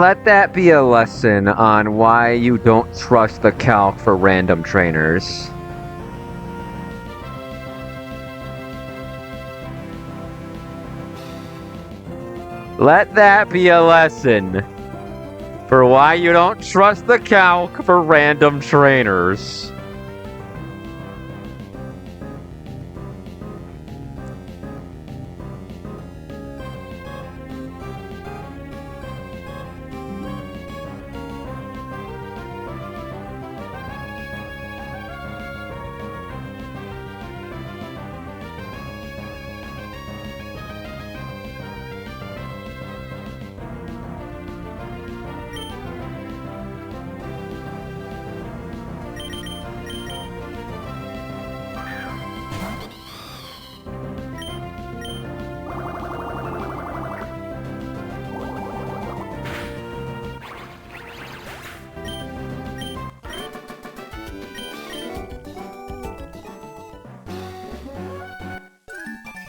Let that be a lesson on why you don't trust the calc for random trainers. Let that be a lesson for why you don't trust the calc for random trainers.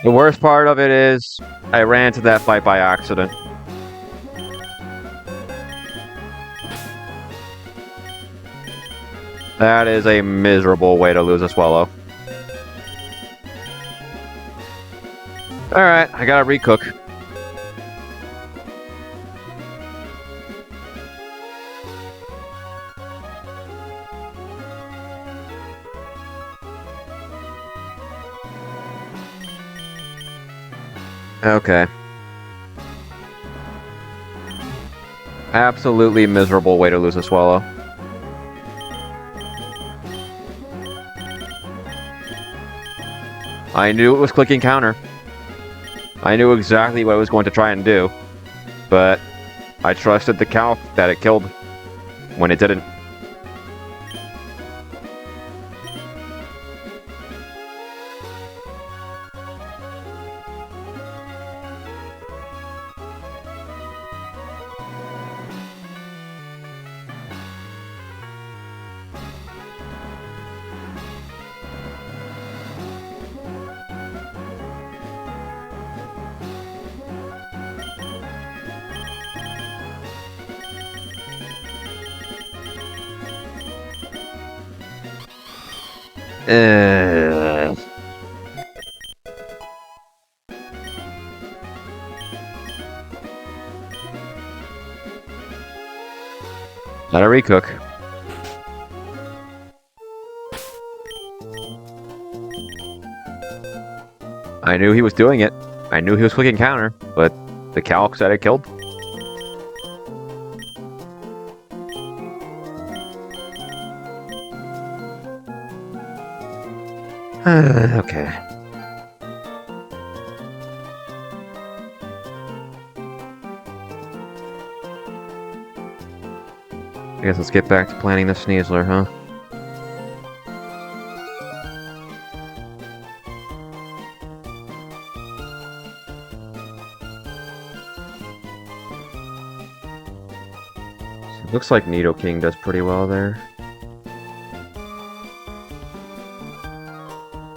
The worst part of it is, I ran into that fight by accident. That is a miserable way to lose a swallow. Alright, I gotta recook. Okay. Absolutely miserable way to lose a swallow. I knew it was clicking counter. I knew exactly what I was going to try and do. But I trusted the calc that it killed when it didn't. Gotta recook. I knew he was doing it. I knew he was clicking counter, but the calc said it killed. Okay. I guess let's get back to planning the Sneasler, huh? So looks like Nidoking does pretty well there.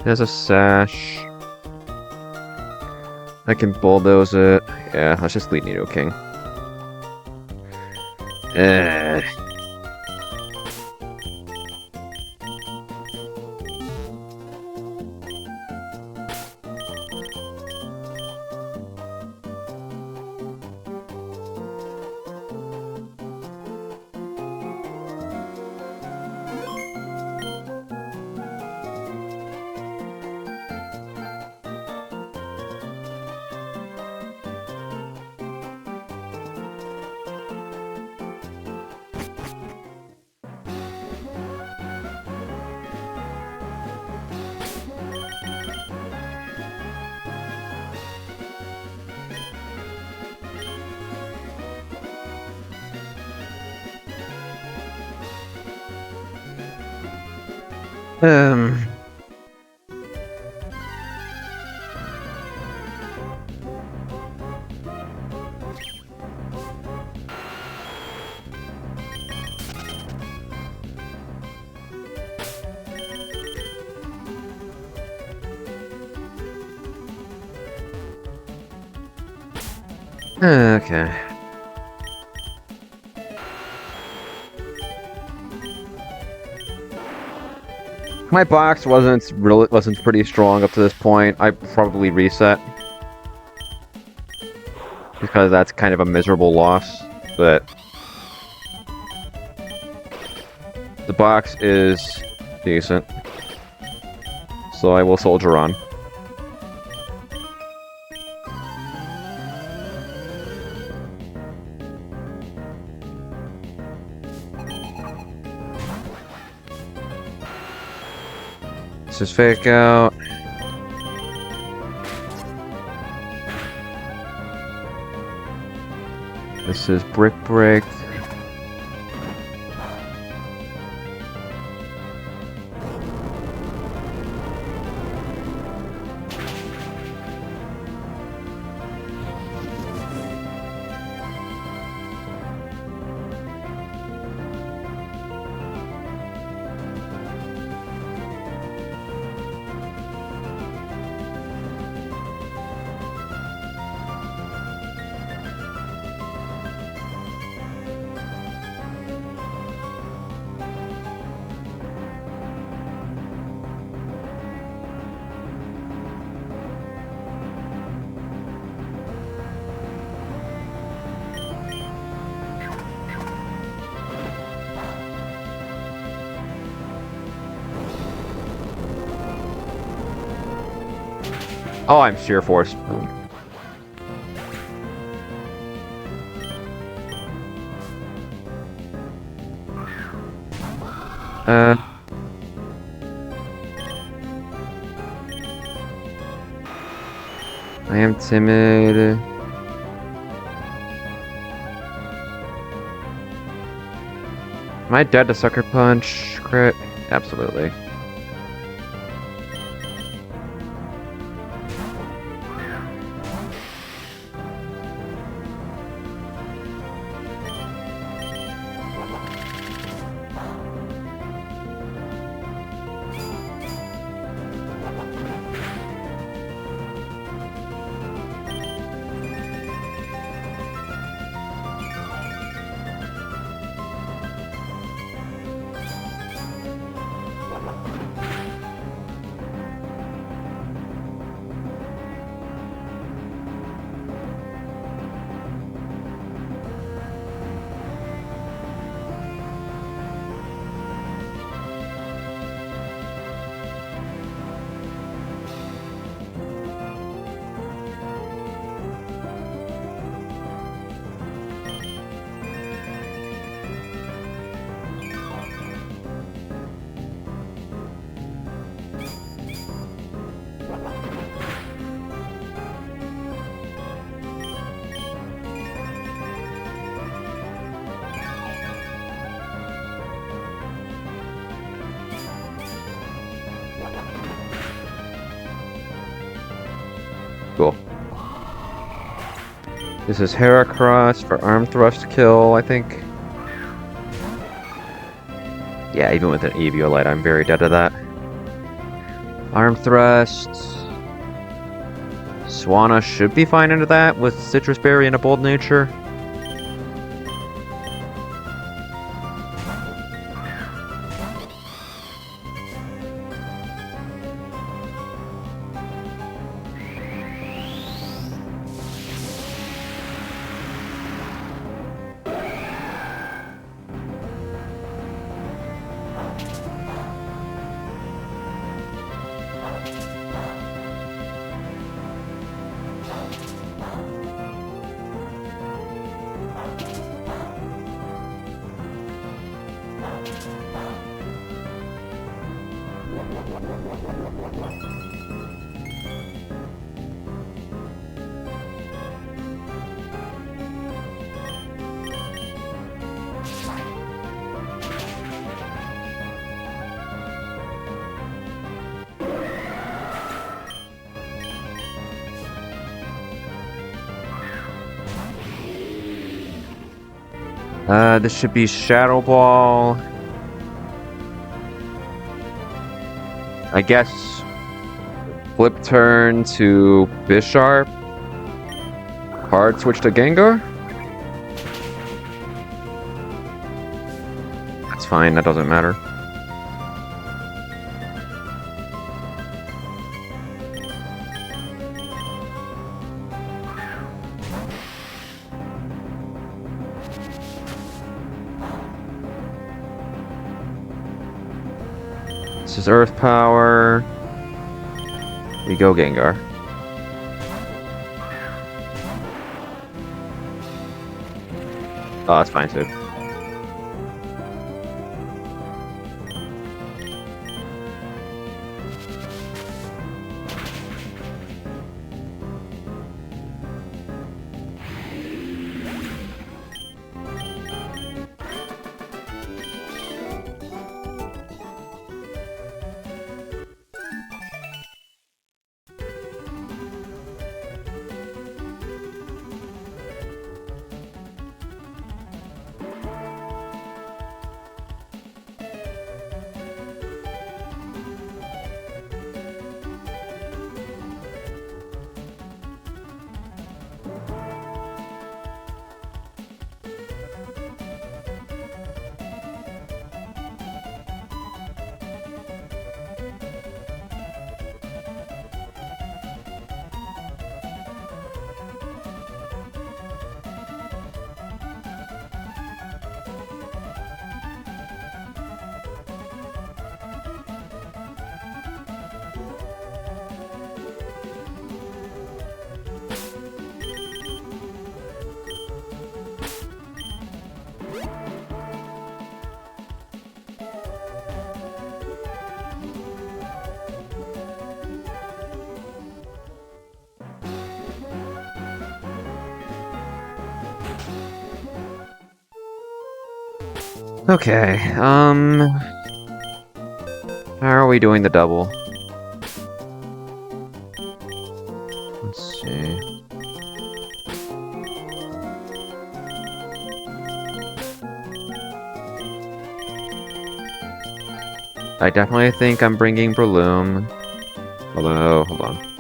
Has a sash. I can bulldoze it. Yeah, let's just lead Nidoking. Okay. My box wasn't pretty strong up to this point. I probably reset because that's kind of a miserable loss, but the box is decent, so I will soldier on. This is fake out. This is brick break. Oh, I'm sheer force. I am timid. Am I dead to Sucker Punch? Crit? Absolutely. Cool. This is Heracross for arm thrust kill, I think. Yeah, even with an Eviolite, I'm very dead to that. Arm thrust. Swanna should be fine into that with Citrus Berry and a Bold Nature. This should be Shadow Ball. I guess flip turn to Bisharp. Hard switch to Gengar. That's fine, that doesn't matter. This is Earth Power. We go Gengar. Oh, that's fine too. Okay, how are we doing the double? Let's see. I definitely think I'm bringing Breloom. Although, hold on.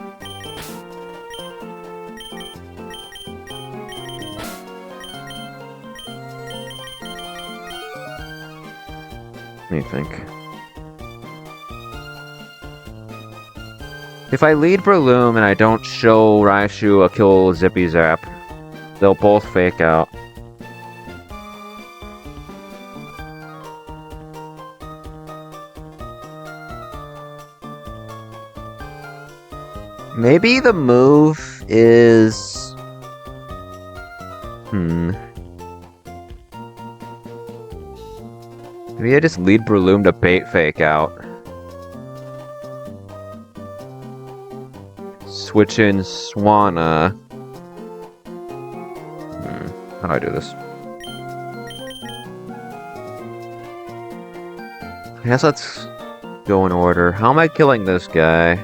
Let me think. If I lead Breloom and I don't show Raichu a kill Zippy Zap, they'll both fake out. Maybe the move is... Maybe I just lead Breloom to bait fake out. Switch in Swanna. How do I do this? I guess let's go in order. How am I killing this guy?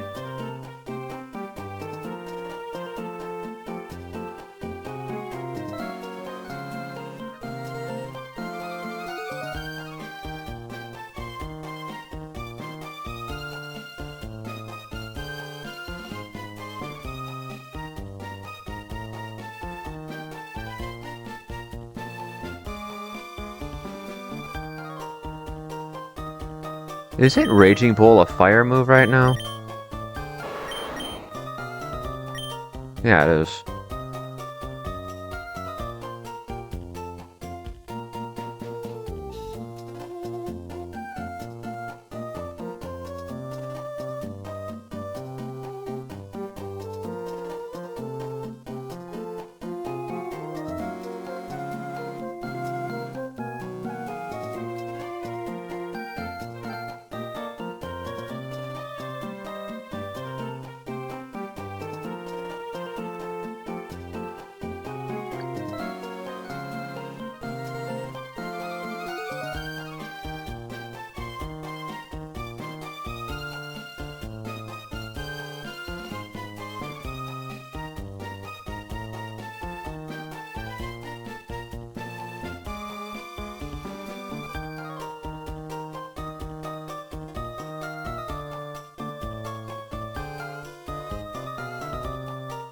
Isn't Raging Bull a fire move right now? Yeah, it is.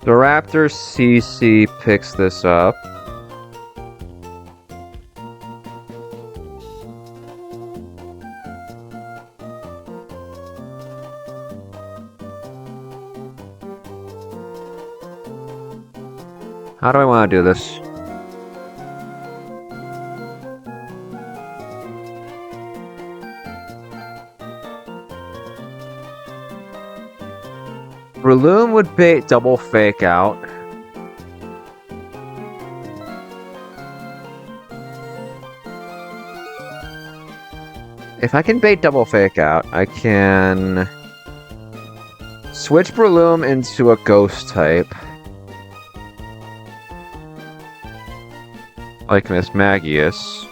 The Raptor CC picks this up. How do I want to do this? Breloom would bait double fake out. If I can bait double fake out, I can switch Breloom into a ghost type. Like Miss Magius.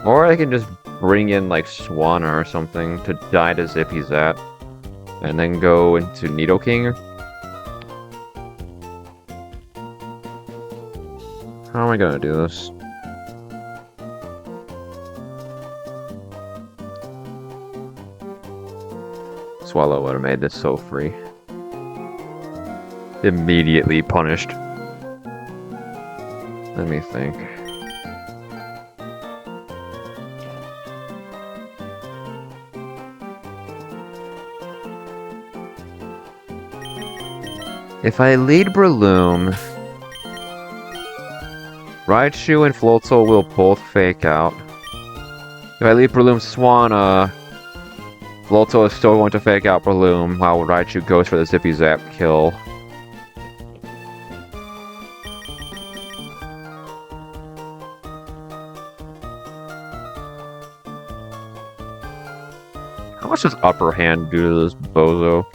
Or I can just bring in like Swanna or something to die to Zippy Zap. And then go into Nidoking. How am I gonna do this? Swallow would have made this so free. Immediately punished. Let me think. If I lead Breloom, Raichu and Floatzel will both fake out. If I lead Breloom Swanna, Floatzel is still going to fake out Breloom while Raichu goes for the Zippy Zap kill. How much does Upper Hand do to this bozo?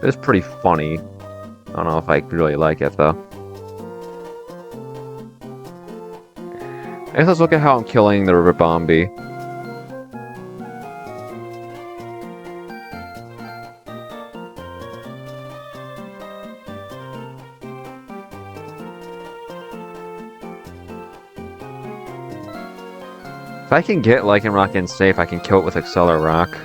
It's pretty funny. I don't know if I really like it, though. I guess let's look at how I'm killing the Ribombee. If I can get Lycanroc in safe, I can kill it with Accelerock.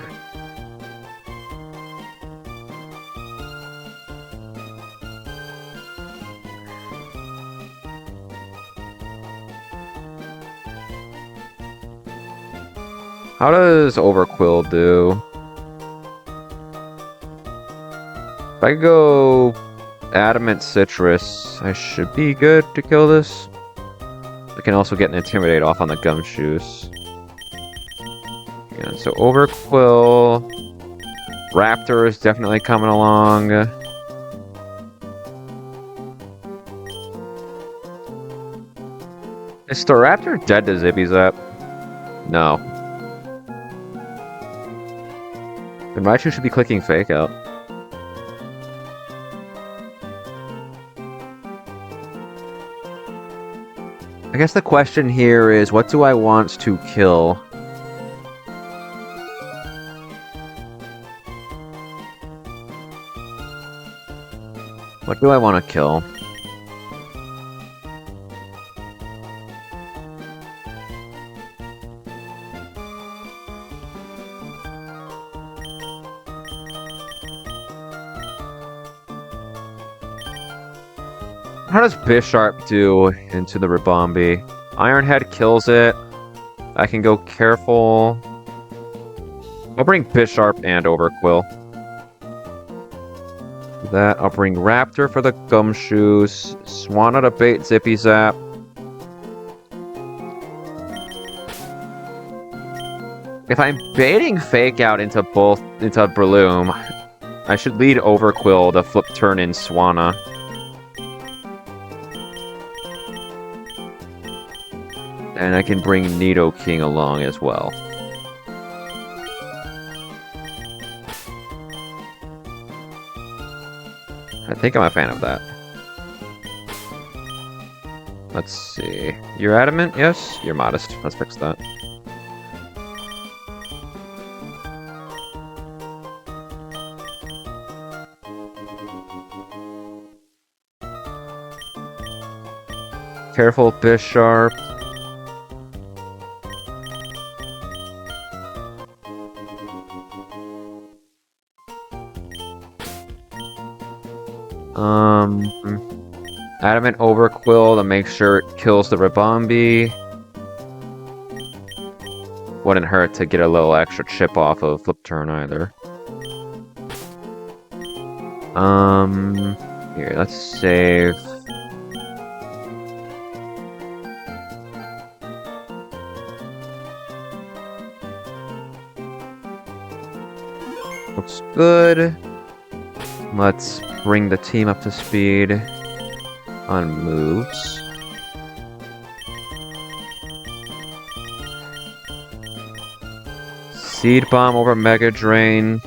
How does Overquill do? If I go Adamant Citrus, I should be good to kill this. I can also get an Intimidate off on the Gumshoes. Yeah, so Overquill. Raptor is definitely coming along. Is Staraptor dead to Zippy Zap? No. Then Raichu should be clicking Fake Out. I guess the question here is, what do I want to kill? What do I want to kill? How does Bisharp do into the Ribombee? Iron Head kills it. I can go careful. I'll bring Bisharp and Overquill. That I'll bring Raptor for the Gumshoes. Swanna to bait Zippy Zap. If I'm baiting Fake Out into Breloom, I should lead Overquill to flip turn in Swanna. And I can bring Nidoking along as well. I think I'm a fan of that. Let's see. You're adamant? Yes? You're modest. Let's fix that. Careful, Bisharp. Adamant Overquill to make sure it kills the Ribombee. Wouldn't hurt to get a little extra chip off of Flip Turn either. Here, let's save. Looks good. Let's bring the team up to speed on moves. Seed Bomb over Mega Drain.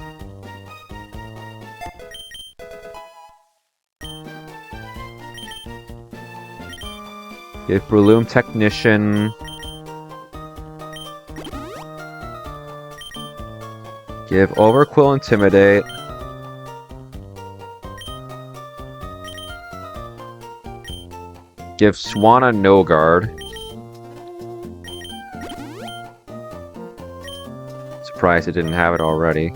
Give Breloom Technician. Give Overquill Intimidate. Give Swanna No Guard. Surprised it didn't have it already.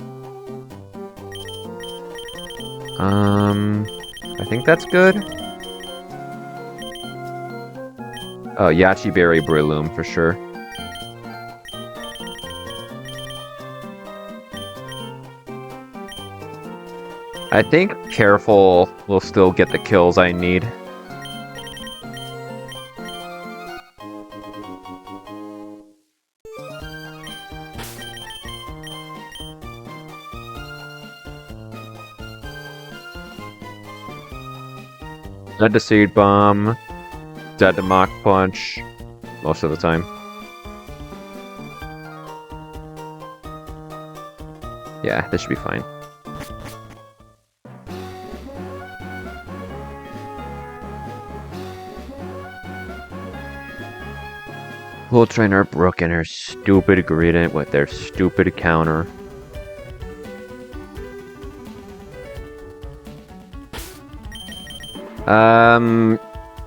I think that's good. Oh, Yachi Berry Breloom for sure. I think Careful will still get the kills I need. Dead to Seed Bomb. Dead to Mach Punch. Most of the time. Yeah, this should be fine. We'll trainer Brooke and her stupid Greedent with their stupid counter.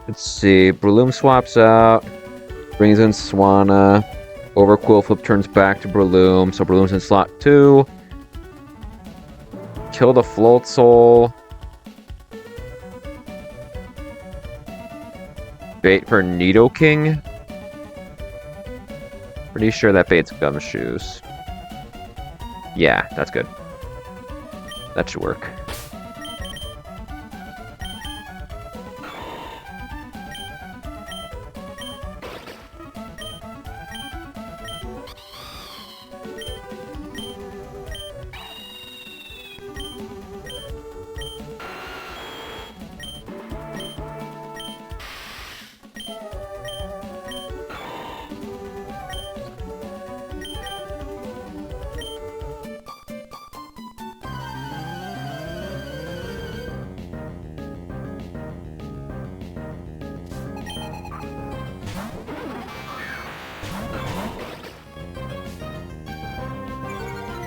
Let's see. Breloom swaps out. Brings in Swanna. Overquill flip turns back to Breloom. So Breloom's in slot 2. Kill the Float Soul. Bait for Nidoking. Pretty sure that bait's Gumshoes. Yeah, that's good. That should work.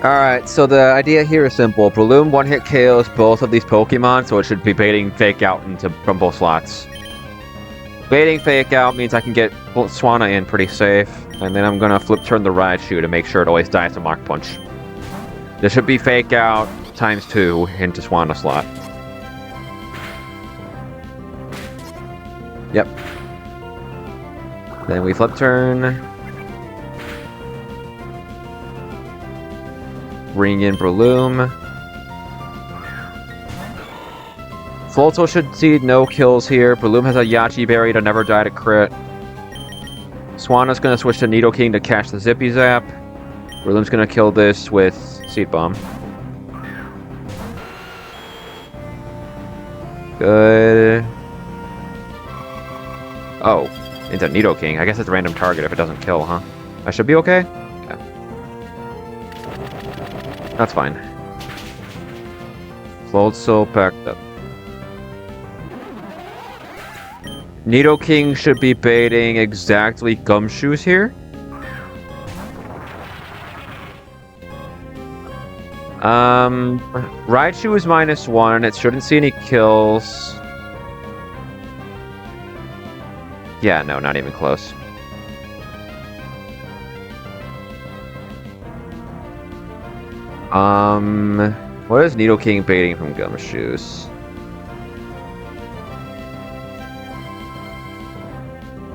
Alright, so the idea here is simple. Breloom one-hit KOs both of these Pokemon, so it should be baiting Fake Out from both slots. Baiting Fake Out means I can get Swanna in pretty safe, and then I'm gonna flip turn the Raichu to make sure it always dies to Mach Punch. This should be Fake Out times 2 into Swanna slot. Yep. Then we flip turn. Bring in Breloom. Floatzel should see no kills here. Breloom has a Yachi Berry to never die to crit. Swanna's gonna switch to Nidoking to catch the Zippy Zap. Breloom's gonna kill this with Seed Bomb. Good. Oh, into Nidoking. I guess it's a random target if it doesn't kill, huh? I should be okay? Okay. That's fine. Floatzel packed up. Nidoking should be baiting exactly Gumshoes here. Raichu is -1. It shouldn't see any kills. Yeah, no, not even close. What is Nidoking baiting from Gumshoes?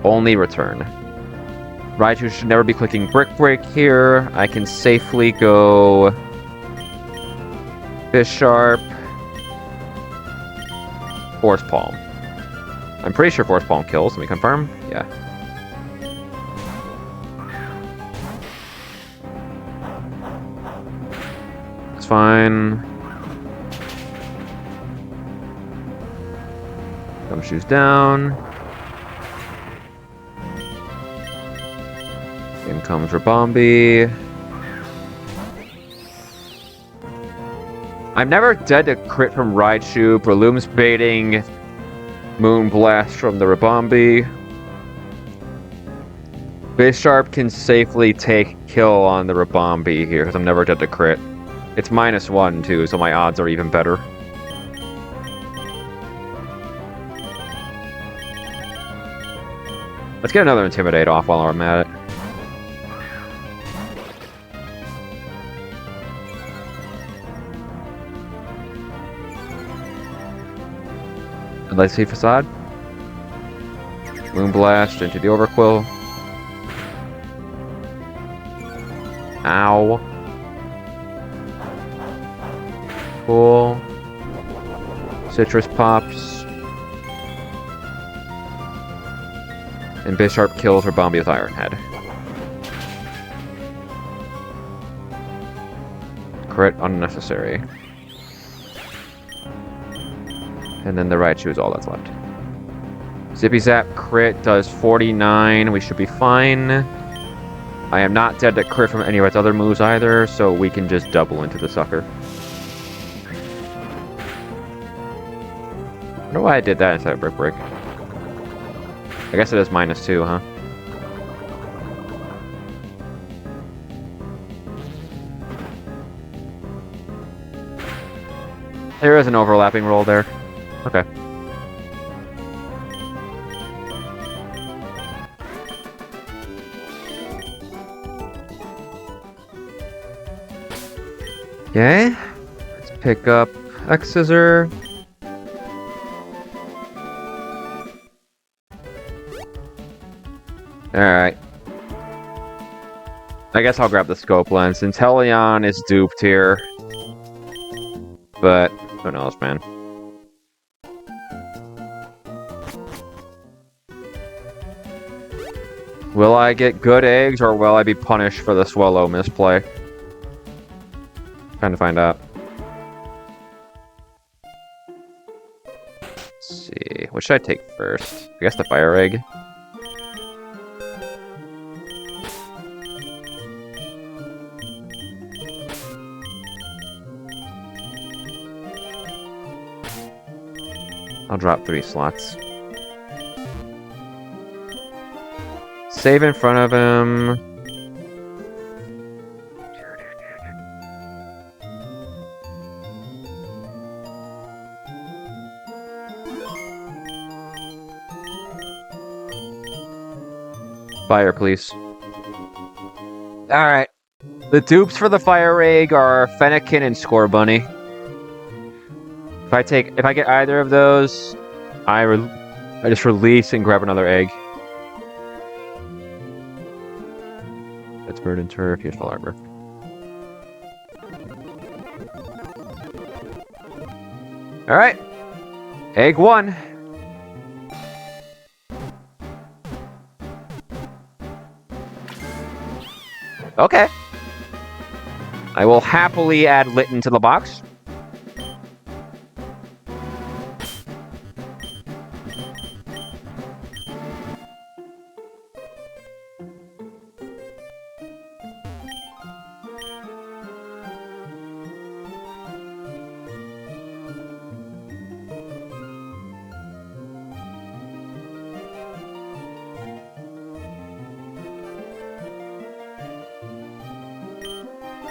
Only return. Raichu should never be clicking Brick Break here. I can safely go Bisharp. Force Palm. I'm pretty sure Force Palm kills. Let me confirm. Yeah. It's fine. Gumshoe's down. In comes Rabombi. I'm never dead to crit from Raichu. Breloom's baiting Moonblast from the Rabombi. Bisharp can safely take kill on the Rabombi here because I'm never dead to crit. It's -1 too, so my odds are even better. Let's get another Intimidate off while I'm at it. And let's see Facade. Moonblast into the Overquill. Ow. Cool. Citrus pops. And Bisharp kills Rabombi with Iron Head. Crit unnecessary. And then the Raichu is all that's left. Zippy Zap crit does 49. We should be fine. I am not dead to crit from any of its other moves either, so we can just double into the sucker. I wonder why I did that instead of Brick Break. I guess it is -2, huh? There is an overlapping roll there. Okay. Okay. Let's pick up X-Scissor. Alright. I guess I'll grab the Scope Lens. Inteleon is duped here. But, who knows, man. Will I get good eggs, or will I be punished for the Swallow misplay? Trying to find out. Let's see. What should I take first? I guess the Fire Egg. I'll drop 3 slots. Save in front of him. Fire, please. Alright. The dupes for the Fire Egg are Fennekin and Scorbunny. If I get either of those, I just release and grab another egg. That's Bird and Turf, here's Full Arbor. Alright. Egg 1. Okay. I will happily add Litten to the box.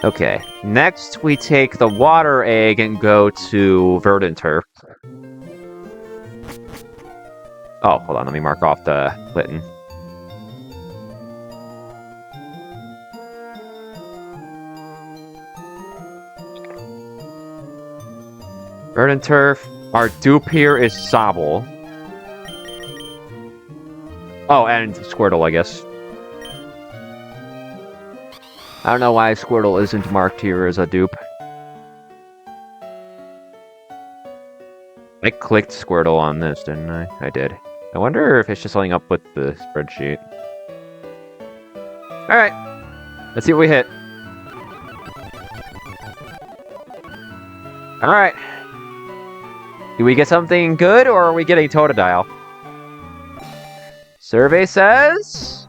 Okay, next we take the Water Egg and go to Verdant Turf. Oh, hold on, let me mark off the Litten. Verdant Turf. Our dupe here is Sobble. Oh, and Squirtle, I guess. I don't know why Squirtle isn't marked here as a dupe. I clicked Squirtle on this, didn't I? I did. I wonder if it's just lining up with the spreadsheet. Alright. Let's see what we hit. Alright. Do we get something good, or are we getting Totodile? Survey says...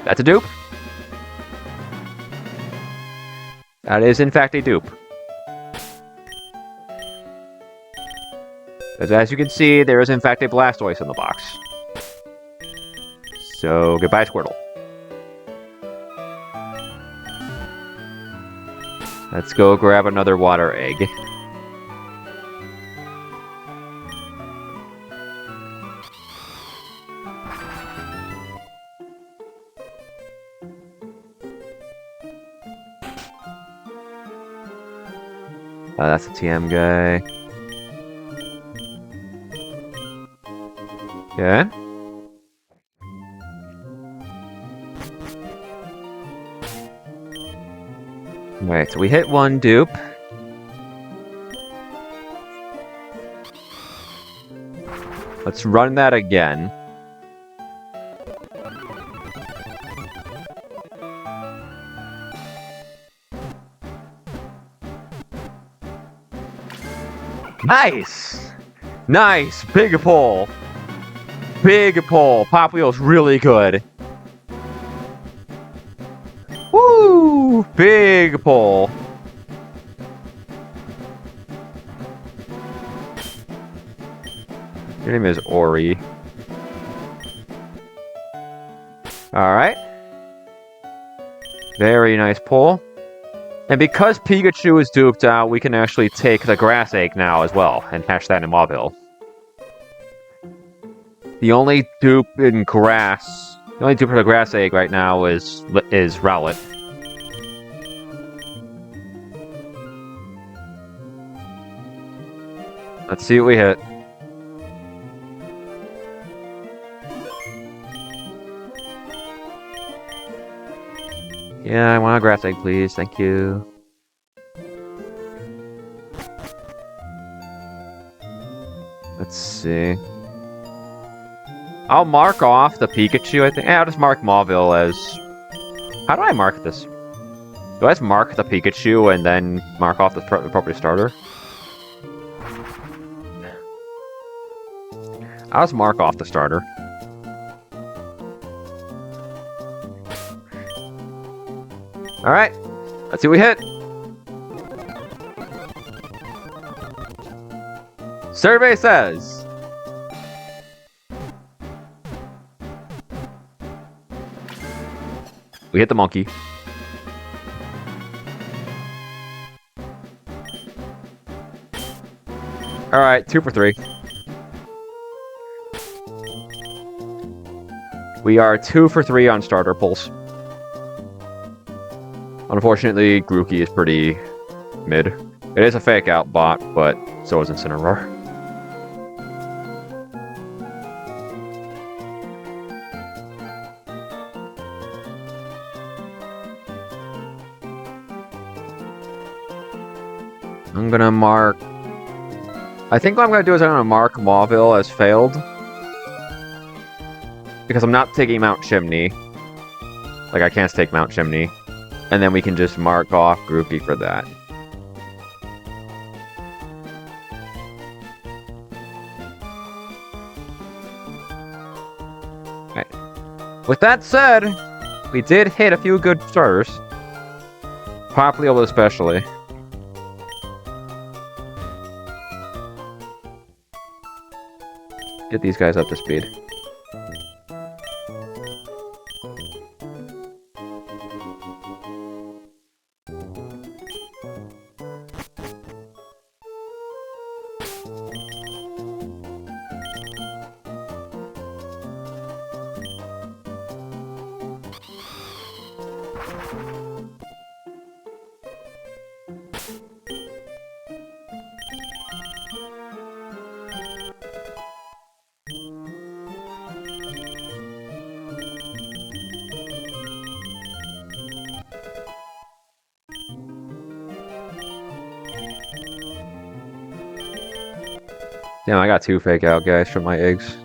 That's a dupe. That is, in fact, a dupe. As you can see, there is, in fact, a Blastoise in the box. So, goodbye, Squirtle. Let's go grab another water egg. That's the TM guy. Okay. Right, so we hit one dupe. Let's run that again. Nice! Nice! Big pull! Big pull! Pop Wheel's really good. Woo! Big pull. Your name is Ori. Alright. Very nice pull. And because Pikachu is duped out, we can actually take the Grass Egg now as well, and hatch that in Mauville. The only dupe in Grass... The only dupe for the Grass Egg right now is Rowlet. Let's see what we hit. Yeah, I want a Grass Egg, please. Thank you. Let's see. I'll mark off the Pikachu, I think. Yeah, I'll just mark Mauville as... How do I mark this? Do I just mark the Pikachu and then mark off the appropriate starter? I'll just mark off the starter. Alright, let's see what we hit. Survey says... We hit the monkey. Alright, 2 for 3. We are 2 for 3 on starter pulls. Unfortunately, Grookey is pretty mid. It is a fake out bot, but so is Incineroar. I'm gonna mark... I think what I'm gonna do is I'm gonna mark Mauville as failed. Because I'm not taking Mount Chimney. Like, I can't take Mount Chimney. And then we can just mark off Grookey for that. Right. With that said, we did hit a few good starters. Popplio especially. Get these guys up to speed. Damn, I got 2 fake out guys from my eggs.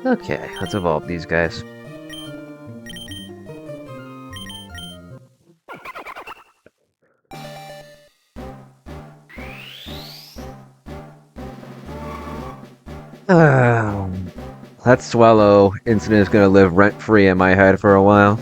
Okay, let's evolve these guys. That Swallow incident is gonna live rent-free in my head for a while.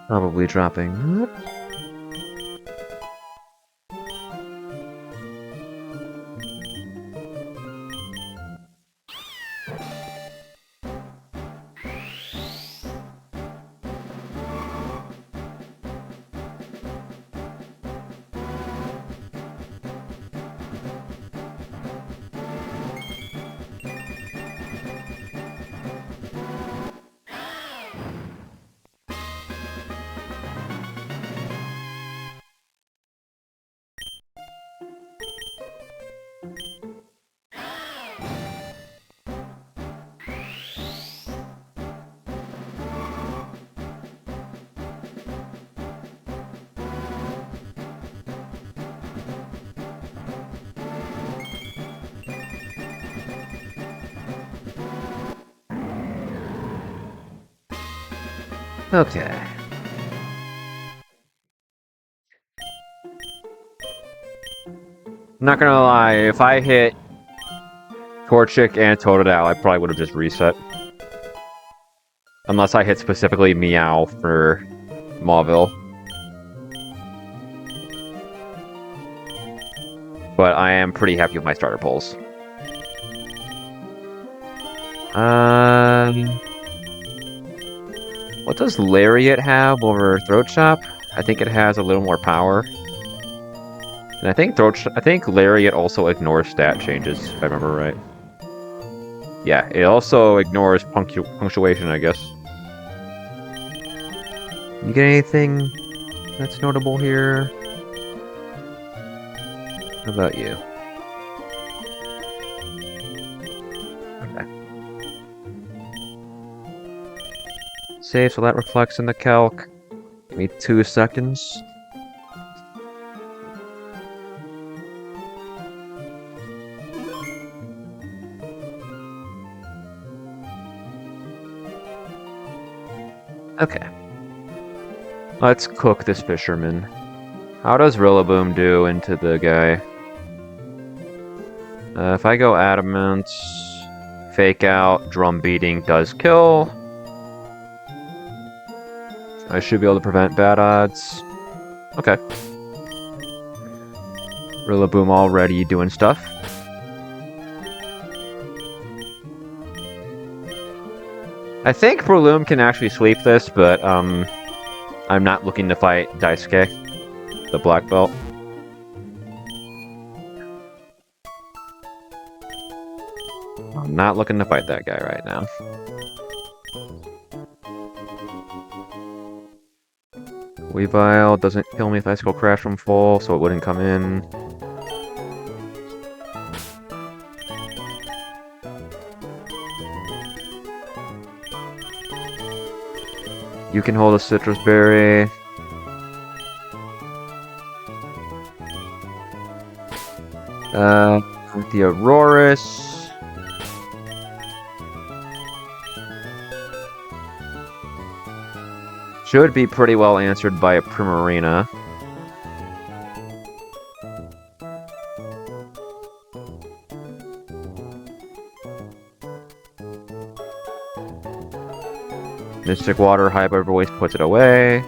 Probably dropping. Okay. Not gonna lie, if I hit Torchic and Totodile, I probably would have just reset. Unless I hit specifically Meow for Mauville. But I am pretty happy with my starter pulls. What does Lariat have over Throat Chop? I think it has a little more power. And I think Lariat also ignores stat changes, if I remember right. Yeah, it also ignores punctuation, I guess. You get anything that's notable here? How about you? save so that reflects in the calc. Give me 2 seconds. Okay. Let's cook this fisherman. How does Rillaboom do into the guy? If I go adamant, fake out, drum beating does kill. I should be able to prevent bad odds. Okay. Rillaboom already doing stuff. I think Breloom can actually sweep this, but I'm not looking to fight Daisuke, the black belt. I'm not looking to fight that guy right now. Weavile doesn't kill me if Icicle Crash from full, so it wouldn't come in. You can hold a Citrus Berry. The Aurorus. Should be pretty well answered by a Primarina. Mystic Water, Hyper Voice puts it away.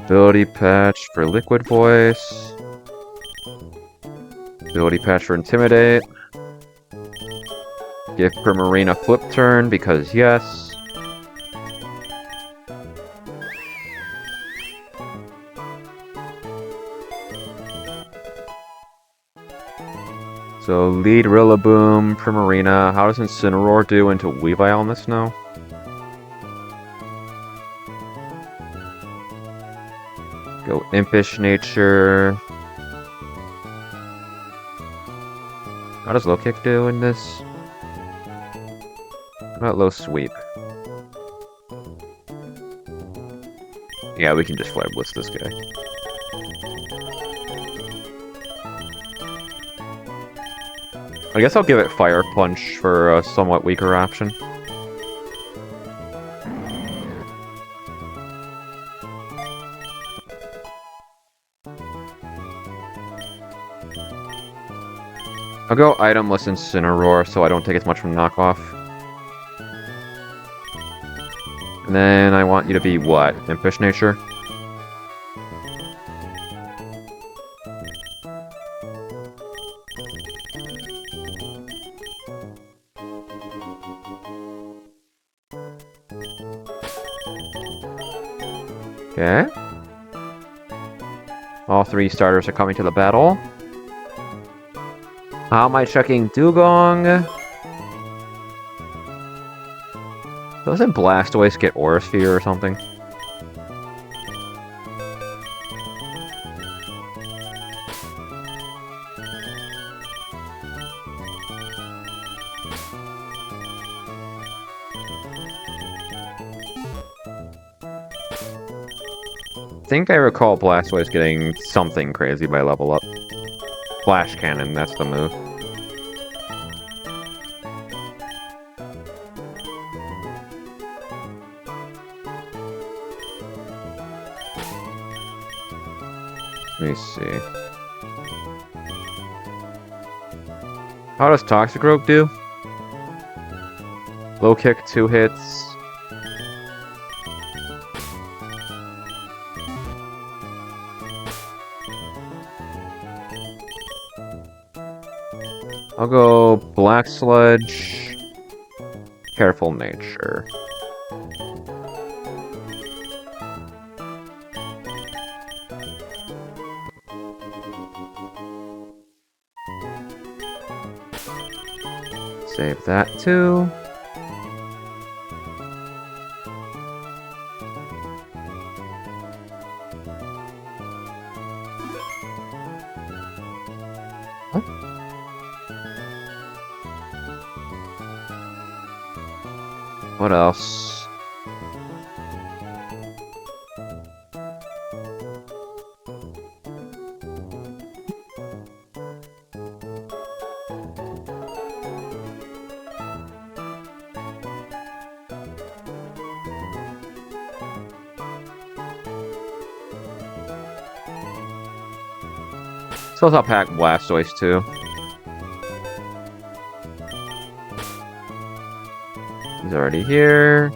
Ability Patch for Liquid Voice. Ability Patch for Intimidate. Give Primarina Flip Turn, because yes. So lead Rillaboom, Primarina. How does Incineroar do into Weavile in the snow? Go Impish Nature. How does Low Kick do in this? How about Low Sweep? Yeah, we can just Flare Blitz this guy. I guess I'll give it Fire Punch for a somewhat weaker option. I'll go Itemless Incineroar so I don't take as much from knockoff. And then I want you to be what? Impish Nature? Okay. All 3 starters are coming to the battle. How am I checking Dugong? Doesn't Blastoise get Aura Sphere or something? I think I recall Blastoise getting something crazy by level up. Flash Cannon, that's the move. Let me see. How does Toxicroak do? Low Kick, 2 hits. I'll go Black Sludge, Careful Nature. Save that too. What else? Suppose I'll pack Blastoise too. He's already here.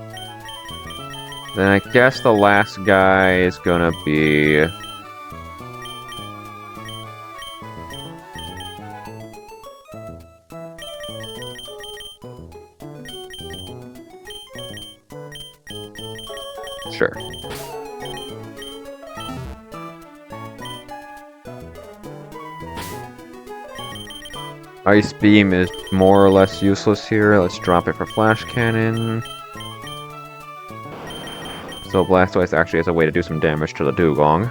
Then I guess the last guy is gonna be... Sure. Ice Beam is more or less useless here. Let's drop it for Flash Cannon. So Blastoise actually has a way to do some damage to the Dugong.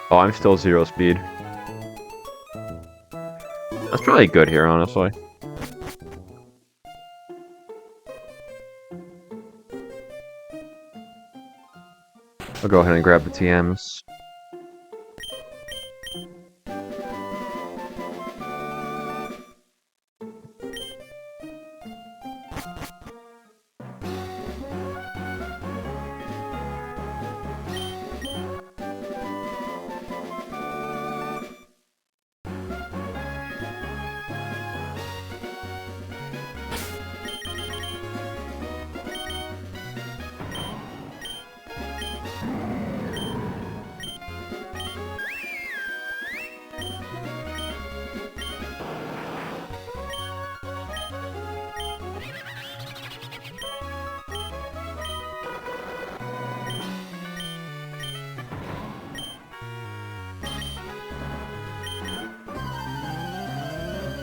Oh, I'm still 0 speed. That's probably good here, honestly. I'll go ahead and grab the TMs.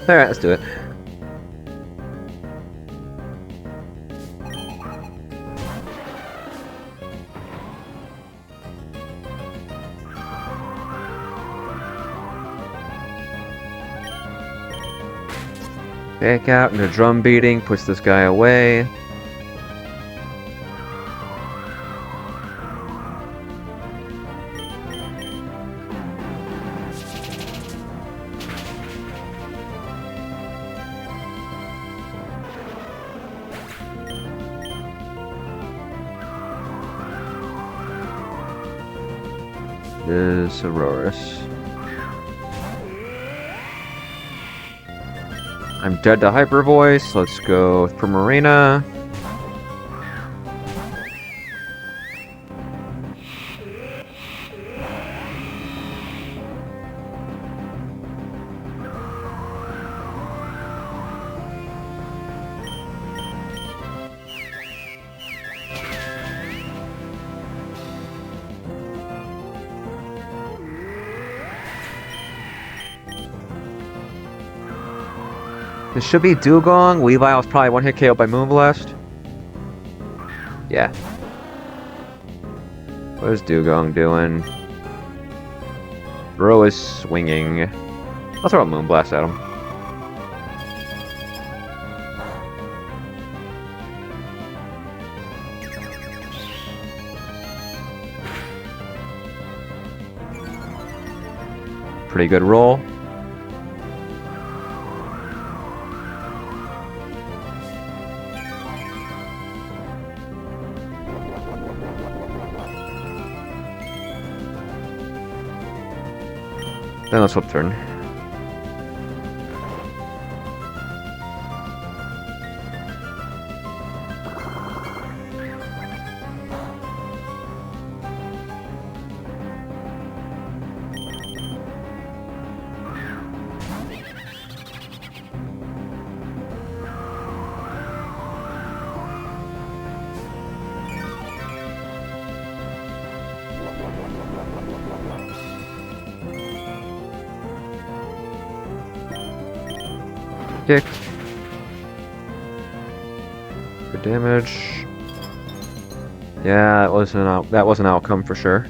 Alright, let's do it. Back out into drum beating, push this guy away. Is Aurorus. I'm dead to Hyper Voice. Let's go for Marina. This should be Dugong. Levi was probably one hit KO by Moonblast. Yeah. What is Dugong doing? Bro is swinging. I'll throw a Moonblast at him. Pretty good roll. Then let's flip turn. kick. Good damage. Yeah, that was an outcome for sure.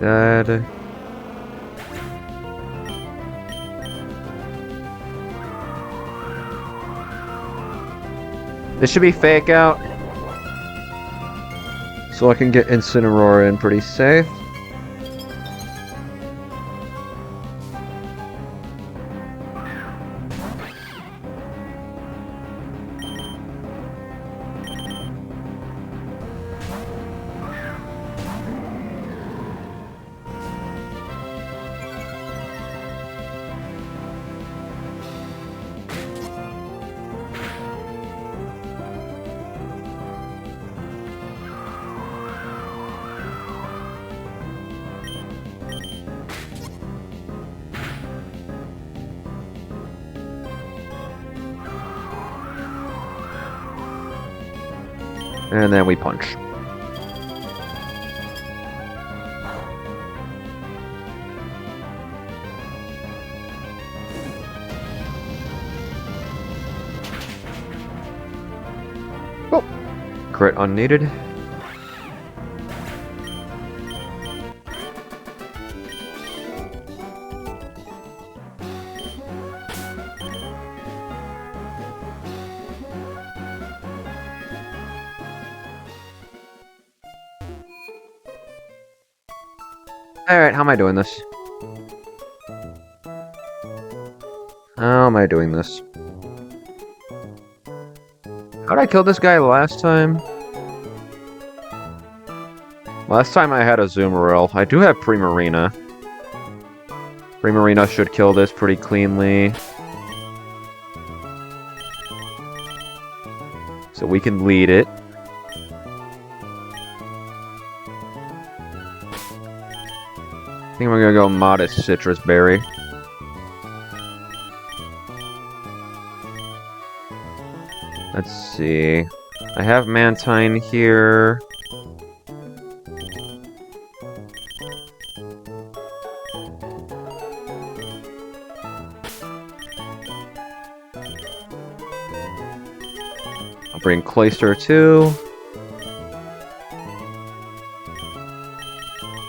Dead. This should be fake out. So I can get Incineroar in pretty safe. And then we punch. Oh, crit unneeded. Alright, how am I doing this? How am I doing this? How'd I kill this guy last time? Last time I had a Zoomeril. I do have Primarina. Primarina should kill this pretty cleanly. So we can lead it. I think we're gonna go Modest Citrus Berry. Let's see. I have Mantine here. I'll bring Cloyster too.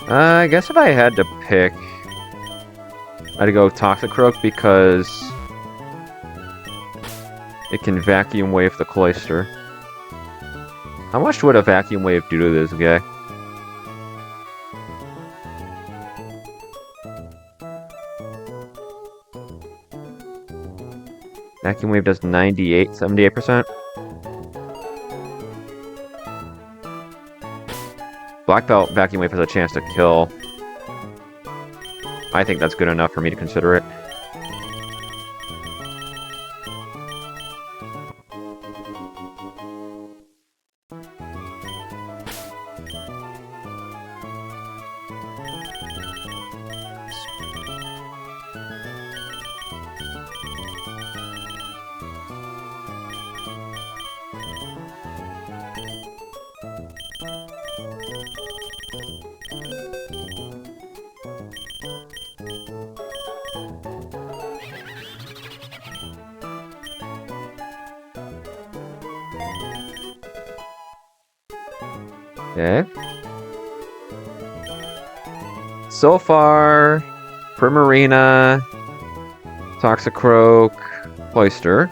I guess if I had to pick, I'd go Toxicroak because it can Vacuum Wave the Cloyster. How much would a Vacuum Wave do to this guy? Vacuum Wave does 78%. Black Belt Vacuum Wave has a chance to kill. I think that's good enough for me to consider it. Okay. So far, Primarina, Toxicroak, Cloyster.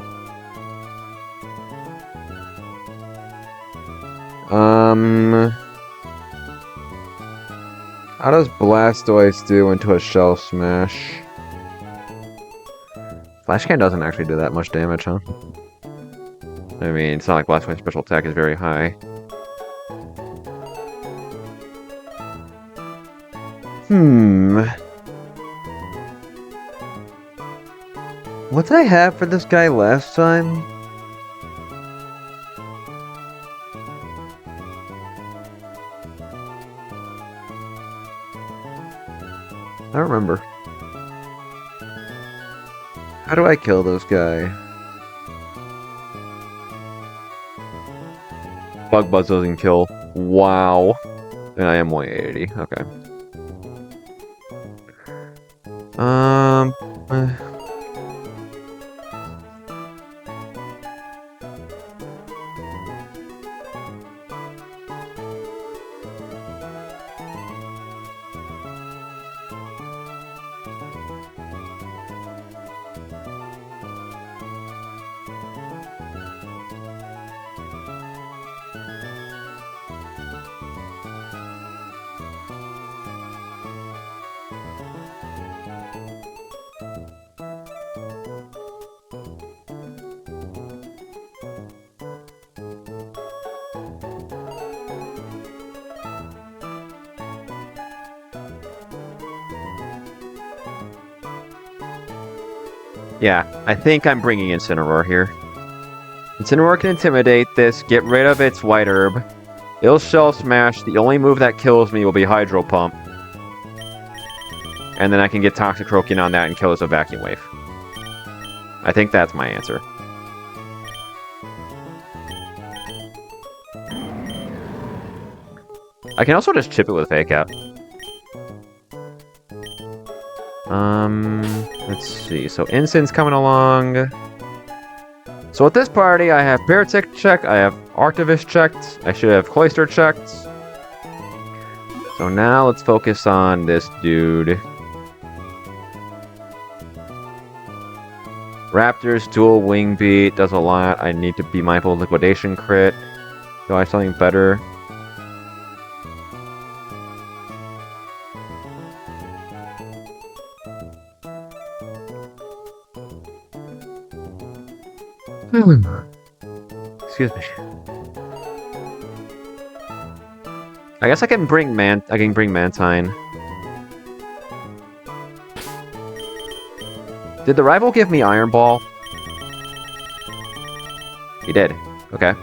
How does Blastoise do into a Shell Smash? Flash Can doesn't actually do that much damage, huh? I mean, it's not like Blastoise's special attack is very high. What did I have for this guy last time? I don't remember. How do I kill this guy? Bug Buzz doesn't kill. Wow. And I am 180. Okay. eh. Yeah, I think I'm bringing Incineroar here. Incineroar can intimidate this, get rid of its White Herb. It'll Shell Smash, the only move that kills me will be Hydro Pump. And then I can get Toxicroaking on that and kill as a Vacuum Wave. I think that's my answer. I can also just chip it with Fake Out. Let's see. So Ensign's coming along. So at this party, I have Beartic checked, I have Arctivist checked, I should have Cloyster checked. So now let's focus on this dude. Raptor's dual wing beat does a lot. I need to be mindful of liquidation crit. Do I have something better? Excuse me. I guess I can bring Mantine. Did the rival give me Iron Ball? He did. Okay.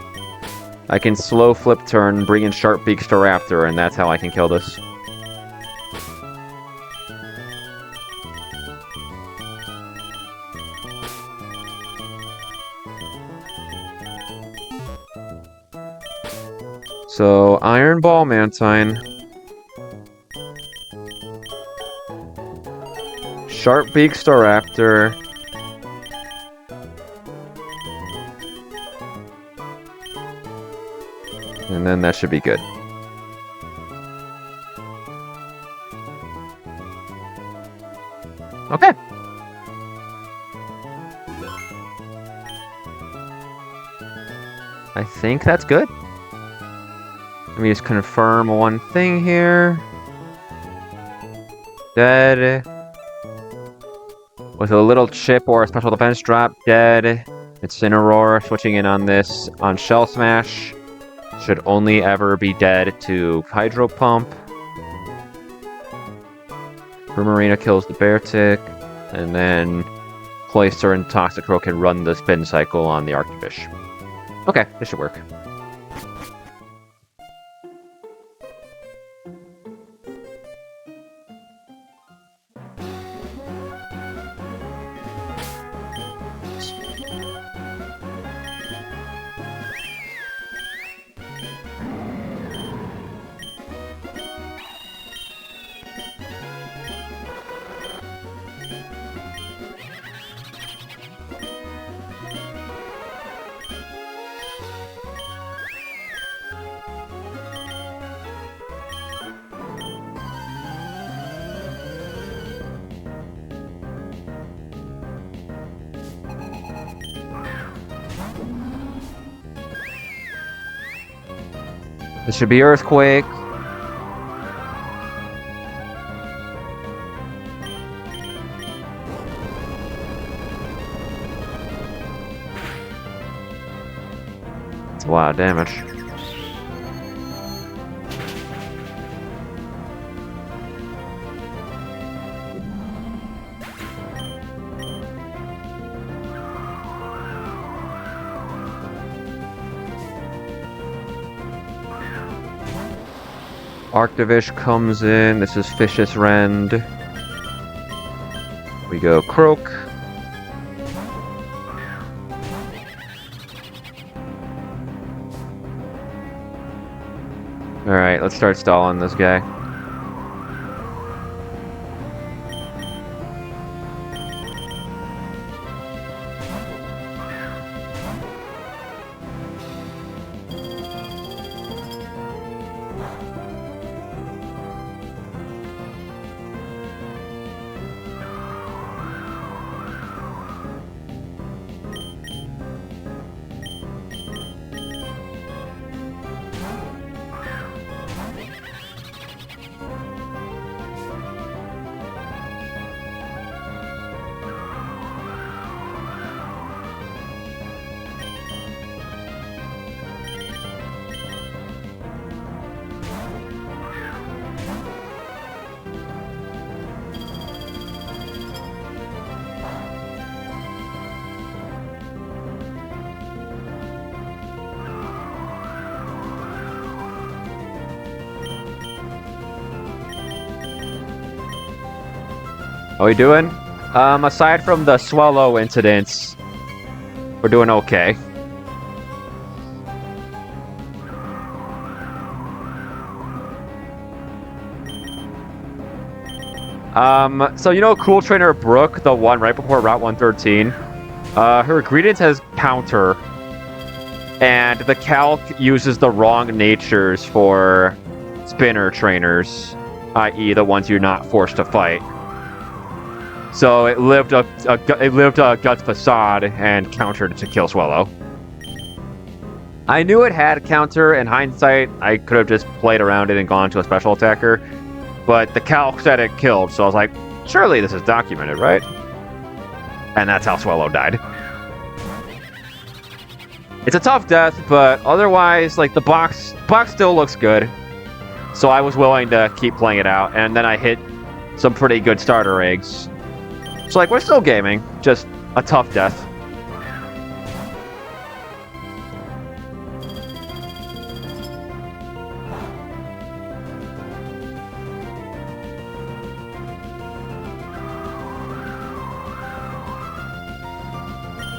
I can slow flip turn, bring in Sharp Beaks to Raptor, and that's how I can kill this. So, Iron Ball Mantine. Sharp Beak Staraptor. And then that should be good. Okay. I think that's good. Let me just confirm one thing here. Dead. With a little chip or a special defense drop, dead. Incineroar switching in on this on Shell Smash. Should only ever be dead to Hydro Pump. Primarina kills the Beartic. And then Cloyster and Toxicroak can run the spin cycle on the Arctifish. Okay, this should work. This should be Earthquake. It's a lot of damage. Arctivish comes in. This is Fish's Rend. We go Croak. Alright, let's start stalling this guy. How we doing? Aside from the swallow incidents, we're doing okay. So you know Cool Trainer Brooke, the one right before Route 113? Her ingredients has counter, and the calc uses the wrong natures for spinner trainers, i.e. the ones you're not forced to fight. So it lived a Guts Facade and countered to kill Swallow. I knew it had counter. In hindsight, I could have just played around it and gone to a special attacker. But the calc said it killed, so I was like, surely this is documented, right? And that's how Swallow died. It's a tough death, but otherwise, like, the box still looks good. So I was willing to keep playing it out, and then I hit some pretty good starter eggs. So, like, we're still gaming, just a tough death.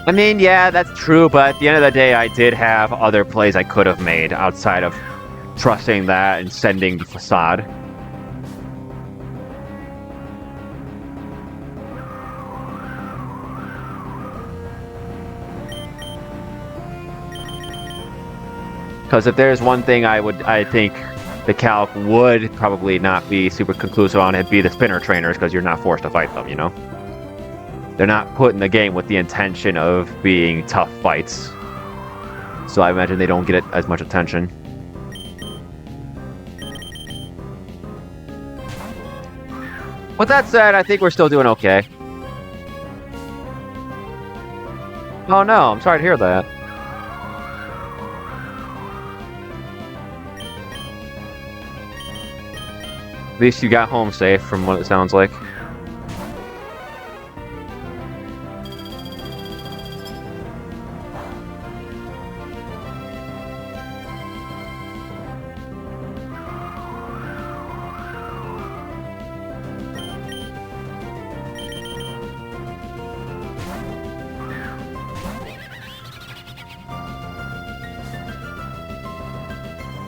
I mean, yeah, that's true, but at the end of the day, I did have other plays I could have made outside of trusting that and sending the facade. Because if there's one thing I think the calc would probably not be super conclusive on, it'd be the spinner trainers, because you're not forced to fight them, you know? They're not put in the game with the intention of being tough fights. So I imagine they don't get as much attention. With that said, I think we're still doing okay. Oh no, I'm sorry to hear that. At least you got home safe, from what it sounds like.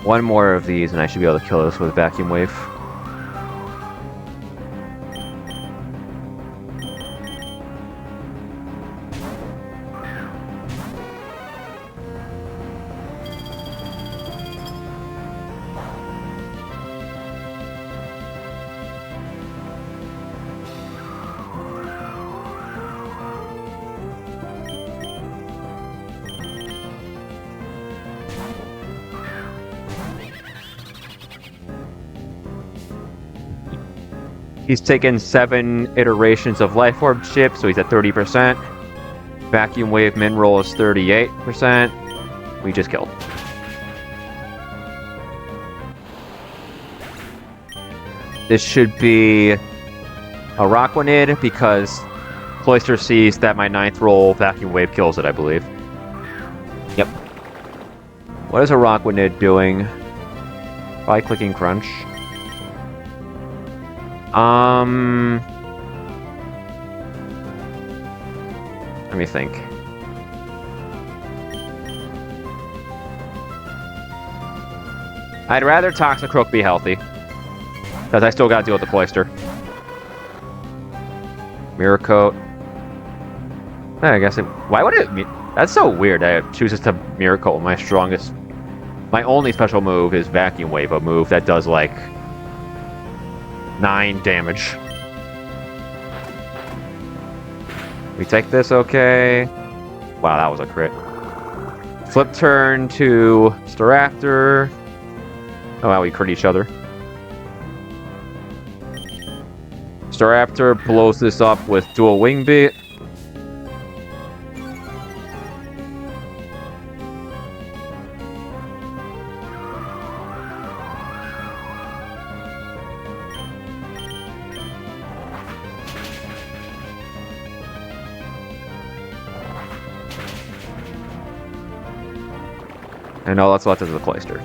One more of these and I should be able to kill this with a vacuum wave. He's taken 7 iterations of Life Orb chip, so he's at 30%. Vacuum Wave Min roll is 38%. We just killed. This should be a Rockwanid, because Cloyster sees that my 9th roll Vacuum Wave kills it, I believe. Yep. What is a Rockwanid doing? Probably clicking Crunch. Let me think. I'd rather Toxicroak be healthy. Because I still gotta deal with the Cloister. Mirror Coat. I guess it... Why would it... That's so weird that it chooses to Mirror Coat my strongest... My only special move is Vacuum Wave, a move that does, like... 9 damage. We take this, okay. Wow, that was a crit. Flip turn to Staraptor. Oh, wow, we crit each other. Staraptor blows this up with dual Wing Beat. And all that's left is the Cloister.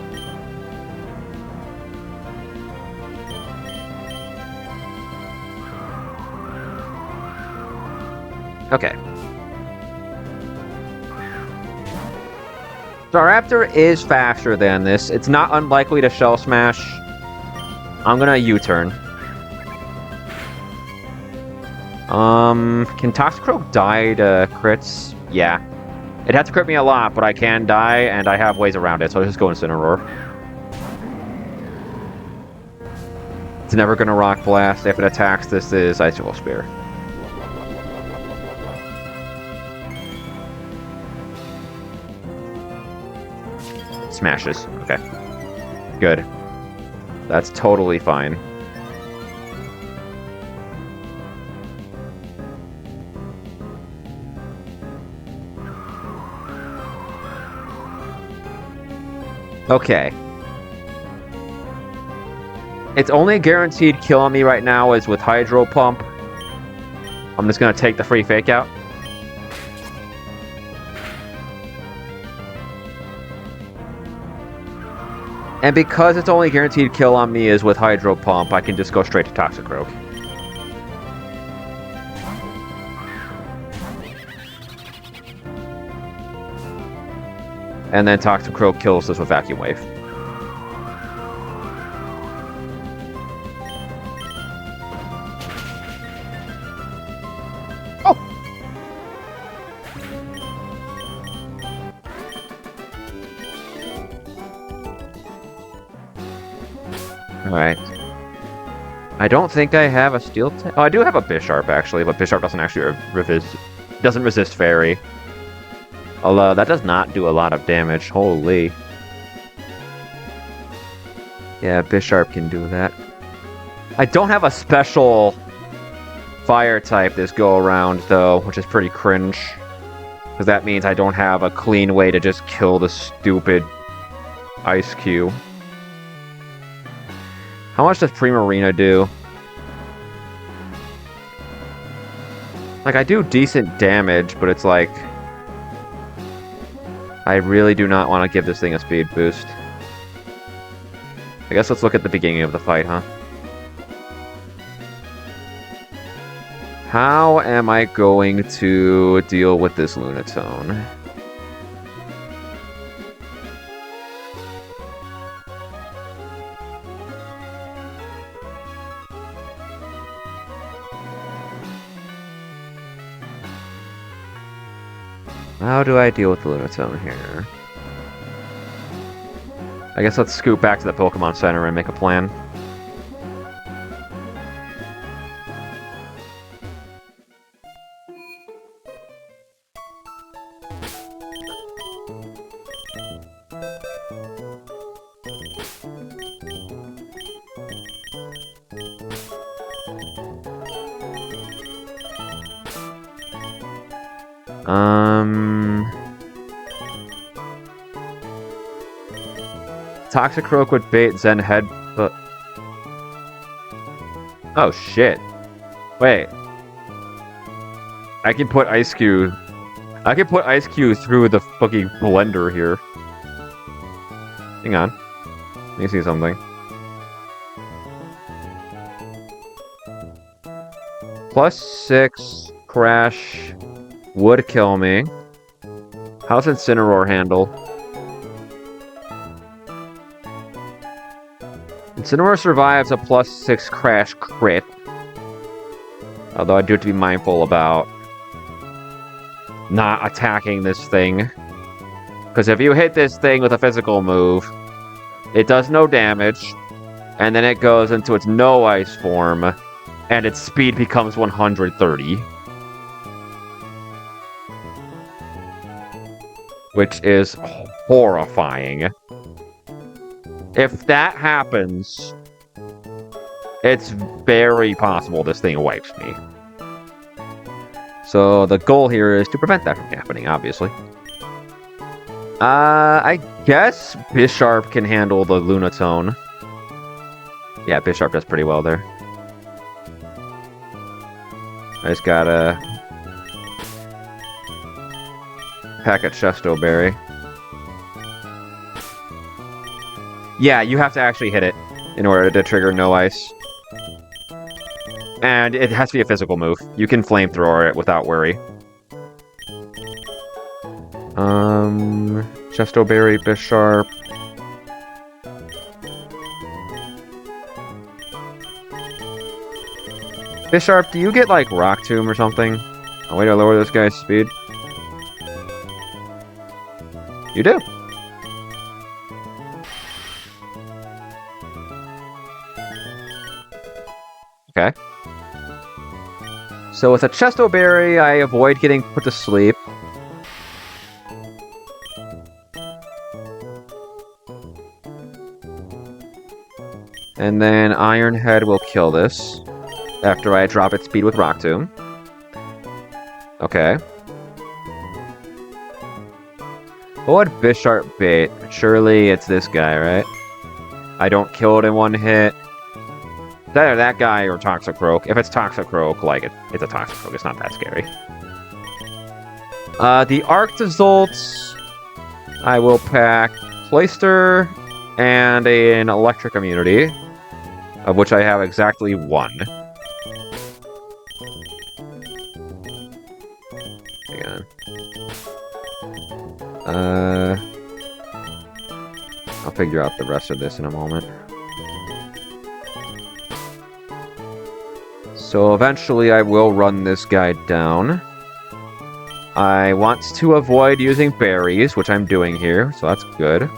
Okay. Staraptor is faster than this. It's not unlikely to Shell Smash. I'm gonna U-turn. Can Toxicroak die to crits? Yeah. It'd have to crit me a lot, but I can die, and I have ways around it, so I'll just go Incineroar. It's never gonna Rock Blast. If it attacks, this is Icicle Spear. Smashes. Okay. Good. That's totally fine. Okay. Its only guaranteed kill on me right now is with Hydro Pump. I'm just gonna take the free Fake Out. And because its only guaranteed kill on me is with Hydro Pump, I can just go straight to Toxicroak. And then Toxicroak kills this with Vacuum Wave. Oh! Alright. I don't think I have a Steel type. Oh, I do have a Bisharp, actually, but Bisharp doesn't actually doesn't resist Fairy. Although, that does not do a lot of damage. Holy. Yeah, Bisharp can do that. I don't have a special Fire type this go-around, though, which is pretty cringe. Because that means I don't have a clean way to just kill the stupid Ice Cube. How much does Primarina do? Like, I do decent damage, but it's like... I really do not want to give this thing a speed boost. I guess let's look at the beginning of the fight, huh? How am I going to deal with this Lunatone? How do I deal with the Lunatone here? I guess let's scoot back to the Pokemon Center and make a plan. Toxicroak would bait Zen Head, but... Oh, shit. Wait. I can put Ice Cube... I can put Ice Cube through the fucking blender here. Hang on. Let me see something. +6, Crash, would kill me. How's Incineroar handle? Incineroar survives a +6 crash crit. Although I do have to be mindful about not attacking this thing. Because if you hit this thing with a physical move, it does no damage, and then it goes into its no ice form, and its speed becomes 130. Which is horrifying. If that happens, it's very possible this thing wipes me. So the goal here is to prevent that from happening, obviously. I guess Bisharp can handle the Lunatone. Yeah, Bisharp does pretty well there. I just gotta pack a Chesto Berry. Yeah, you have to actually hit it in order to trigger No Ice. And it has to be a physical move. You can Flamethrower it without worry. Chesto Berry, Bisharp. Bisharp, do you get, like, Rock Tomb or something? A way to lower this guy's speed? You do. Okay. So with a Chesto Berry, I avoid getting put to sleep. And then Iron Head will kill this after I drop its speed with Rock Tomb. Okay. What would Bisharp bait? Surely it's this guy, right? I don't kill it in one hit. It's either that guy or Toxicroak. If it's Toxicroak, like, it's a Toxicroak. It's not that scary. The Arctazolts, I will pack Cloyster and an Electric Immunity, of which I have exactly one. Hang on. I'll figure out the rest of this in a moment. So eventually I will run this guy down. I want to avoid using berries, which I'm doing here, so that's good.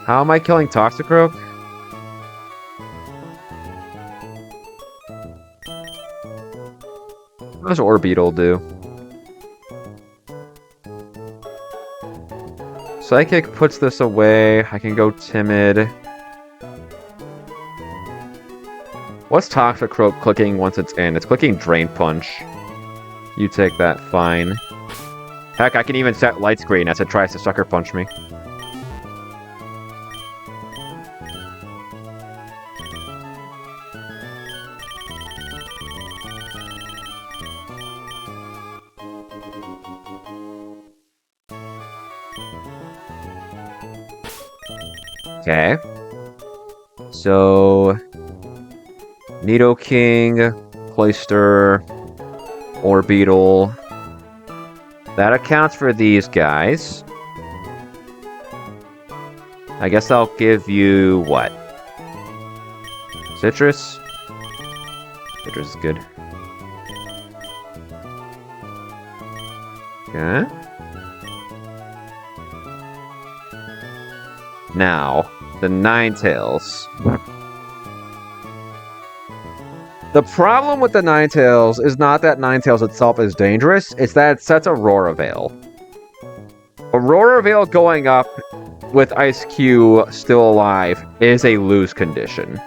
How am I killing Toxicroak? What does Orbeetle do? Psychic puts this away. I can go Timid. What's Toxicroak clicking once it's in? It's clicking Drain Punch. You take that, fine. Heck, I can even set Light Screen as it tries to Sucker Punch me. Okay. So Nidoking, Cloyster, Orbeetle. That accounts for these guys. I guess I'll give you what? Citrus? Citrus is good. Okay. Now, the Ninetales. The problem with the Ninetales is not that Ninetales itself is dangerous, it's that it sets Aurora Veil. Aurora Veil going up with Ice-Q still alive is a lose condition.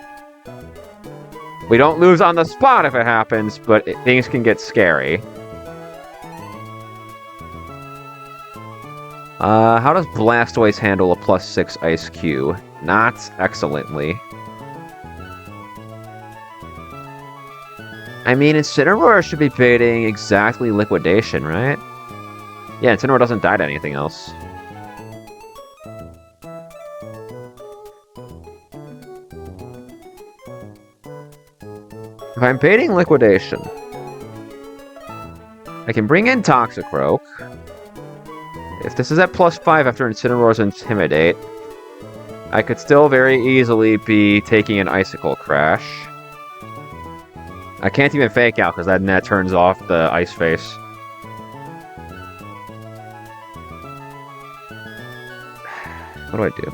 We don't lose on the spot if it happens, but things can get scary. How does Blastoise handle a +6 Ice-Q? Not excellently. I mean, Incineroar should be baiting exactly Liquidation, right? Yeah, Incineroar doesn't die to anything else. If I'm baiting Liquidation, I can bring in Toxicroak. If this is at +5 after Incineroar's Intimidate, I could still very easily be taking an Icicle Crash. I can't even Fake Out, because that turns off the Ice Face. What do I do?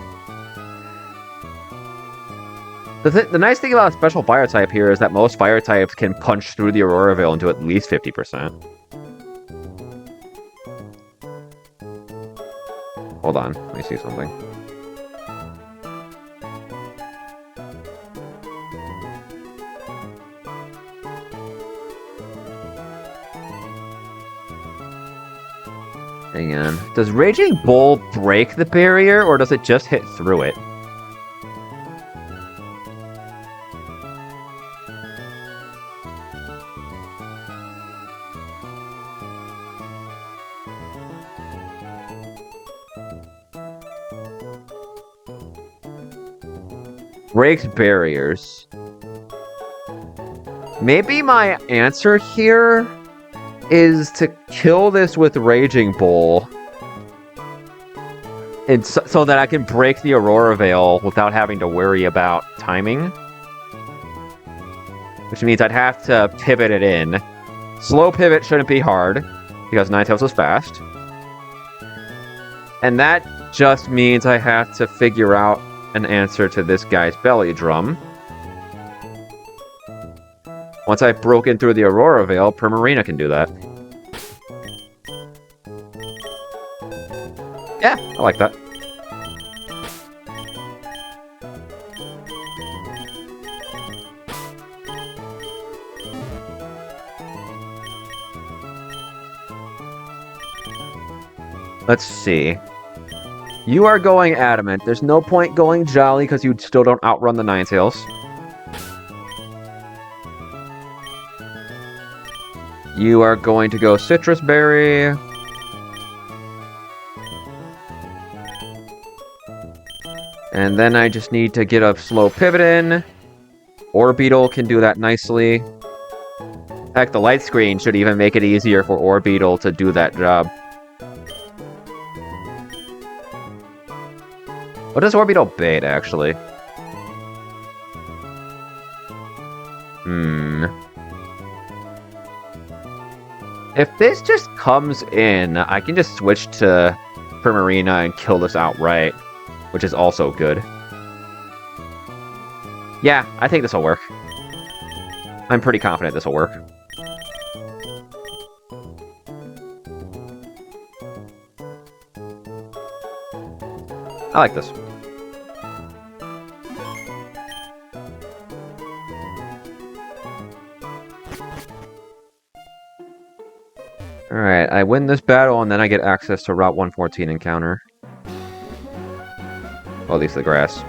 The nice thing about a special fire type here is that most fire types can punch through the Aurora Veil into at least 50%. Hold on, let me see something. Hang on. Does Raging Bull break the barrier, or does it just hit through it? Breaks barriers. Maybe my answer here is to kill this with Raging Bull, and so that I can break the Aurora Veil without having to worry about timing. Which means I'd have to pivot it in. Slow pivot shouldn't be hard, because Ninetales is fast. And that just means I have to figure out an answer to this guy's belly drum. Once I've broken through the Aurora Veil, Primarina can do that. Yeah, I like that. Let's see. You are going Adamant. There's no point going Jolly because you still don't outrun the Ninetales. You are going to go Citrus Berry. And then I just need to get a slow pivot in. Orbeetle can do that nicely. Heck, the light screen should even make it easier for Orbeetle to do that job. What does Orbeetle bait, actually? If this just comes in, I can just switch to Primarina and kill this outright, which is also good. Yeah, I think this will work. I'm pretty confident this will work. I like this. Alright, I win this battle, and then I get access to Route 114 encounter. Well, at least the grass.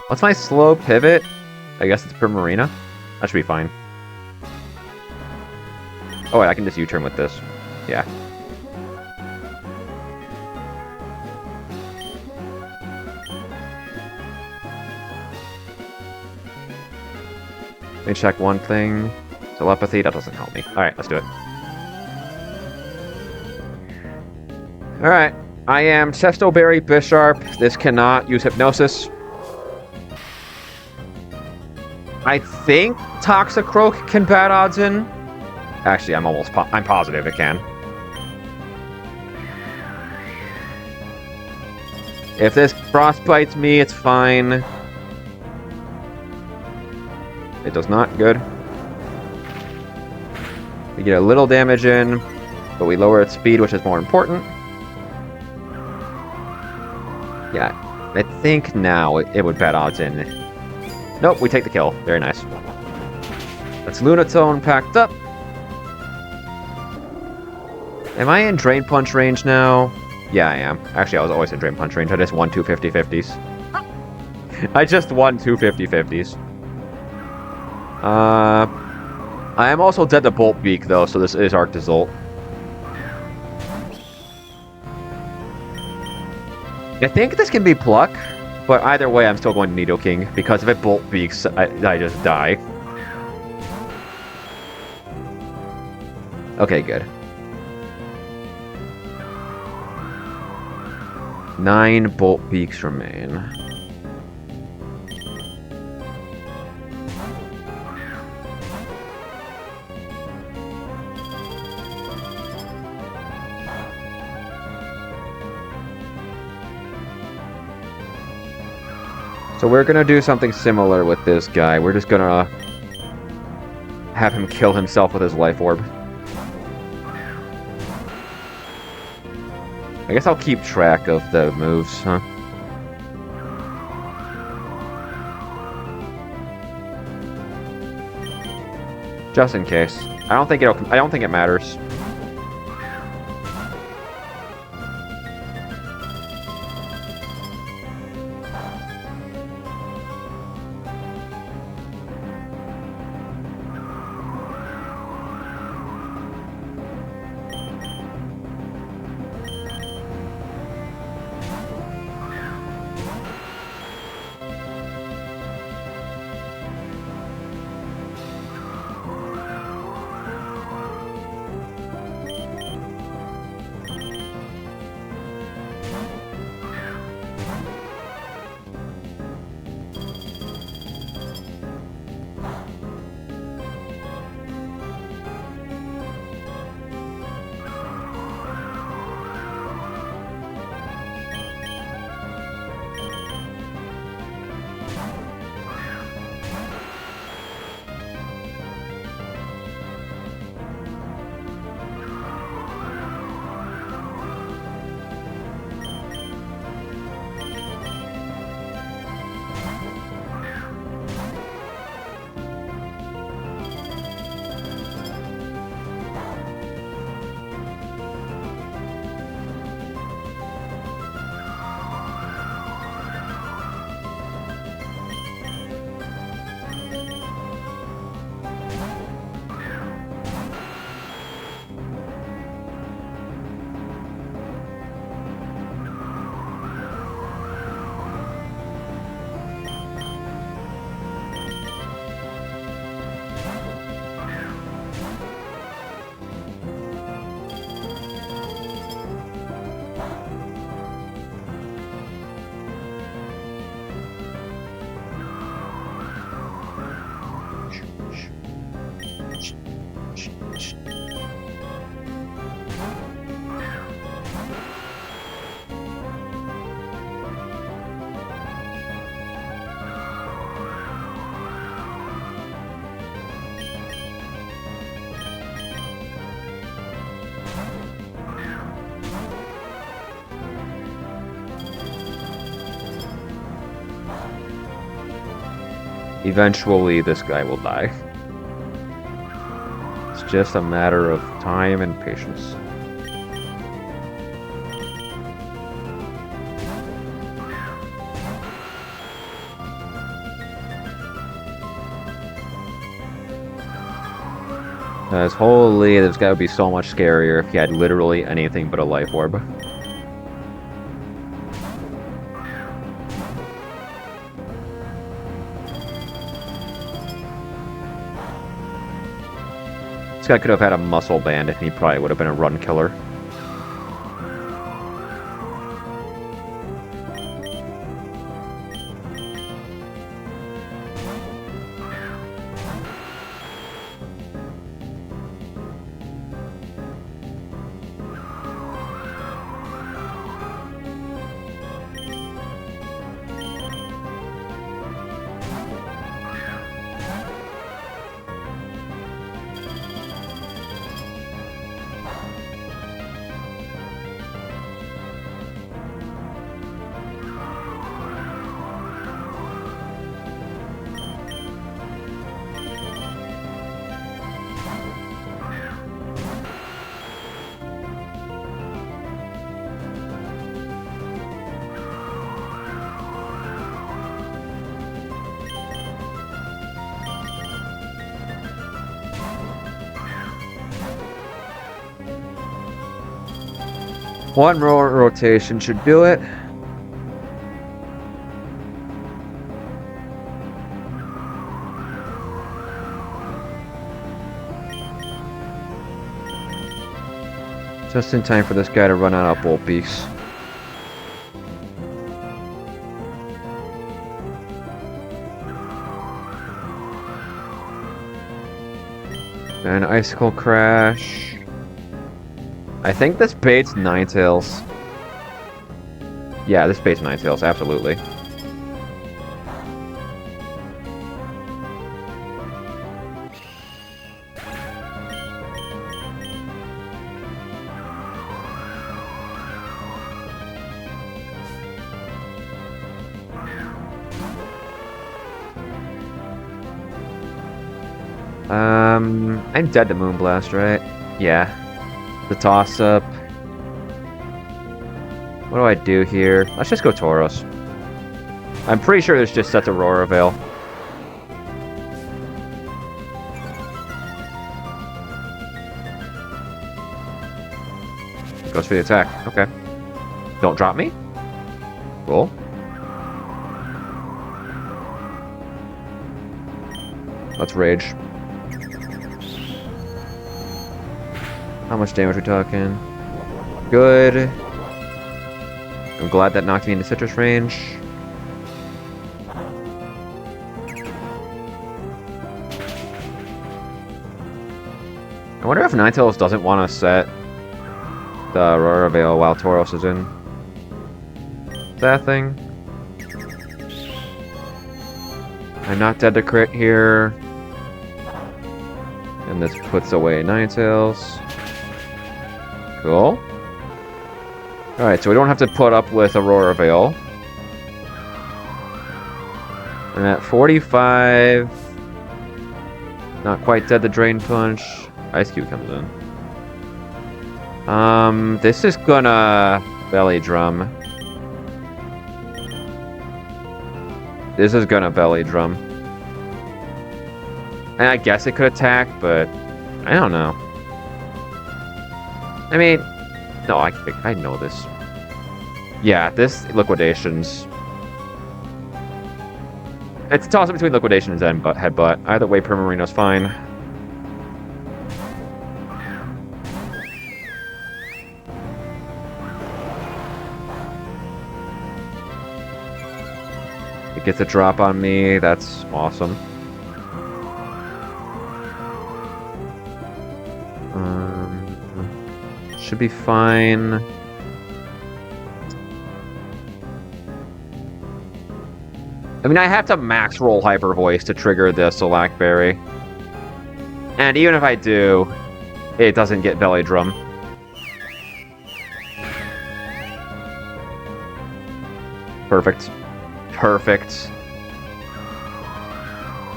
What's my slow pivot? I guess it's Primarina. That should be fine. Oh, wait, I can just U-turn with this. Yeah. Let me check one thing. Telepathy, that doesn't help me. Alright, let's do it. Alright, I am Sestoberry Bisharp. This cannot use Hypnosis. I think Toxicroak can bad odds in. Actually, I'm positive it can. If this frostbites me, it's fine. It does not. Good. We get a little damage in, but we lower its speed, which is more important. Yeah, I think now it would bad odds in. Nope, we take the kill. Very nice. That's Lunatone packed up. Am I in Drain Punch range now? Yeah, I am. Actually, I was always in Drain Punch range. I just won two 50-50s. I just won two 50-50s. I am also dead to Bolt Beak, though, so this is Arc Zolt. I think this can be Pluck, but either way, I'm still going to Nidoking, because if it Bolt Beaks, I just die. Okay, good. 9 Bolt Beaks remain. So we're gonna do something similar with this guy. We're just gonna have him kill himself with his life orb. I guess I'll keep track of the moves, huh? Just in case. I don't think it matters. Eventually, this guy will die. It's just a matter of time and patience. Because holy, this guy would be so much scarier if he had literally anything but a life orb. This guy could have had a muscle band and he probably would have been a run killer. One more rotation should do it. Just in time for this guy to run out of bolt beaks. And icicle crash. I think this baits Ninetales. Yeah, this baits Ninetales, absolutely. I'm dead to Moonblast, right? Yeah. The toss-up. What do I do here? Let's just go Tauros. I'm pretty sure there's just such Aurora Veil. Goes for the attack. Okay. Don't drop me. Cool. Let's rage. How much damage are we talking? Good. I'm glad that knocked me into citrus range. I wonder if Ninetales doesn't want to set the Aurora Veil while Tauros is in that thing. I'm not dead to crit here. And this puts away Ninetales. Cool. Alright, so we don't have to put up with Aurora Veil. I'm at 45. Not quite dead to Drain Punch. Ice Cube comes in. This is gonna Belly Drum. This is gonna Belly Drum. And I guess it could attack, but I don't know. I mean, no, I know this. Yeah, this Liquidation's... It's a toss-up between Liquidation and Zen Headbutt. Either way, Primarina's fine. It gets a drop on me. That's awesome. Should be fine. I mean, I have to max roll Hyper Voice to trigger the Select Berry. And even if I do, it doesn't get Belly Drum. Perfect. Perfect.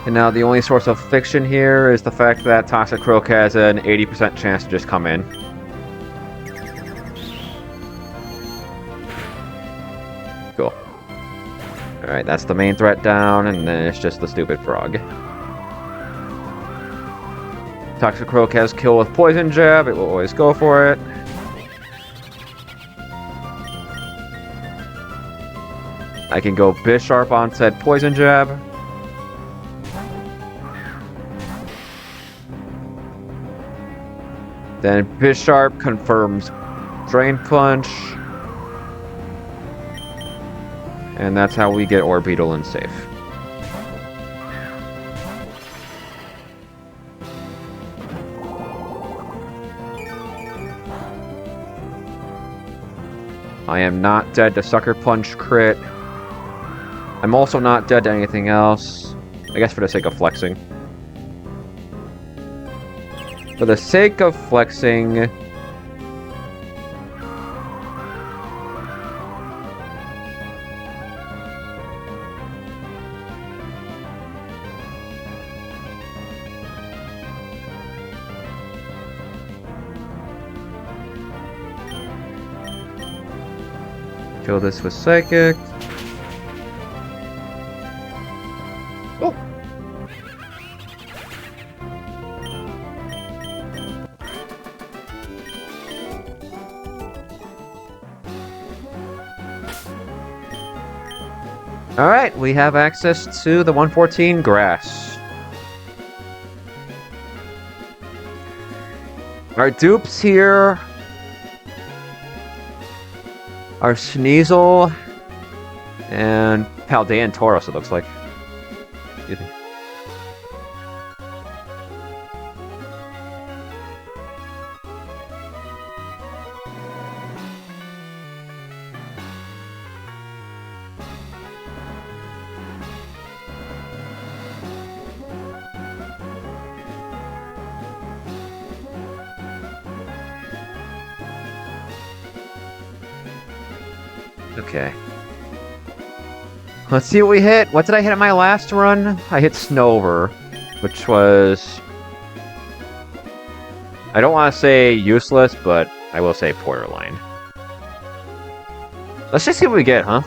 And now the only source of fiction here is the fact that Toxicroak has an 80% chance to just come in. Cool. Alright, that's the main threat down, and then it's just the stupid frog. Toxicroak has kill with Poison Jab, it will always go for it. I can go Bisharp on said Poison Jab. Then Bisharp confirms Drain Punch. And that's how we get Orbeetle and safe. I am not dead to Sucker Punch crit. I'm also not dead to anything else. I guess for the sake of flexing. For the sake of flexing... Kill this with Psychic. Oh! Alright, we have access to the 114 grass. Our dupes here are Sneasel and Paldean Tauros, it looks like. Excuse me. Okay. Let's see what we hit. What did I hit on my last run? I hit Snover, which was... I don't want to say useless, but I will say borderline. Let's just see what we get, huh?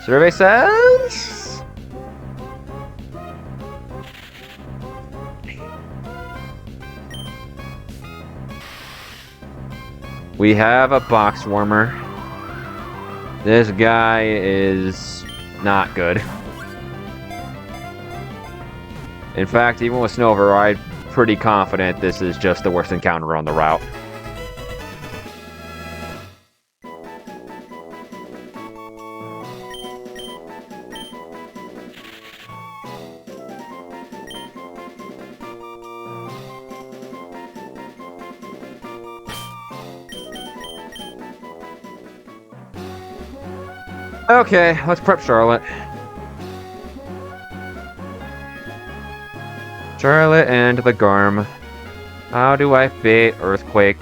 Survey says... we have a box warmer. This guy is not good. In fact, even with Snover, I'm pretty confident this is just the worst encounter on the route. Okay, let's prep Charlotte. Charlotte and the Garm. How do I bait Earthquake?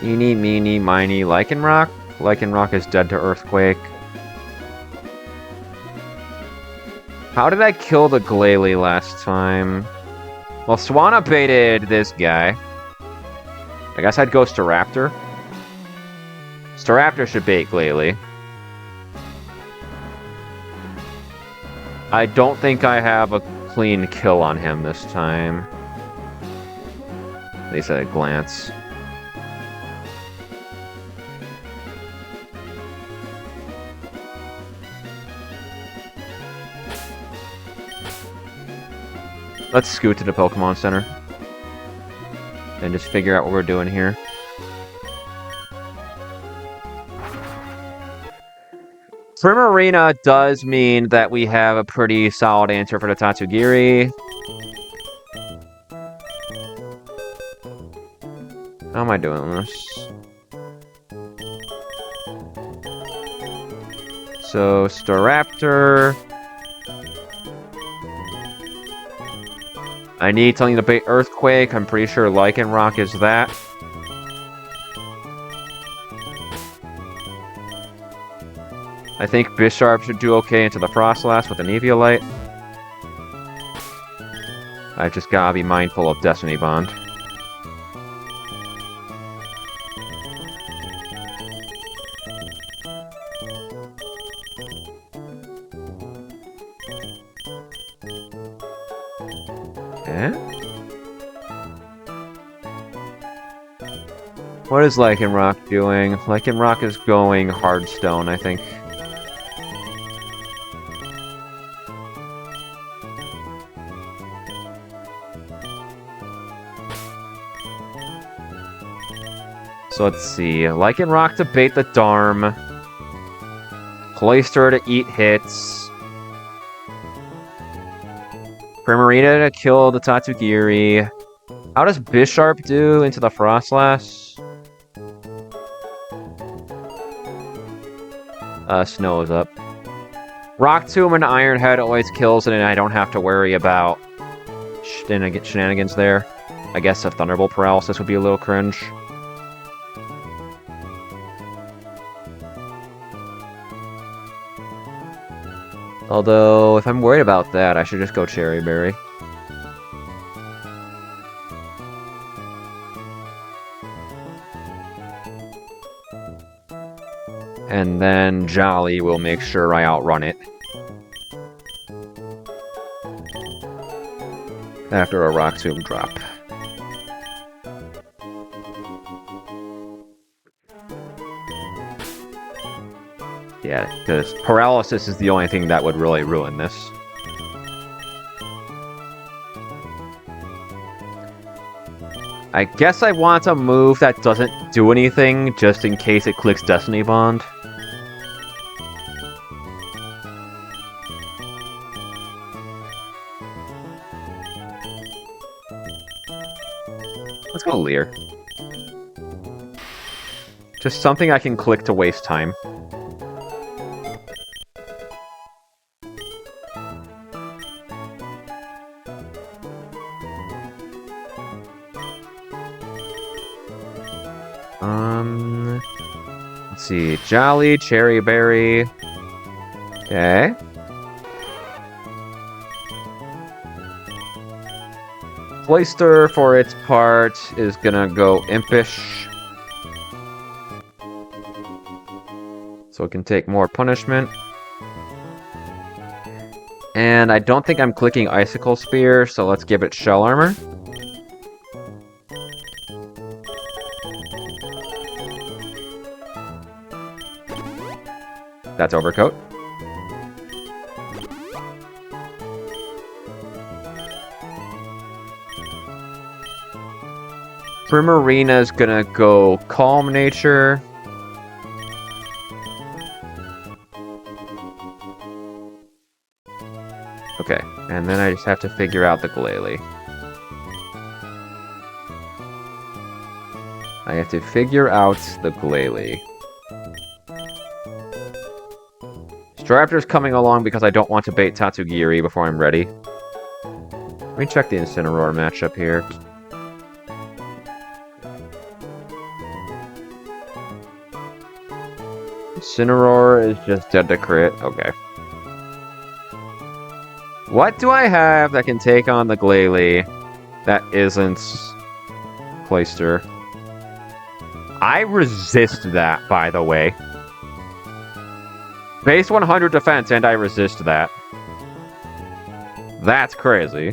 Eeny, meeny, miny, Lycanroc? Lycanroc is dead to Earthquake. How did I kill the Glalie last time? Well, Swanna baited this guy. I guess I'd go Staraptor. Staraptor should bait Glalie. I don't think I have a clean kill on him this time. At least at a glance. Let's scoot to the Pokemon Center. And just figure out what we're doing here. Primarina does mean that we have a pretty solid answer for the Tatsugiri. How am I doing this? So, Staraptor. I need something to bait Earthquake. I'm pretty sure Lycanroc is that. I think Bisharp should do okay into the Frostlass with an Eviolite. I've just gotta be mindful of Destiny Bond. Okay. What is Lycanroc doing? Lycanroc is going Hardstone, I think. So let's see. Lycanroc to bait the Darm. Cloyster to eat hits. Primarina to kill the Tatsugiri. How does Bisharp do into the Frostlass? Snow is up. Rock Tomb and Iron Head always kills it, and I don't have to worry about shenanigans there. I guess a Thunderbolt Paralysis would be a little cringe. Although, if I'm worried about that, I should just go Cherry Berry. And then Jolly will make sure I outrun it. After a Rock Tomb drop. Yeah, because paralysis is the only thing that would really ruin this. I guess I want a move that doesn't do anything, just in case it clicks Destiny Bond. Let's go Leer. Just something I can click to waste time. Let's see. Jolly, Cherry Berry. Okay. Cloister, for its part, is gonna go Impish. So it can take more punishment. And I don't think I'm clicking Icicle Spear, so let's give it Shell Armor. That's Overcoat. Primarina's gonna go Calm Nature. Okay, and then I just have to figure out the Glalie. I have to figure out the Glalie. Staraptor's coming along because I don't want to bait Tatsugiri before I'm ready. Let me check the Incineroar matchup here. Incineroar is just dead to crit. Okay. What do I have that can take on the Glalie that isn't Cloister? I resist that, by the way. Base 100 defense, and I resist that. That's crazy.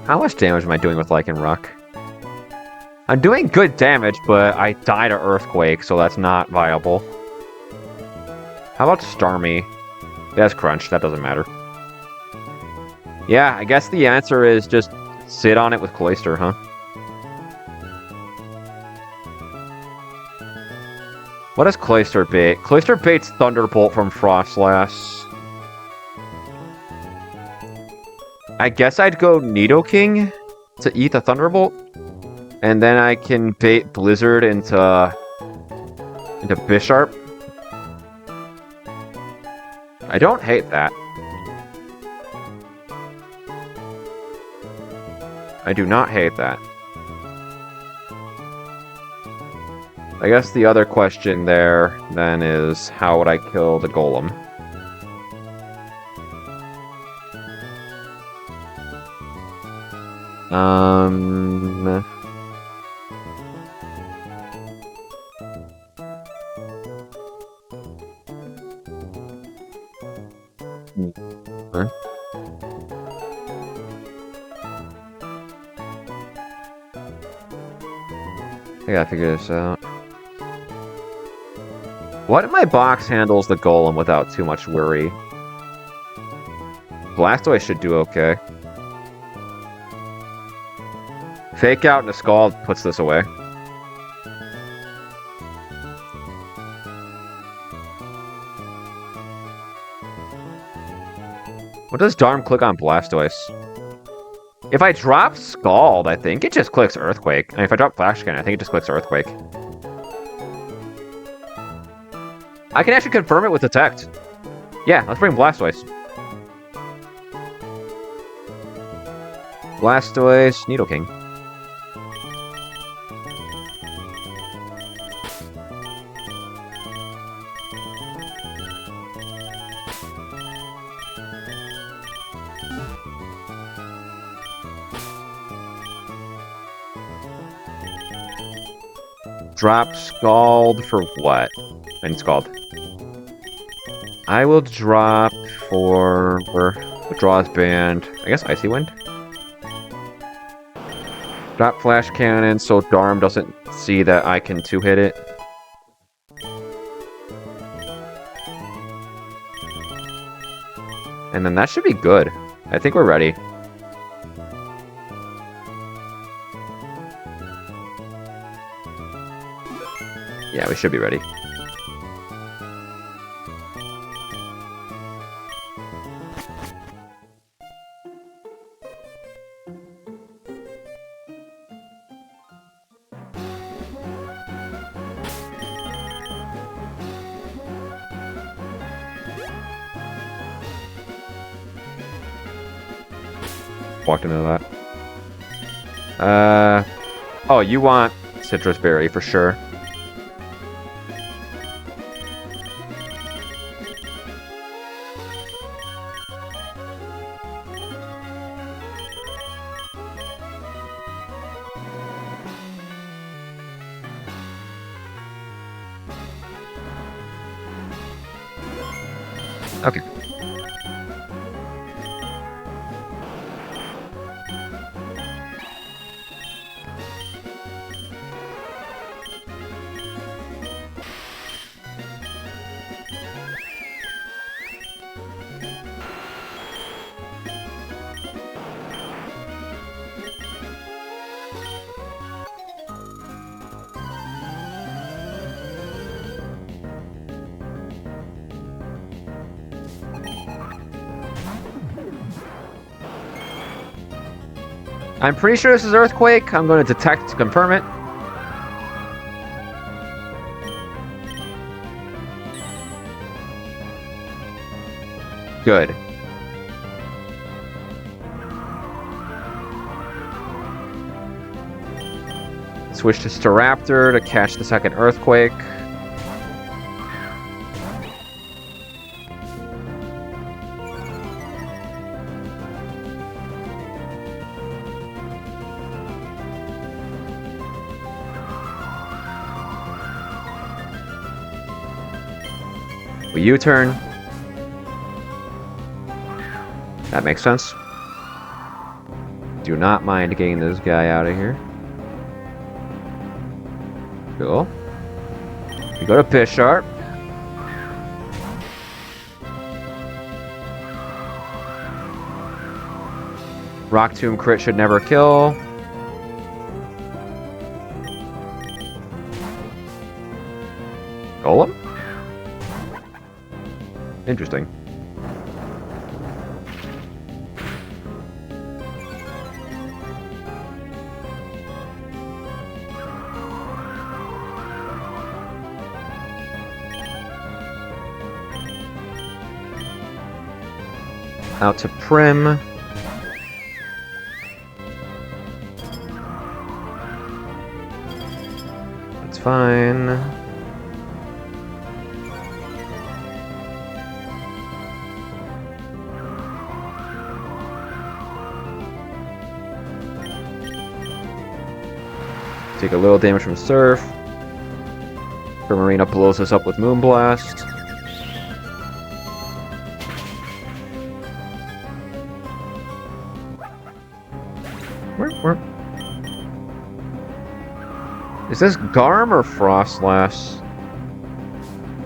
How much damage am I doing with Lycanroc? I'm doing good damage, but I died to Earthquake, so that's not viable. How about Starmie? That's Crunch, that doesn't matter. Yeah, I guess the answer is just sit on it with Cloister, huh? What does Cloister bait? Cloister baits Thunderbolt from Frostlass. I guess I'd go Nidoking to eat the Thunderbolt. And then I can bait Blizzard into Bisharp. I don't hate that. I do not hate that. I guess the other question there, then, is how would I kill the Golem? Huh? I gotta figure this out. What if my box handles the Golem without too much worry? Blastoise should do okay. Fake Out and a Scald puts this away. What does Darm click on Blastoise? If I drop Scald, I think it just clicks Earthquake. And if I drop Flash Cannon, I think it just clicks Earthquake. I can actually confirm it with Detect. Yeah, let's bring Blastoise. Blastoise, Nidoking. Drop Scald for what? I need Scald. I will drop for Withdraws Band. I guess Icy Wind. Drop flash cannon so Darm doesn't see that I can two-hit it. And then that should be good. I think we're ready. Yeah, we should be ready. Walked into that. Oh, you want Citrus Berry for sure. Okay. I'm pretty sure this is Earthquake. I'm going to detect to confirm it. Good. Switch to Staraptor to catch the second Earthquake. We U-turn. That makes sense. Do not mind getting this guy out of here. Cool. We go to Bisharp. Rock Tomb crit should never kill. Golem? Interesting. Out to Prim. That's fine. Take a little damage from Surf. Marina blows us up with Moonblast. Is this Garm or Frostlass?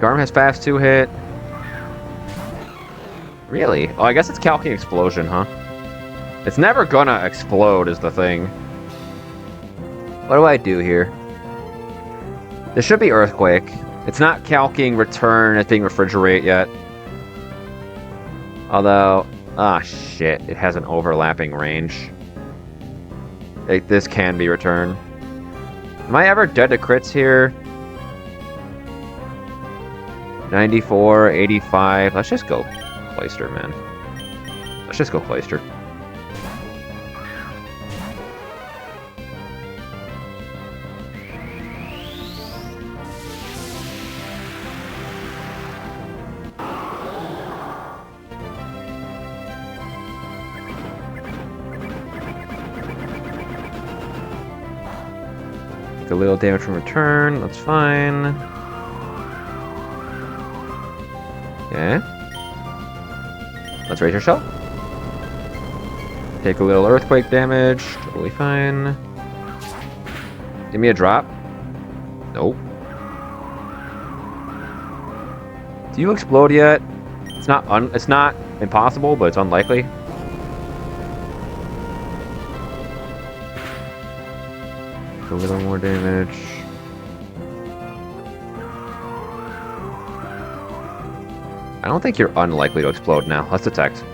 Garm has fast 2-hit. Really? Oh, I guess it's Calcing Explosion, huh? It's never gonna explode is the thing. What do I do here? This should be Earthquake. It's not Calcing Return, I think Refrigerate yet. Although, shit, it has an overlapping range. This can be Return. Am I ever dead to crits here? 94, 85. Let's just go Clayster, man. Let's just go Clayster. A little damage from Return, that's fine. Okay. Let's raise your shell. Take a little Earthquake damage, totally fine. Give me a drop. Nope. Do you explode yet? It's not impossible, but it's unlikely. A little more damage. I don't think you're unlikely to explode now. Let's detect.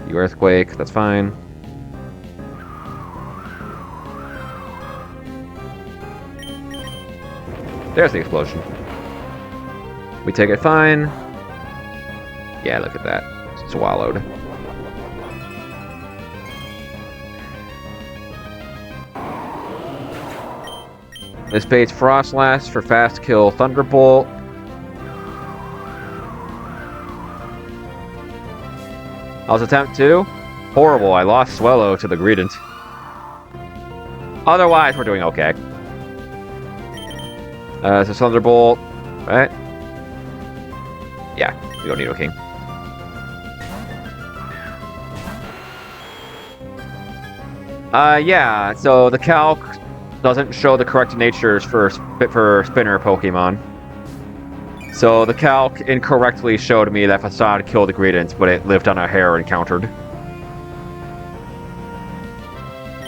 You earthquake, that's fine. There's the explosion. We take it fine. Yeah, look at that. Swallowed. This fades Frostlass for fast kill Thunderbolt. How's attempt 2? Horrible, I lost Swellow to the Greedent. Otherwise, we're doing okay. So Thunderbolt, right? Yeah, we don't need a king. Yeah, so the calc doesn't show the correct natures for spinner Pokemon. So the calc incorrectly showed me that Facade killed the Greedent, but it lived on a hair and countered.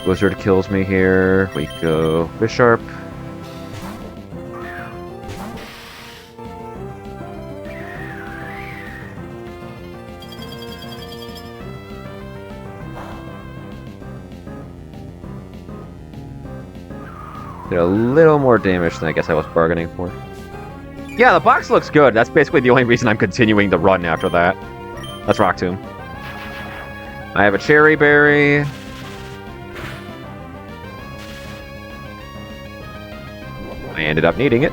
Blizzard kills me here. We go Bisharp. Did a little more damage than I guess I was bargaining for. Yeah, the box looks good. That's basically the only reason I'm continuing the run after that. Let's Rock Tomb. I have a Cherry Berry. I ended up needing it.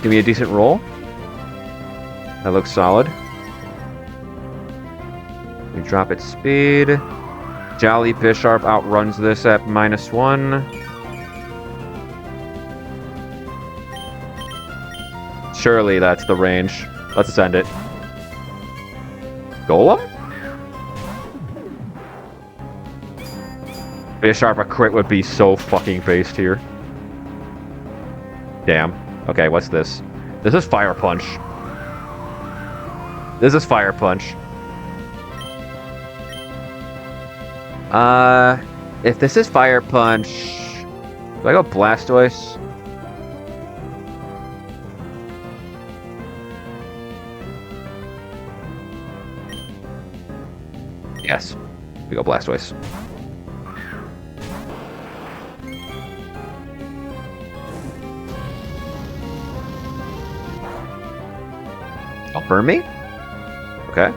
Give me a decent roll. That looks solid. We drop its speed. Jolly Bisharp outruns this at -1. Surely that's the range. Let's send it. Golem? Bisharp a crit would be so fucking based here. Damn. Okay, what's this? This is Fire Punch. This is Fire Punch. If this is Fire Punch, do I go Blastoise? Yes, we go Blastoise. Oh, burn me? Okay.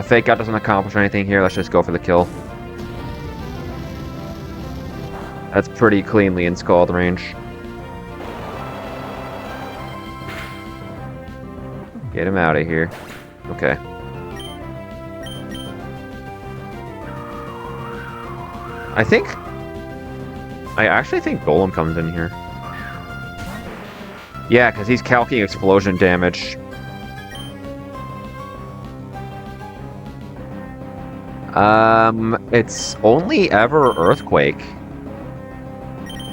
Fake Out doesn't accomplish anything here. Let's just go for the kill. That's pretty cleanly in Scald range. Get him out of here. Okay. I actually think Golem comes in here. Yeah, because he's calcing explosion damage. It's only ever Earthquake.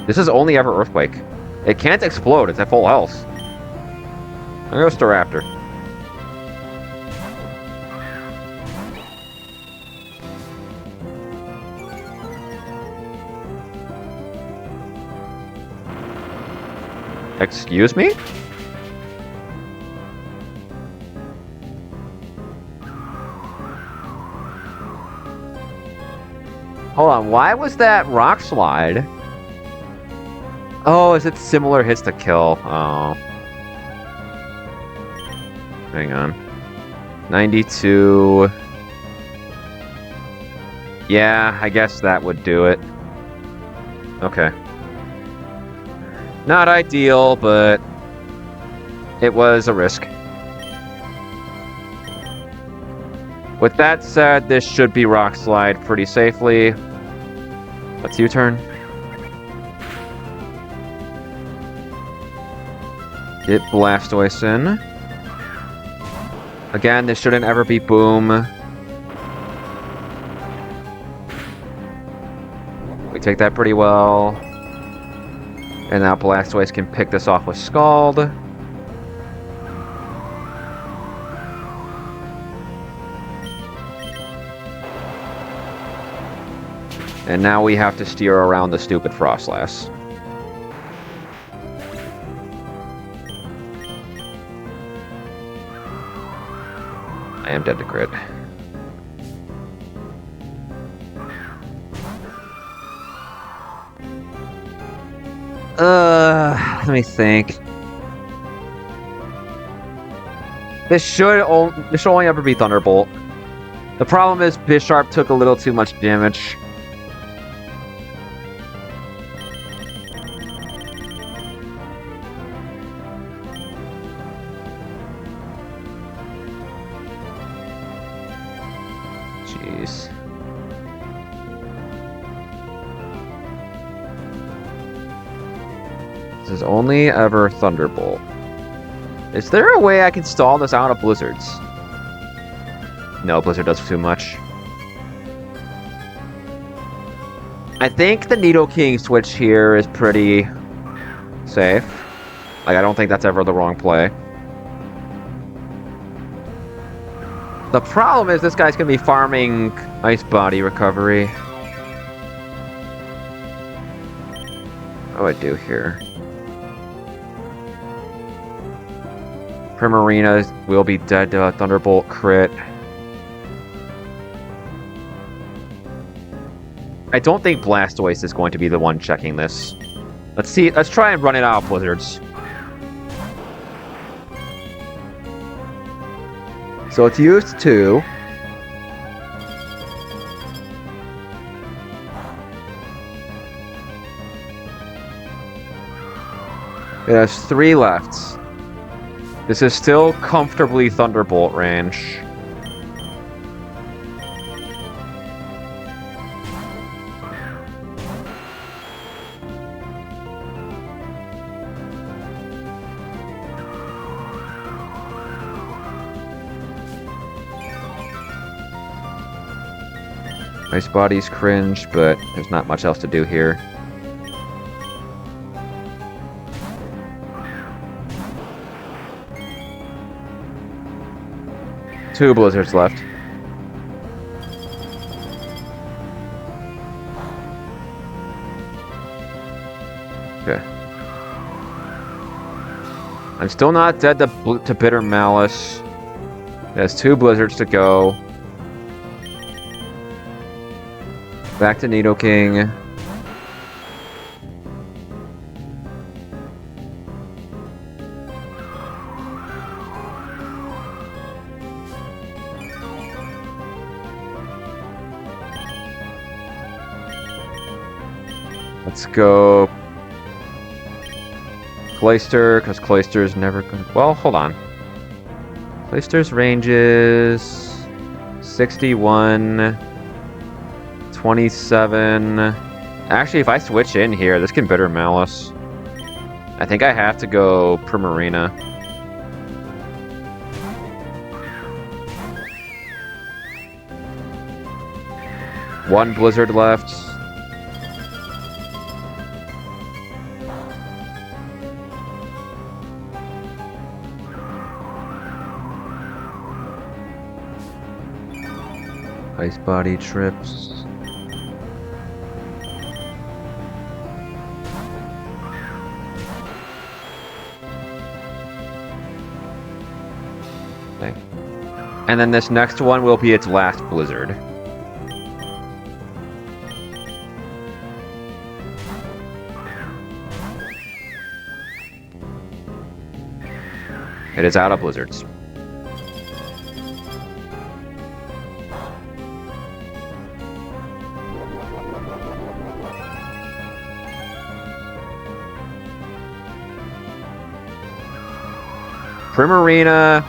This is only ever Earthquake. It can't explode, it's at full health. I'm gonna go Staraptor. Excuse me? Hold on, why was that Rock Slide? Oh, is it similar hits to kill? Oh. Hang on. 92. Yeah, I guess that would do it. Okay. Not ideal, but it was a risk. With that said, this should be Rock Slide pretty safely. Let's U-turn. Get Blastoise in. Again, this shouldn't ever be Boom. We take that pretty well. And now Blastoise can pick this off with Scald. And now we have to steer around the stupid Frostlass. I am dead to crit. Let me think. This should only ever be Thunderbolt. The problem is Bisharp took a little too much damage. Jeez. This is only ever Thunderbolt. Is there a way I can stall this out of Blizzards? No, Blizzard does too much. I think the Nidoking switch here is pretty safe. Like, I don't think that's ever the wrong play. The problem is this guy's going to be farming Ice Body recovery. What do I do here? Primarina will be dead to a Thunderbolt crit. I don't think Blastoise is going to be the one checking this. Let's see. Let's try and run it out of Blizzards. So it's used to. It has 3 left. This is still comfortably Thunderbolt range. Ice Body's cringe, but there's not much else to do here. Two Blizzards left. Okay. I'm still not dead to Bitter Malice. It has 2 Blizzards to go. Back to Nidoking. Let's go Clayster, because Clayster is never going to... Well, hold on. Clayster's range is 61, 27. Actually, if I switch in here, this can Bitter Malice. I think I have to go Primarina. One Blizzard left. Ice Body trips. Okay. And then this next one will be its last Blizzard. It is out of Blizzards. Primarina,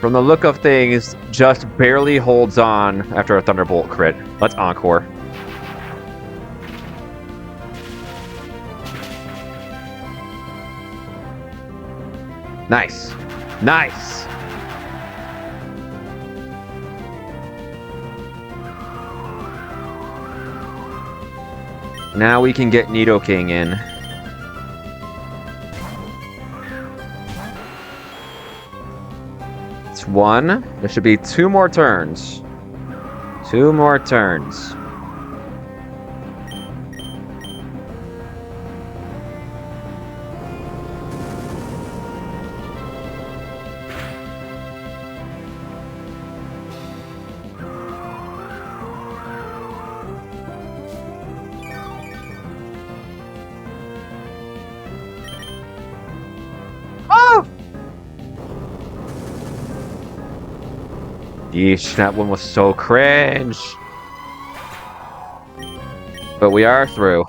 from the look of things, just barely holds on after a Thunderbolt crit. Let's Encore. Nice. Nice! Now we can get Nidoking in. It's one. There should be 2 more turns. 2 more turns. Oh! Yeesh, that one was so cringe. But we are through.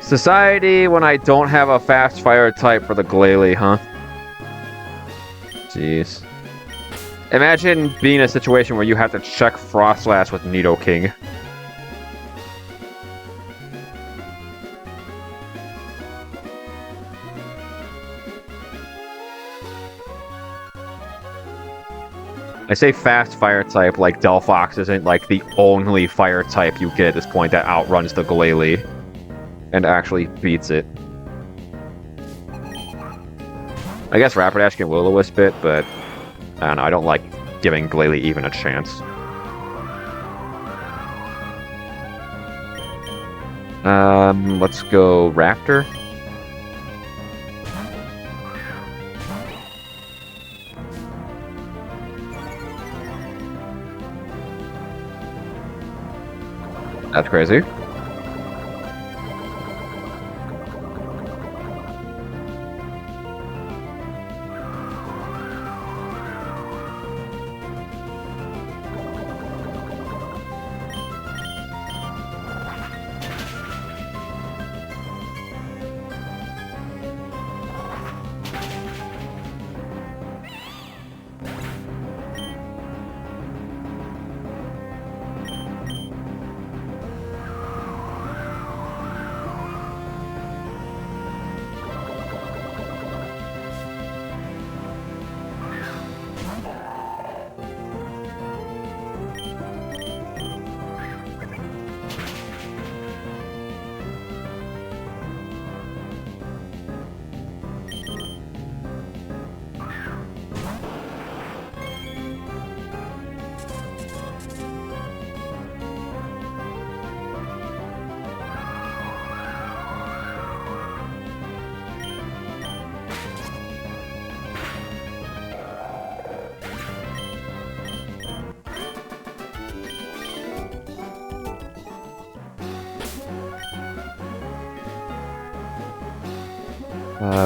Society when I don't have a fast fire type for the Glalie, huh? Jeez. Imagine being in a situation where you have to check Frostlass with Nidoking. I say fast fire type like Delphox isn't like the only fire type you get at this point that outruns the Glalie and actually beats it. I guess Rapidash can Will-O-Wisp it, but I don't know, I don't like giving Glalie even a chance. Let's go Raptor. That's crazy.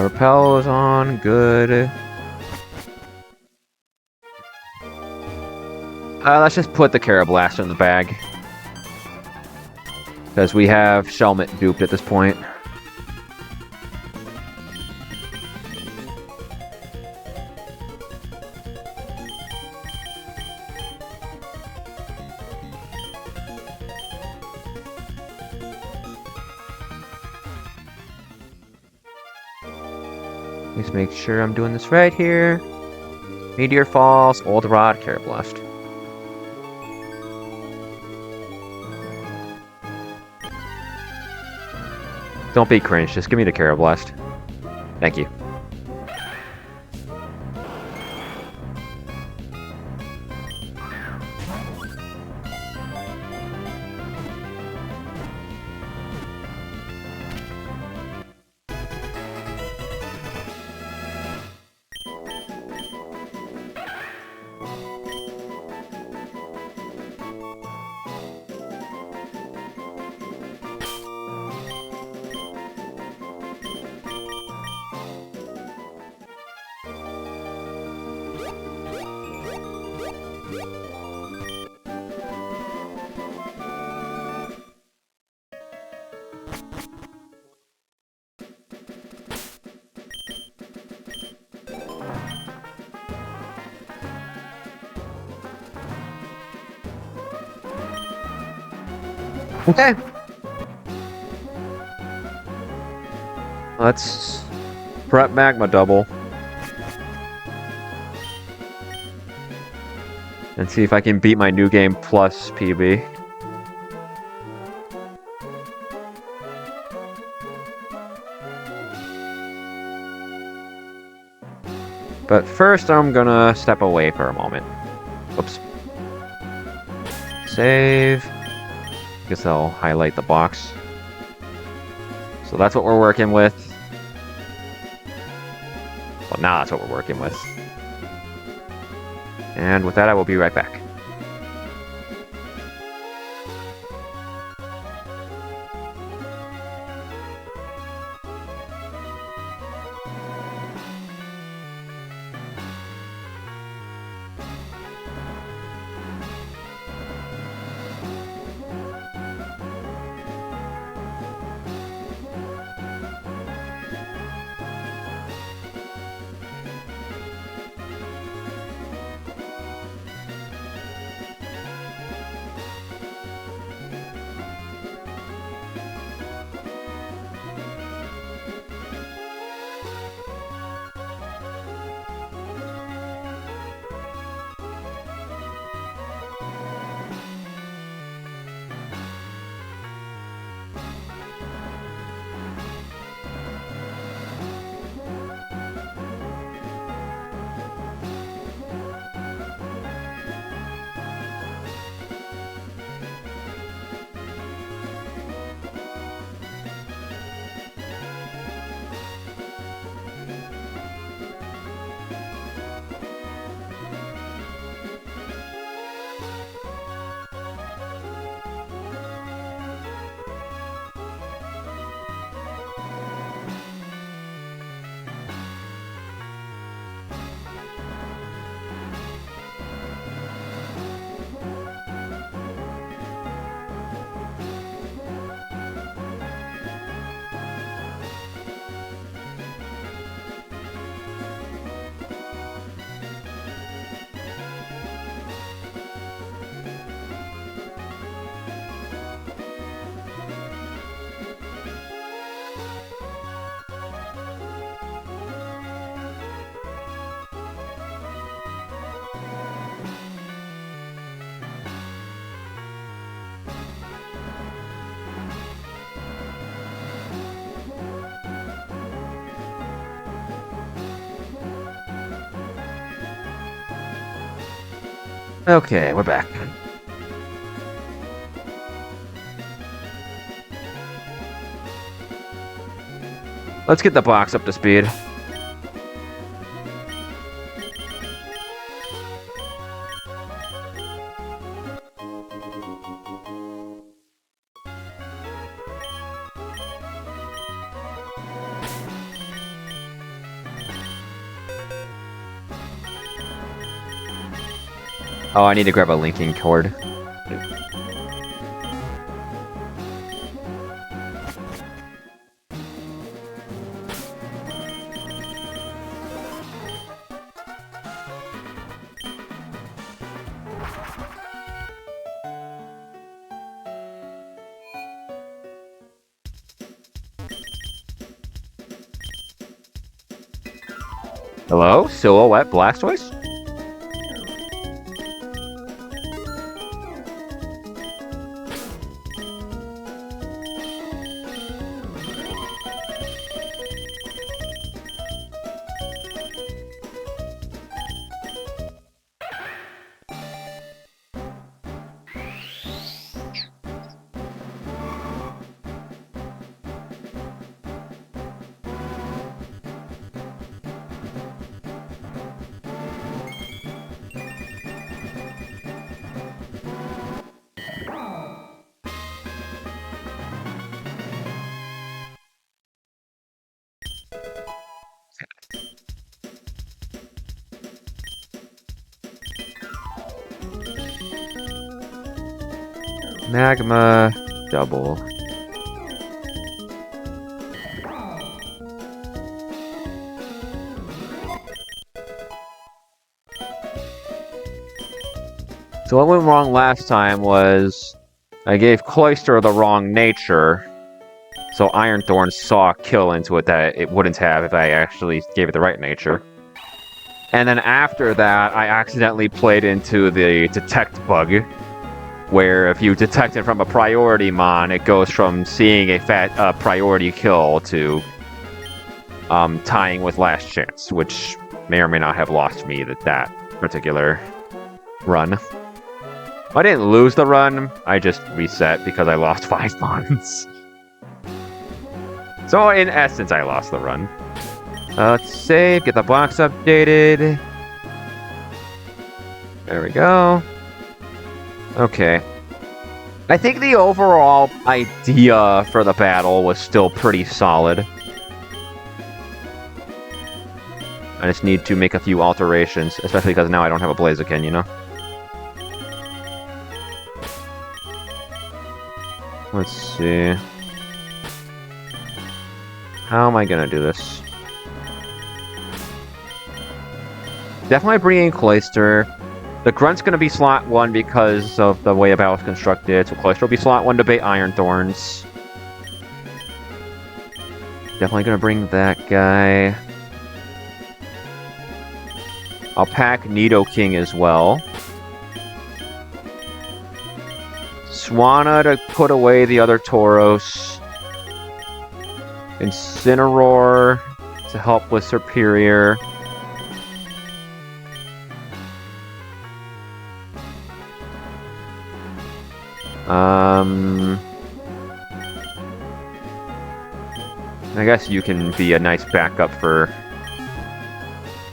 Repel is on, good. Let's just put the Karablaster in the bag. Because we have Shelmet duped at this point. Let's make sure I'm doing this right here. Meteor Falls, Old Rod, Karablaster. Don't be cringe, just give me the Karablaster. Thank you. Okay. Let's prep magma double. And see if I can beat my new game plus PB. But first, I'm gonna step away for a moment. Oops. Save. Guess I'll highlight the box. So that's what we're working with. Well, now that's what we're working with. And with that, I will be right back. Okay, we're back. Let's get the box up to speed. Oh, I need to grab a linking cord. Hello? Silhouette Blastoise? Magma double. So what went wrong last time was I gave Cloyster the wrong nature. So Iron Thorn saw a kill into it that it wouldn't have if I actually gave it the right nature. And then after that, I accidentally played into the detect bug, where if you detect it from a priority mon, it goes from seeing a fat priority kill to tying with last chance, which may or may not have lost me that particular run. I didn't lose the run, I just reset because I lost 5 mons. So in essence, I lost the run. Let's save, get the box updated. There we go. Okay. I think the overall idea for the battle was still pretty solid. I just need to make a few alterations, especially because now I don't have a Blaziken, you know? Let's see. How am I gonna do this? Definitely bringing Cloyster. The Grunt's gonna be slot 1 because of the way a battle's constructed, so Cloyster will be slot 1 to bait Iron Thorns. Definitely gonna bring that guy. I'll pack Nidoking as well. Swanna to put away the other Tauros. Incineroar to help with Superior. I guess you can be a nice backup for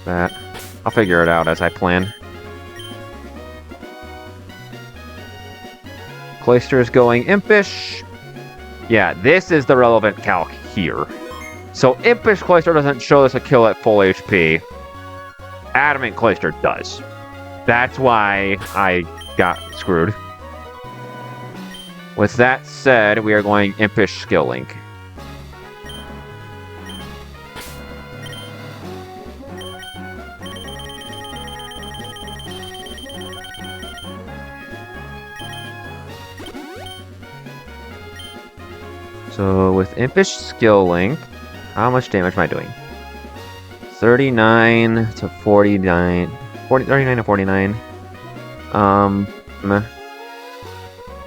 that. I'll figure it out as I plan. Cloyster is going Impish. Yeah, this is the relevant calc here. So Impish Cloyster doesn't show us a kill at full HP. Adamant Cloyster does. That's why I got screwed. With that said, we are going Impish Skill Link. So with Impish Skill Link, how much damage am I doing? 39 to 49. 39 to 49.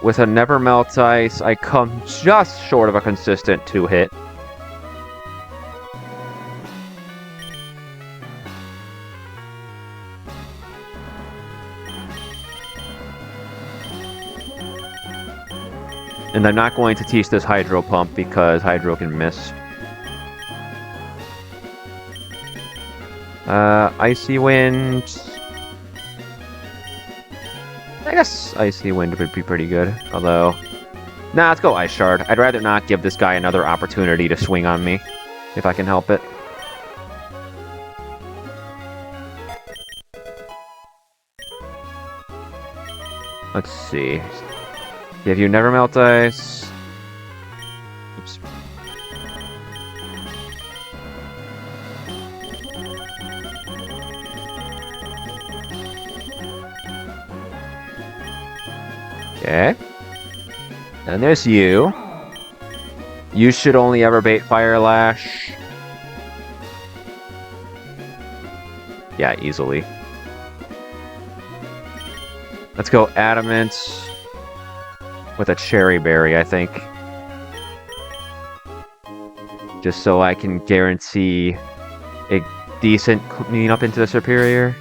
With a Never Melt Ice, I come just short of a consistent 2-hit. And I'm not going to teach this Hydro Pump because Hydro can miss. Icy Wind. I guess Icy Wind would be pretty good. Although, nah, let's go Ice Shard. I'd rather not give this guy another opportunity to swing on me, if I can help it. Let's see. Give you Never Melt Ice. Oops. Okay. And there's you. You should only ever bait Fire Lash. Yeah, easily. Let's go Adamant with a Cherry Berry, I think. Just so I can guarantee a decent cleanup into the Superior.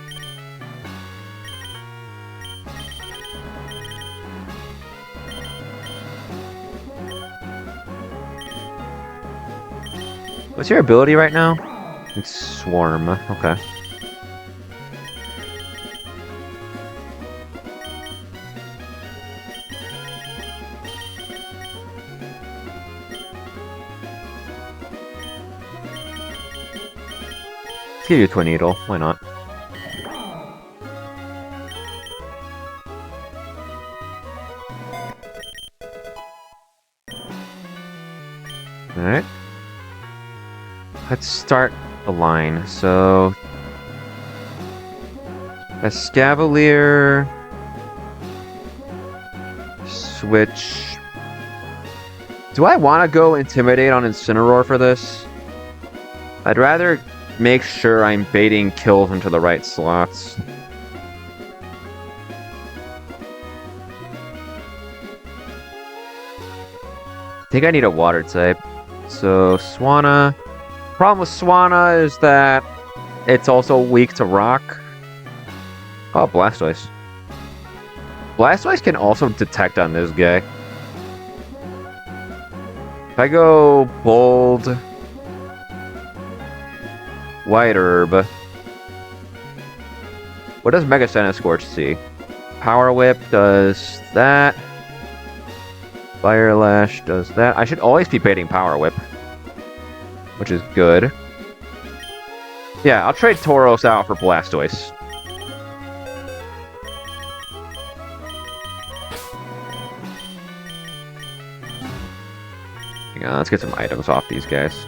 What's your ability right now? It's Swarm. Okay. Let's give you a Twin Needle. Why not? Alright. Let's start a line. So, Escavalier, switch. Do I want to go Intimidate on Incineroar for this? I'd rather make sure I'm baiting kills into the right slots. I think I need a water type. So Swanna. Problem with Swanna is that it's also weak to rock. Oh, Blastoise. Blastoise can also detect on this guy. If I go Bold, White Herb, what does Mega Centiskorch see? Power Whip does that. Fire Lash does that. I should always be baiting Power Whip, which is good. Yeah, I'll trade Tauros out for Blastoise. Hang on, let's get some items off these guys.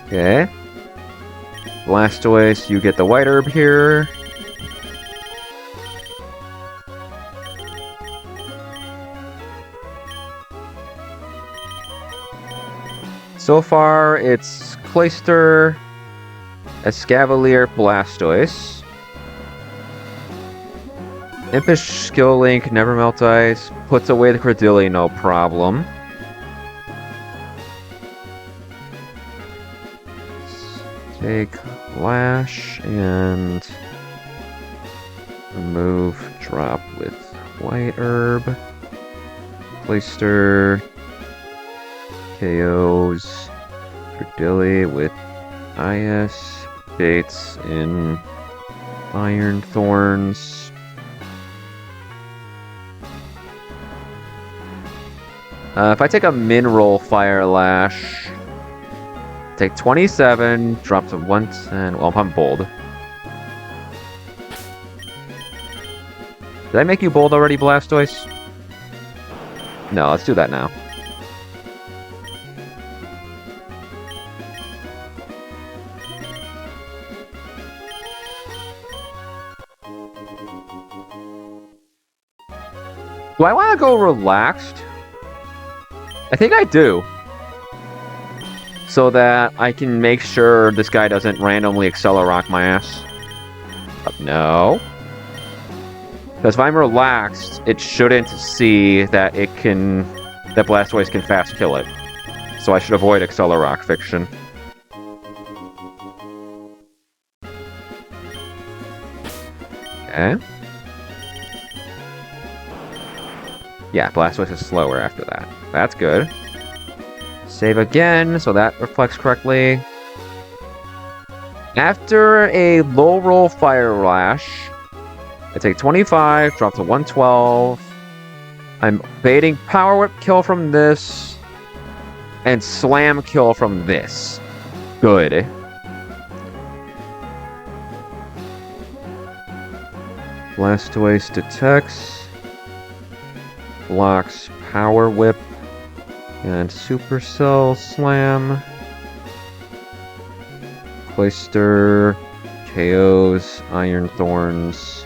Okay. Blastoise, you get the White Herb here. So far, it's Cloyster, Escavalier, Blastoise. Impish Skill Link, Never Melt Ice, puts away the Credilli, no problem. Take Lash and remove Drop with White Herb. Cloyster KOs Credilli with IS. Baits in Iron Thorns. If I take a Mineral Fire Lash, take 27, drop to 110. Well, I'm Bold. Did I make you Bold already, Blastoise? No, let's do that now. Do I want to go Relaxed? I think I do. So that I can make sure this guy doesn't randomly Accelerock my ass. No. Because if I'm Relaxed, it shouldn't see that it can... that Blastoise can fast kill it. So I should avoid Accelerock Fiction. Okay. Yeah, Blastoise is slower after that. That's good. Save again, so that reflects correctly. After a low roll Fire Lash, I take 25, drop to 112. I'm baiting Power Whip kill from this, and Slam kill from this. Good. Blastoise detects, blocks Power Whip, and Supercell Slam. Cloyster KOs Iron Thorns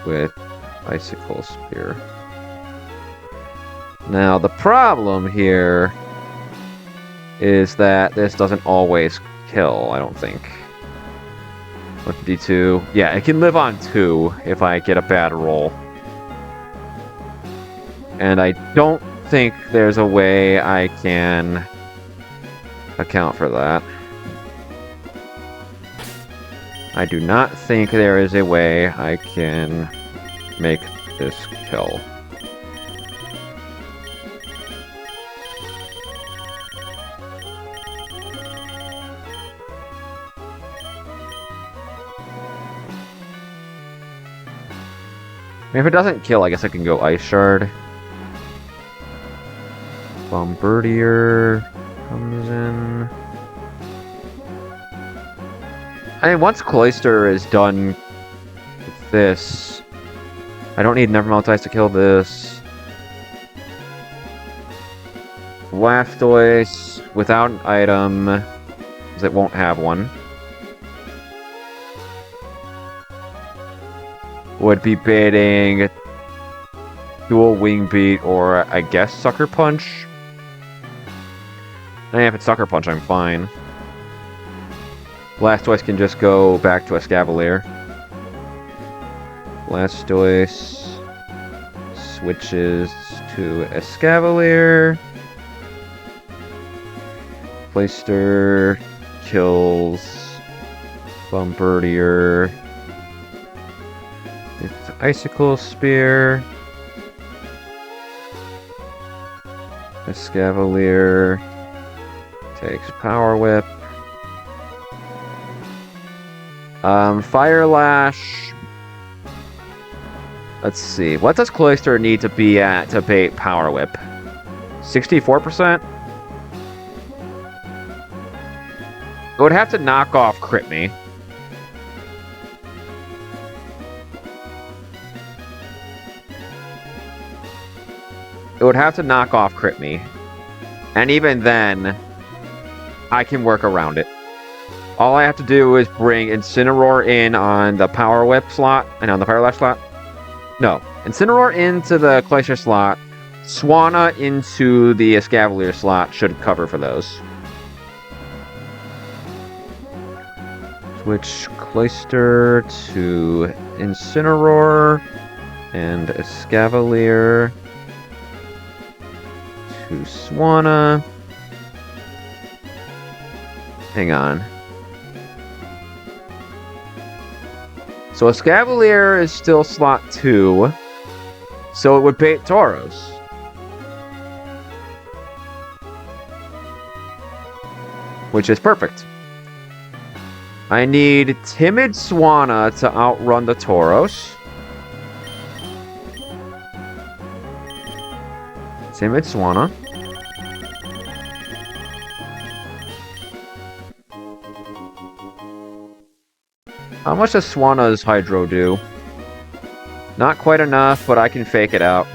with Icicle Spear. Now, the problem here is that this doesn't always kill, I don't think. 152. Yeah, it can live on 2 if I get a bad roll. And I don't think there's a way I can account for that. I do not think there is a way I can make this kill. I mean, if it doesn't kill, I guess I can go Ice Shard. Bombardier comes in. I mean, once Cloyster is done with this, I don't need Nevermeltize to kill this. Blastoise without an item, because it won't have one. Would be baiting Dual Wing Beat or, I guess, Sucker Punch. And if it's Sucker Punch, I'm fine. Blastoise can just go back to Escavalier. Blastoise switches to Escavalier. Clayster kills Bombardier. It's Icicle Spear. Escavalier takes Power Whip. Fire Lash. Let's see. What does Clayster need to be at to bait Power Whip? 64%? It would have to knock off Crit Me. It would have to knock off Crit Me. And even then, I can work around it. All I have to do is bring Incineroar in on the Power Whip slot and on the Fire Lash slot. No. Incineroar into the Clayster slot. Swanna into the Escavalier slot should cover for those. Switch Clayster to Incineroar and Escavalier to Swanna. Hang on. So Escavalier is still slot 2, so it would bait Tauros. Which is perfect. I need Timid Swanna to outrun the Tauros. Timid Swanna. How much does Swanna's Hydro do? Not quite enough, but I can fake it out.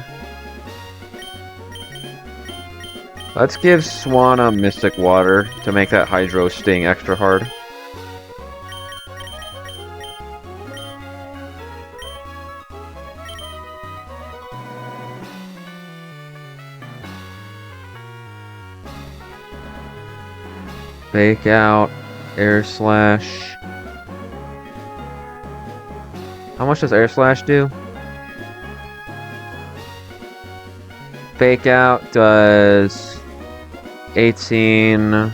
Let's give Swanna Mystic Water to make that Hydro sting extra hard. Fake out, Air Slash. How much does Air Slash do? Fake out does 18.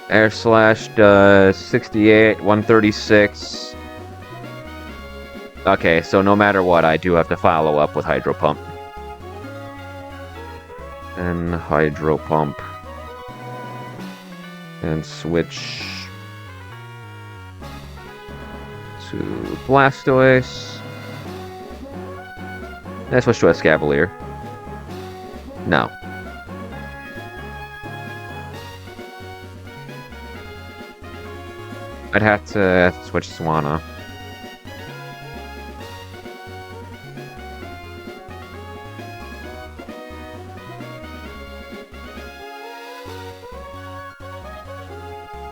Air Slash does 68, 136. Okay, so no matter what, I do have to follow up with Hydro Pump. And Hydro Pump. And switch to Blastoise. Let's switch to Escavalier. No. I'd have to switch Swanna.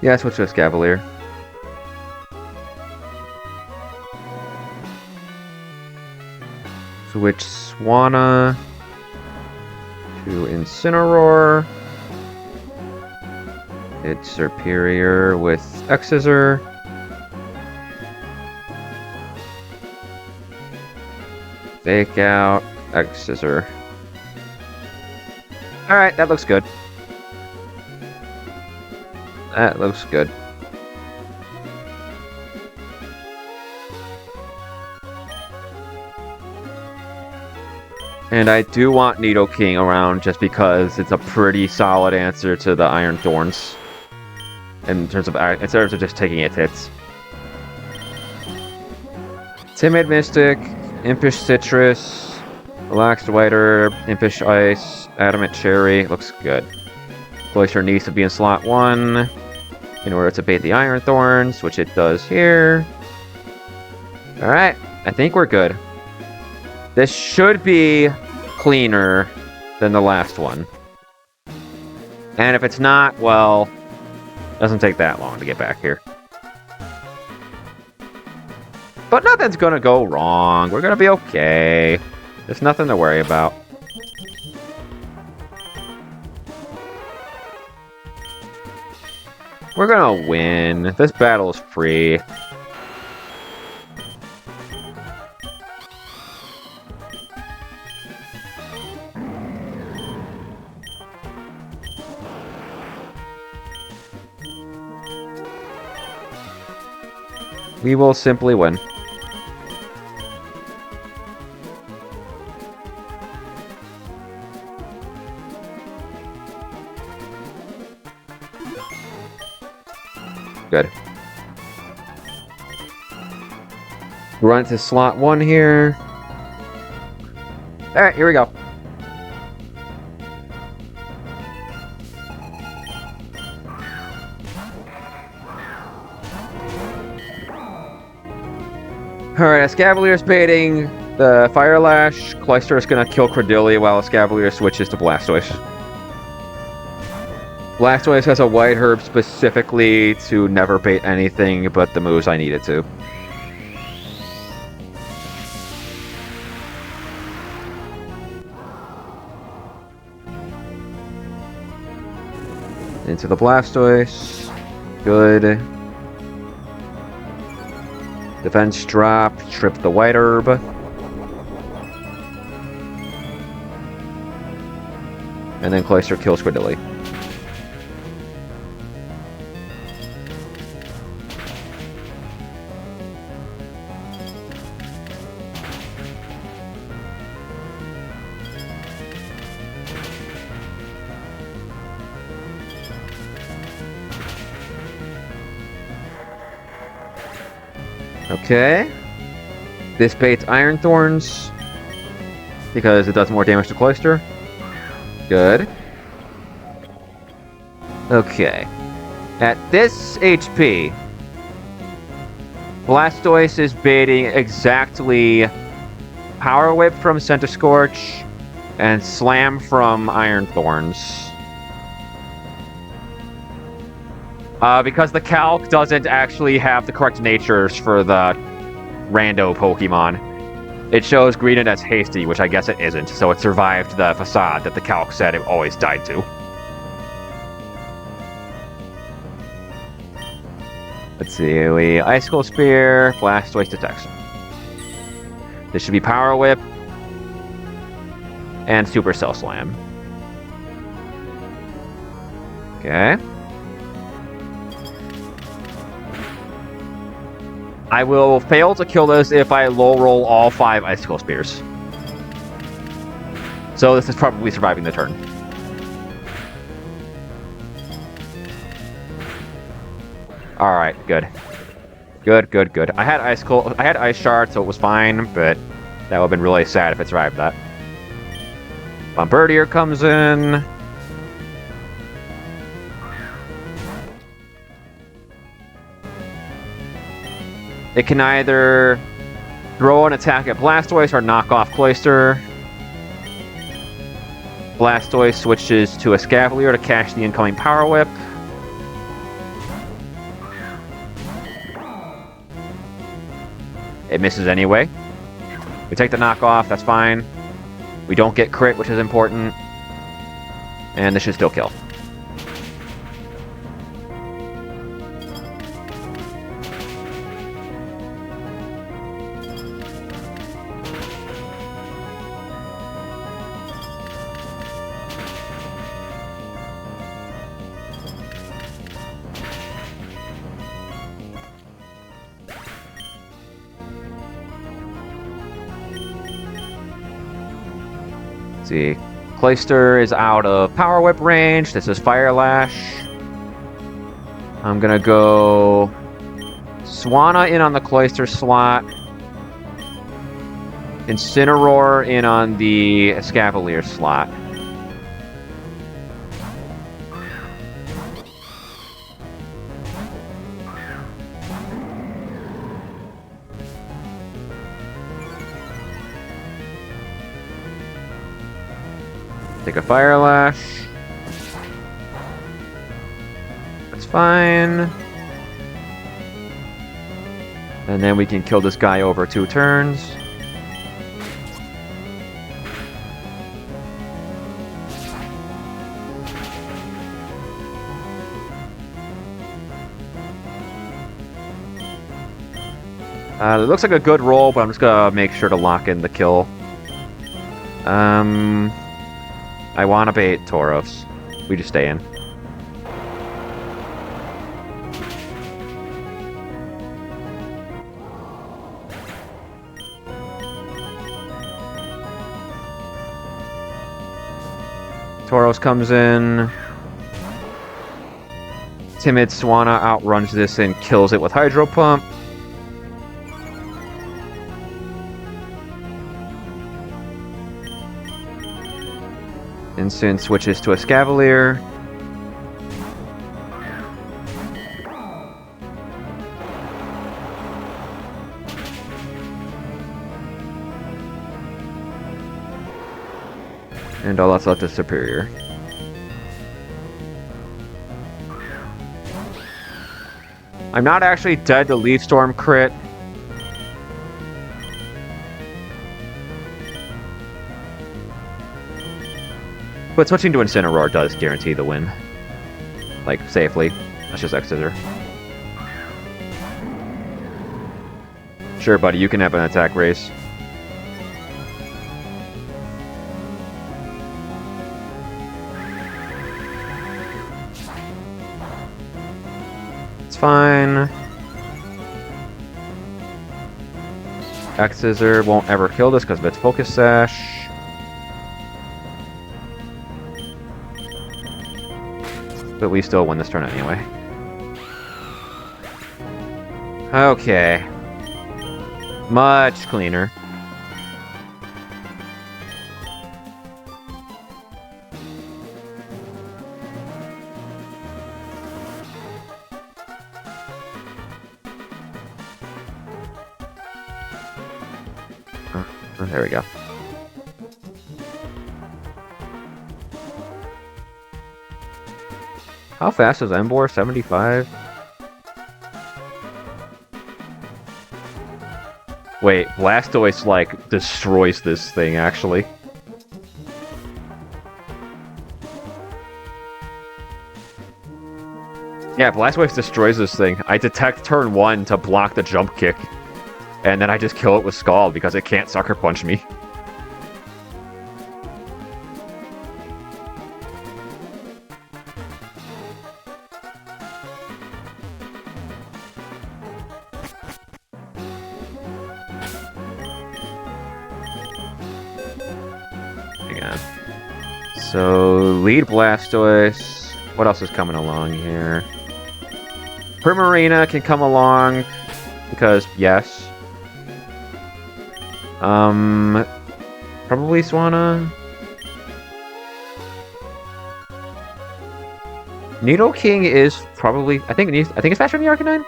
Yeah, switch to Escavalier. Switch Swanna to Incineroar. Hit Superior with X-Scissor. Fake out, X-Scissor. Alright, that looks good. That looks good. And I do want Nidoking around just because it's a pretty solid answer to the Iron Thorns. In terms of just taking its hits. Timid Mystic, Impish Citrus, Relaxed Whiter, Impish Ice, Adamant Cherry. Looks good. Glacier needs to be in slot 1 in order to bait the Iron Thorns, which it does here. Alright, I think we're good. This should be cleaner than the last one. And if it's not, well, it doesn't take that long to get back here. But nothing's gonna go wrong. We're gonna be okay. There's nothing to worry about. We're gonna win. This battle is free. We will simply win. Good. Run to slot 1 here. Alright, here we go. Alright, Escavalier's baiting the Fire Lash. Cloyster is going to kill Credilli while Escavalier switches to Blastoise. Blastoise has a White Herb specifically to never bait anything but the moves I need it to. Into the Blastoise. Good. Defense drop, trip the White Herb. And then Cloyster kills Credilli. Okay. This baits Iron Thorns because it does more damage to Cloyster. Good. Okay. At this HP, Blastoise is baiting exactly Power Whip from Center Scorch and Slam from Iron Thorns. Because the calc doesn't actually have the correct natures for the rando Pokemon. It shows Greedent as hasty, which I guess it isn't, so it survived the facade that the calc said it always died to. Let's see, we Icicle Spear, Blastoise detects. This should be Power Whip and Supercell Slam. Okay. I will fail to kill this if I low roll all 5 Icicle Spears. So this is probably surviving the turn. Alright, good. Good, good, good. I had Ice Shard, so it was fine, but that would have been really sad if it survived that. Bombardier comes in. It can either throw an attack at Blastoise or knock off Cloyster. Blastoise switches to Escavalier to catch the incoming Power Whip. It misses anyway. We take the knockoff, that's fine. We don't get crit, which is important. And this should still kill. See, Cloyster is out of Power Whip range. This is Fire Lash. I'm gonna go Swanna in on the Cloyster slot. Incineroar in on the Escavalier slot. Take a Fire Lash. That's fine. And then we can kill this guy over 2 turns. It looks like a good roll, but I'm just gonna make sure to lock in the kill. I wanna bait Tauros. We just stay in. Tauros comes in. Timid Swanna outruns this and kills it with Hydro Pump. Instant switches to a Scavalier. And all that's left is Superior. I'm not actually dead to Leaf Storm crit. But switching to Incineroar does guarantee the win. Like, safely. That's just X-Scissor. Sure, buddy, you can have an attack race. It's fine. X-Scissor won't ever kill this because of its Focus Sash. But we still win this turn anyway. Okay. Much cleaner. There we go. How fast is Emboar? 75? Wait, Blastoise, like, destroys this thing, actually. Yeah, Blastoise destroys this thing. I detect turn 1 to block the jump kick. And then I just kill it with Scald because it can't Sucker Punch me. So, lead Blastoise. What else is coming along here? Primarina can come along, because, yes. Probably Swanna. Nidoking is probably, I think it's faster than the Arcanine?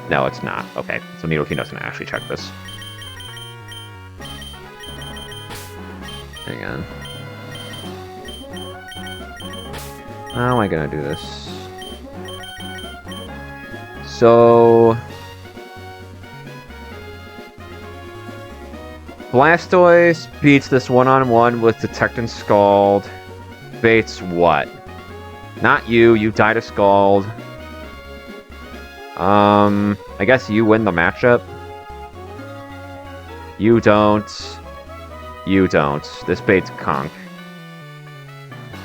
No, it's not. Okay, so Nidoking doesn't actually check this. Hang on. How am I gonna do this? So... Blastoise beats this one-on-one with Detect and Scald. Baits what? Not you, you die to Scald. I guess you win the matchup. You don't. You don't. This baits Conk.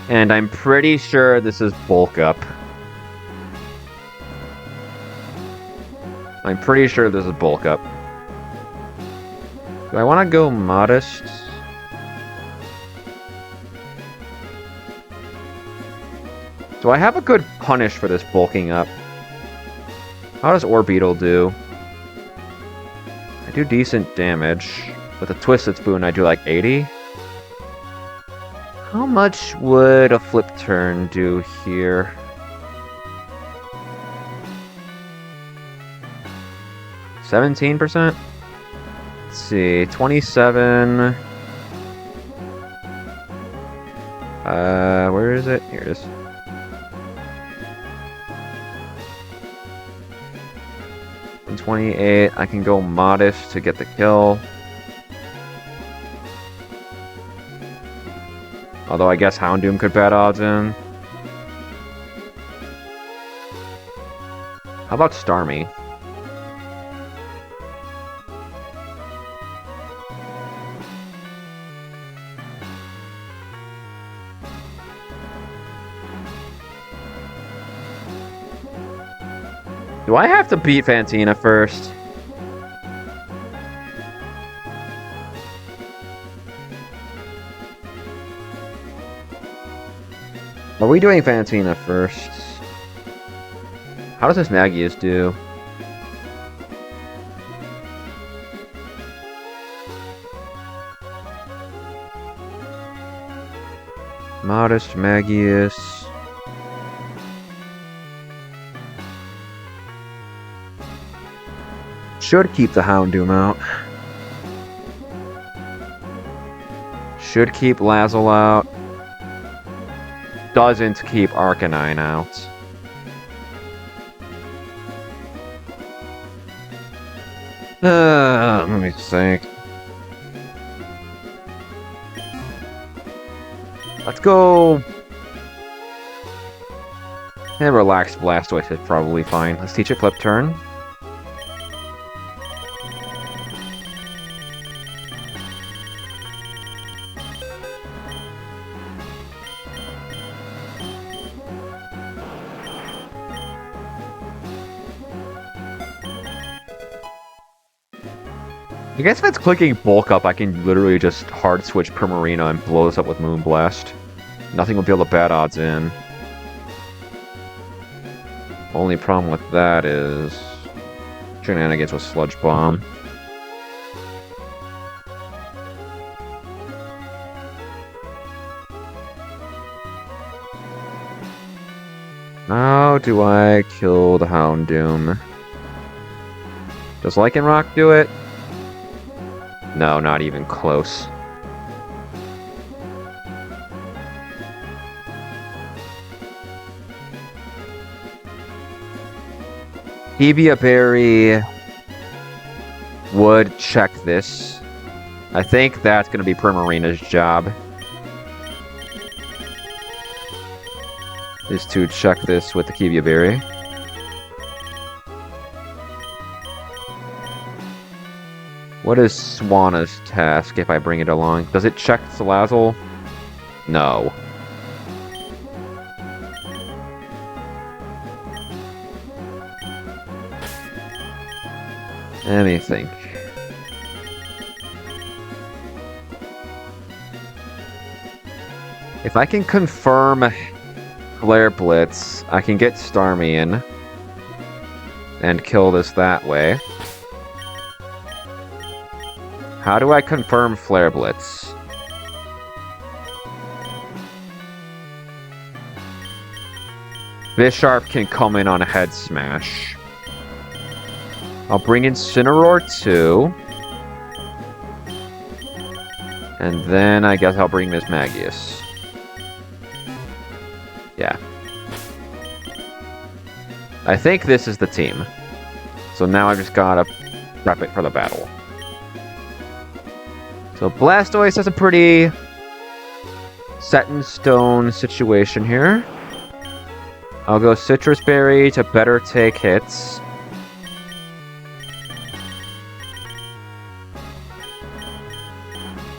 And I'm pretty sure this is Bulk Up. I'm pretty sure this is Bulk Up. Do I want to go Modest? Do I have a good punish for this bulking up? How does Orbeetle do? I do decent damage. With a Twisted Spoon, I do like 80. How much would a Flip Turn do here? %? Let's see, 27. Where is it? Here it is. In 28, I can go modest to get the kill. Although I guess Houndoom could bet odds in. How about Starmie? Do I have to beat Fantina first? Are we doing Fantina first? How does this Magius do? Modest Magius. Should keep the Houndoom out. Should keep Lazzle out. Doesn't keep Arcanine out. Let me think. Let's go. And relax Blastoise is probably fine. Let's teach it Flip Turn. I guess if it's clicking Bulk Up, I can literally just hard switch Primarina and blow this up with Moonblast. Nothing will be able to bat odds in. Only problem with that is shenanigans with Sludge Bomb. How do I kill the Houndoom? Does Lycanroc do it? No, not even close. Hevia Berry would check this. I think that's going to be Primarina's job. Is to check this with the Hevia Berry. What is Swana's task if I bring it along? Does it check Salazzle? No. Let me think. If I can confirm Flare Blitz, I can get Starmie in and kill this that way. How do I confirm Flare Blitz? Bisharp can come in on a Head Smash. I'll bring Incineroar too. And then I guess I'll bring Miss Magius. Yeah. I think this is the team. So now I just gotta prep it for the battle. So Blastoise has a pretty set-in-stone situation here. I'll go Citrus Berry to better take hits.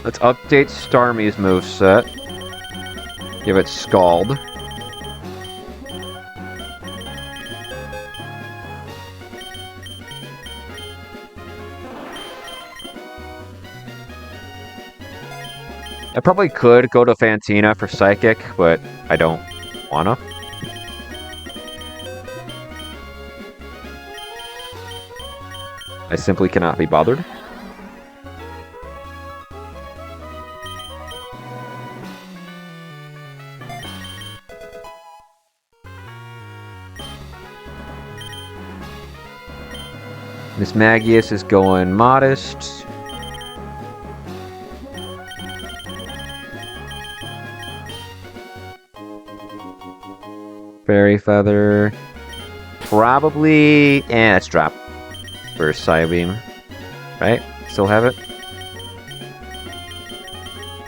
Let's update Starmie's moveset. Give it Scald. I probably could go to Fantina for Psychic, but I don't wanna. I simply cannot be bothered. Miss Magius is going Modest. Fairy Feather. Probably... let's drop. First Psybeam. Right? Still have it?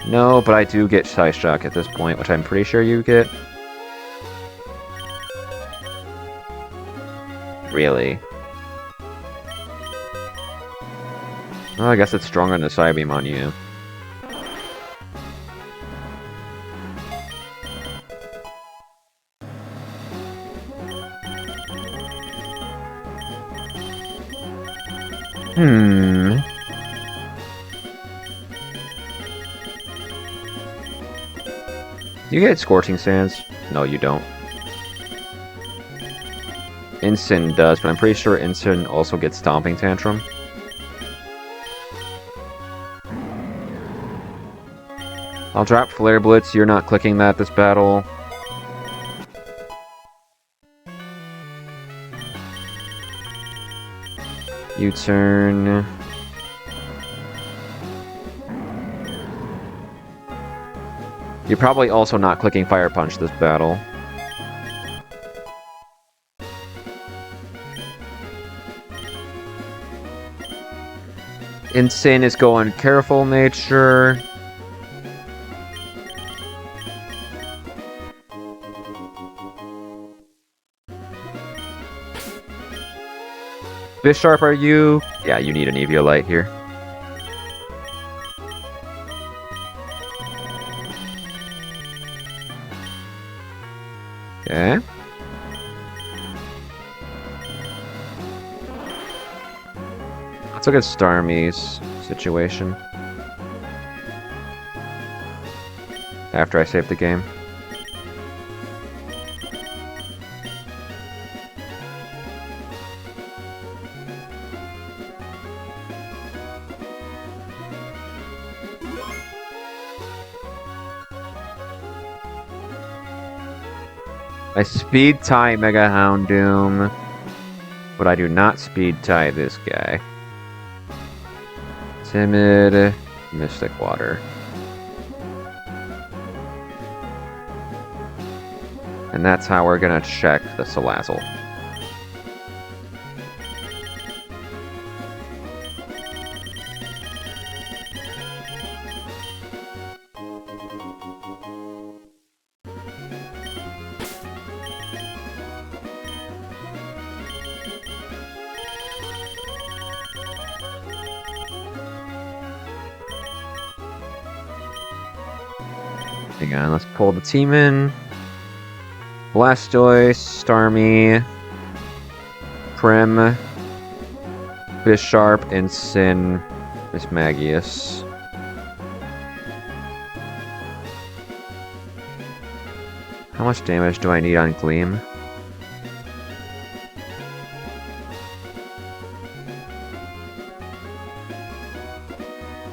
No, but I do get Psyshock at this point, which I'm pretty sure you get. Really? Well, I guess it's stronger than the Psybeam on you. You get Scorching Sands? No, you don't. Incin does, but I'm pretty sure Incin also gets Stomping Tantrum. I'll drop Flare Blitz. You're not clicking that this battle. U-turn. You're probably also not clicking Fire Punch this battle. Insane is going Careful Nature. Bisharp, are you? Yeah, you need an Eviolite here. Okay. Let's look at Starmie's situation. After I save the game. I speed tie Mega Houndoom, but I do not speed tie this guy. Timid Mystic Water. And that's how we're gonna check the Salazzle. Hang on, let's pull the team in. Blastoise, Starmie, Prim, Bisharp, Incin, Mismagius. How much damage do I need on Gleam?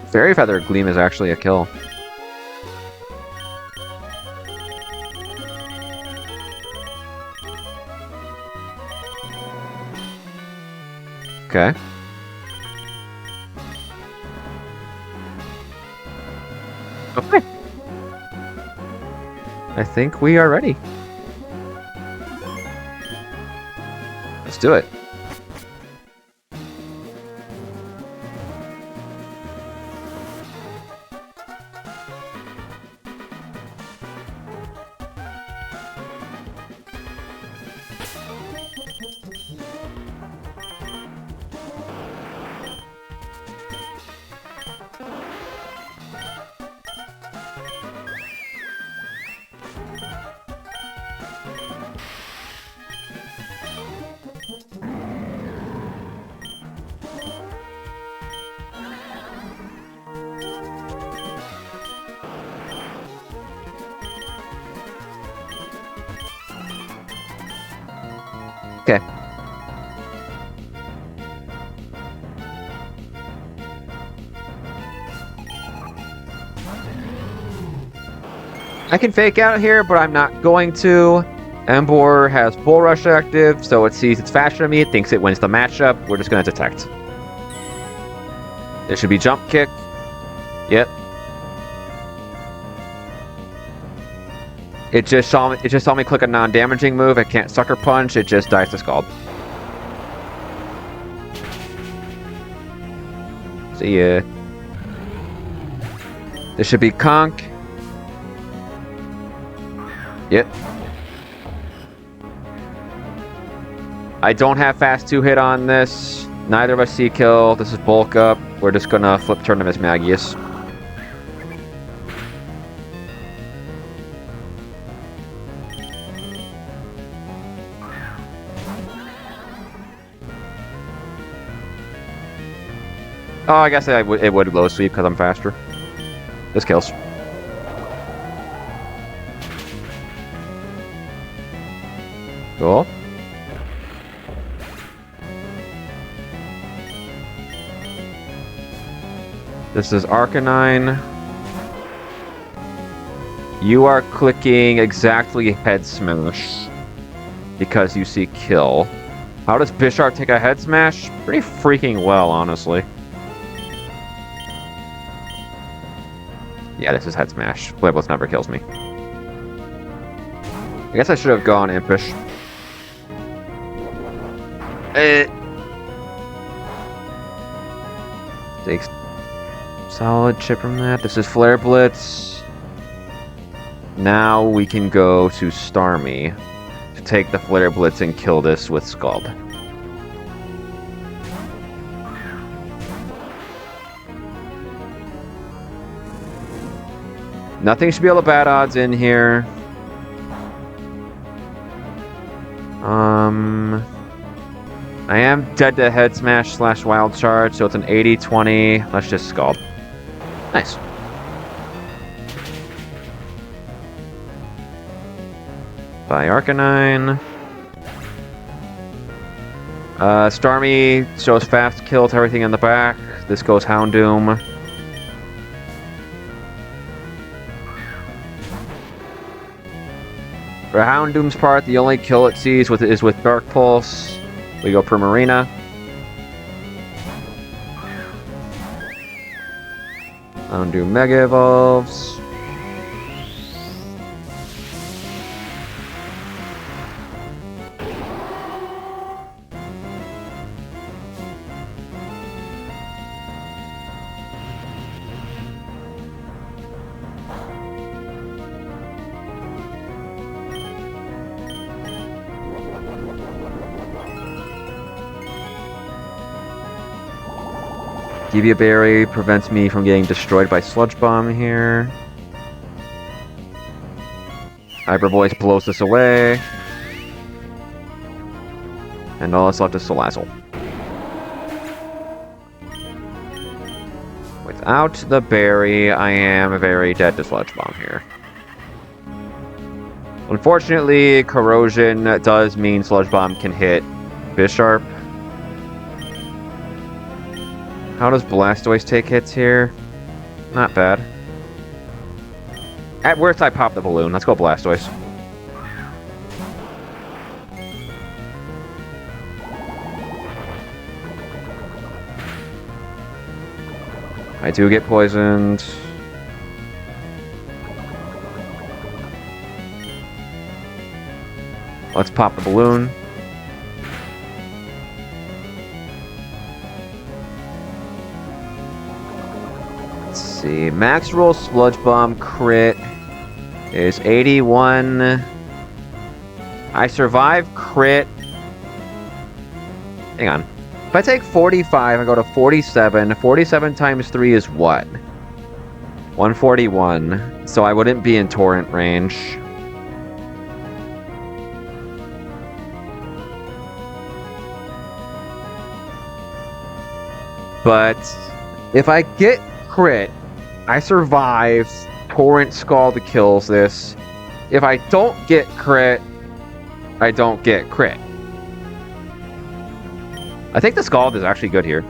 Fairy Feather Gleam is actually a kill. Okay. Okay. I think we are ready. Let's do it. Okay. I can fake out here, but I'm not going to. Emboar has Bull Rush active, so it sees it's faster than me, it thinks it wins the matchup. We're just going to detect. It should be Jump Kick. Yep. It just saw me click a non-damaging move. It can't sucker punch. It just dies to Scald. See ya. This should be Conk. Yep. I don't have fast 2-hit on this. Neither of us see kill. This is bulk up. We're just gonna flip turn him as Magius. Oh, I guess it would low sweep because I'm faster. This kills. Cool. This is Arcanine. You are clicking exactly head smash because you see kill. How does Bisharp take a head smash? Pretty freaking well, honestly. Yeah, this is head smash. Blabless never kills me. I guess I should have gone Impish. Takes solid chip from that. This is Flare Blitz. Now we can go to Starmie to take the Flare Blitz and kill this with Scald. Nothing should be able to bad odds in here. I am dead to head smash / wild charge, so it's an 80-20. Let's just Scald. Nice. By Arcanine. Starmie shows fast kill to everything in the back. This goes Houndoom. For Houndoom's part, the only kill it sees is with Dark Pulse. We go Primarina. Houndoom Mega Evolves. Give Berry prevents me from getting destroyed by Sludge Bomb here. Hyper Voice blows this away. And all that's left is Salazzle. Without the berry, I am very dead to Sludge Bomb here. Unfortunately, Corrosion does mean Sludge Bomb can hit Bisharp. How does Blastoise take hits here? Not bad. At worst, I pop the balloon. Let's go Blastoise. I do get poisoned. Let's pop the balloon. See, max roll Sludge Bomb crit is 81. I survive crit. Hang on. If I take 45 and go to 47, 47 times 3 is what? 141. So I wouldn't be in torrent range. But if I get crit, I survive. Torrent Scald kills this. If I don't get crit, I don't get crit. I think the Scald is actually good here.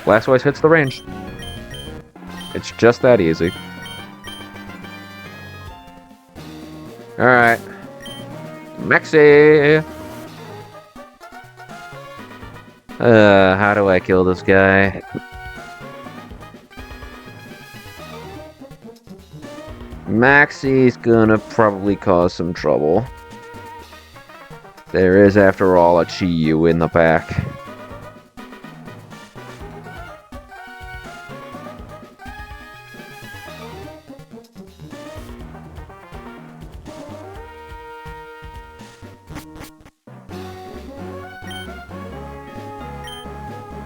Blastoise hits the range. It's just that easy. Alright. Maxi! How do I kill this guy? Maxi's gonna probably cause some trouble. There is, after all, a Chi-Yu in the back.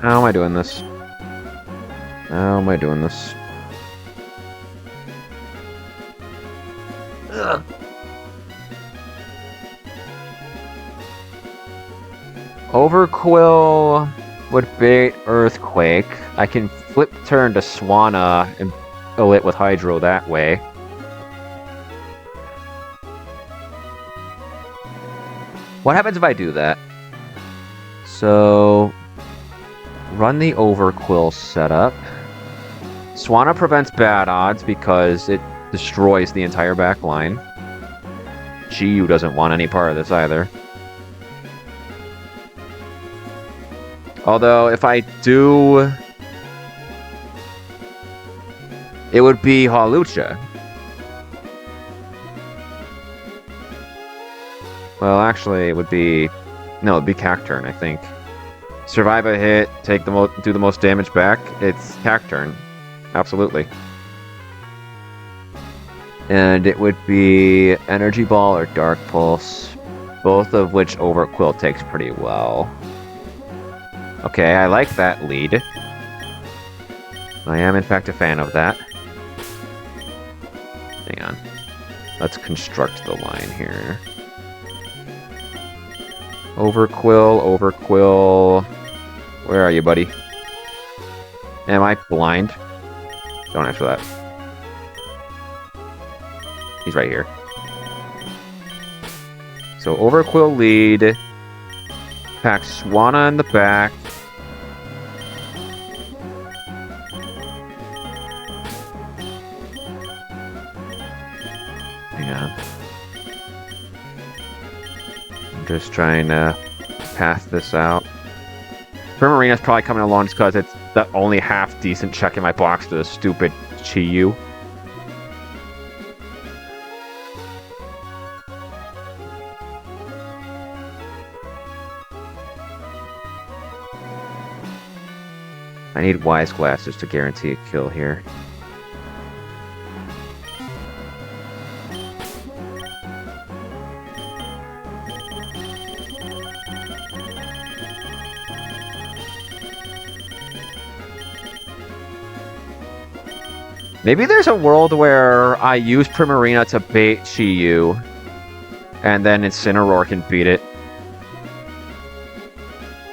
How am I doing this? How am I doing this? Ugh. Overquill would bait Earthquake. I can flip turn to Swanna and kill it with Hydro that way. What happens if I do that? So... run the Overquill setup. Swanna prevents bad odds because it destroys the entire back line. Chi-Yu doesn't want any part of this either. Although, if I do... it would be Hawlucha. Well, actually, it would be... no, it would be Cacturne, I think. Survive a hit, do the most damage back. It's Cacturne. Absolutely. And it would be Energy Ball or Dark Pulse. Both of which Overquill takes pretty well. Okay, I like that lead. I am in fact a fan of that. Hang on. Let's construct the line here. Overquill. Where are you, buddy? Am I blind? Don't answer that. He's right here. So Overquill lead. Pack Swanna in the back. Hang on. I'm just trying to path this out. Primarina's probably coming along just because it's the only half-decent check in my box to the stupid Chi-Yu. I need Wise Glasses to guarantee a kill here. Maybe there's a world where I use Primarina to bait Chi-Yu, and then Incineroar can beat it.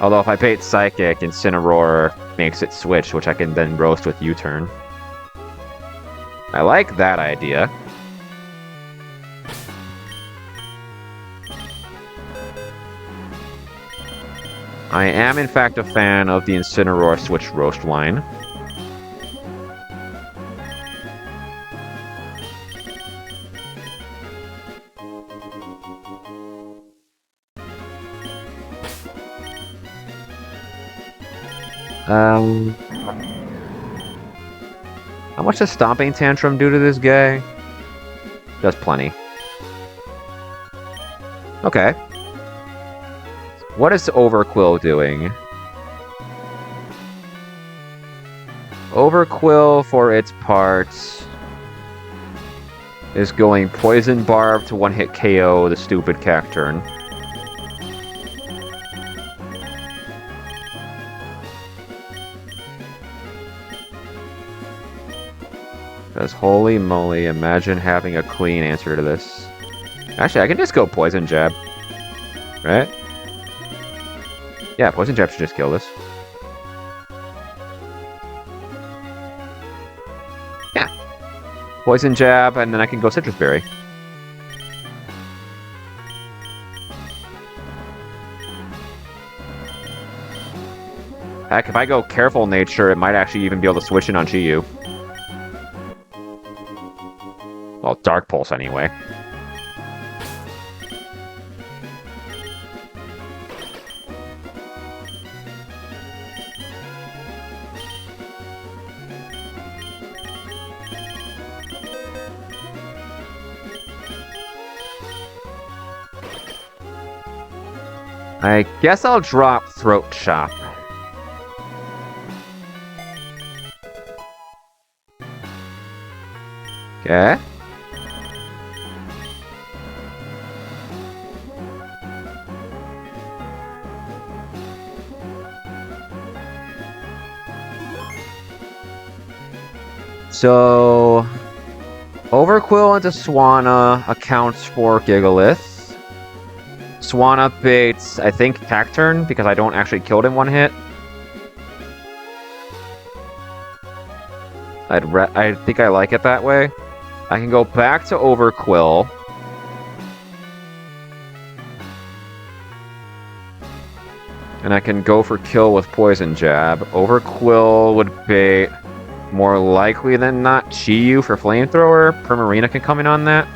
Although if I bait Psychic, Incineroar makes it switch, which I can then roast with U-turn. I like that idea. I am in fact a fan of the Incineroar switch roast line. How much does Stomping Tantrum do to this guy? Does plenty. Okay. What is Overquill doing? Overquill, for its parts, is going Poison Barb to one-hit KO the stupid Cacturne. Because holy moly, imagine having a clean answer to this. Actually, I can just go Poison Jab. Right? Yeah, Poison Jab should just kill this. Yeah. Poison Jab, and then I can go Citrus Berry. Heck, if I go Careful Nature, it might actually even be able to switch in on Chi-Yu. Well, Dark Pulse anyway. I guess I'll drop Throat Chop. Okay. So, Overquill into Swanna accounts for Gigalith. Swanna baits, I think, Cacturn, because I don't actually kill it in one hit. I think I like it that way. I can go back to Overquill. And I can go for kill with Poison Jab. Overquill would bait more likely than not Chi-Yu for Flamethrower. Primarina can come in on that.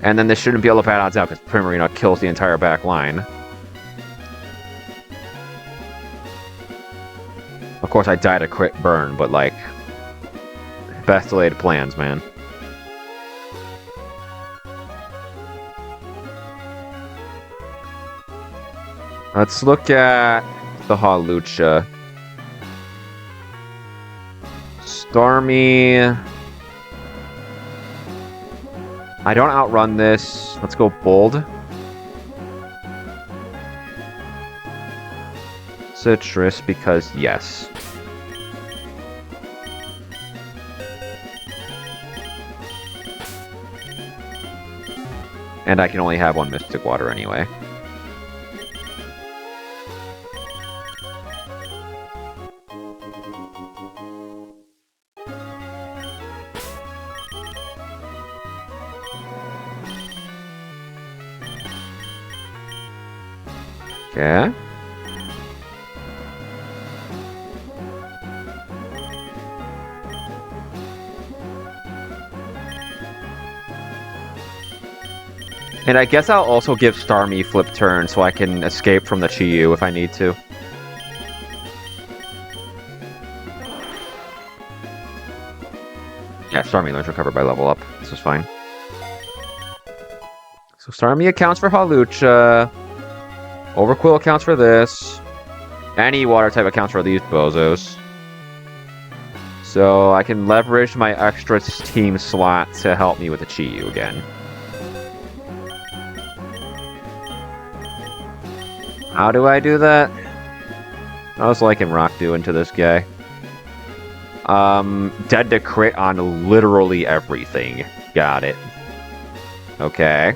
And then this shouldn't be able to bad odds out because Primarina kills the entire back line. Of course, I died a crit burn, but like, best laid plans, man. Let's look at the Hawlucha. Stormy. I don't outrun this. Let's go bold. Citrus, because yes. And I can only have one Mystic Water anyway. Okay. And I guess I'll also give Starmie flip turn so I can escape from the Chi-Yu if I need to. Yeah, Starmie learns recover by level up. This is fine. So Starmie accounts for Hawlucha. Overquill accounts for this. Any water type accounts for these bozos. So I can leverage my extra team slot to help me with the Chi-Yu again. How do I do that? I was liking Rock doing to this guy. Dead to crit on literally everything. Got it. Okay.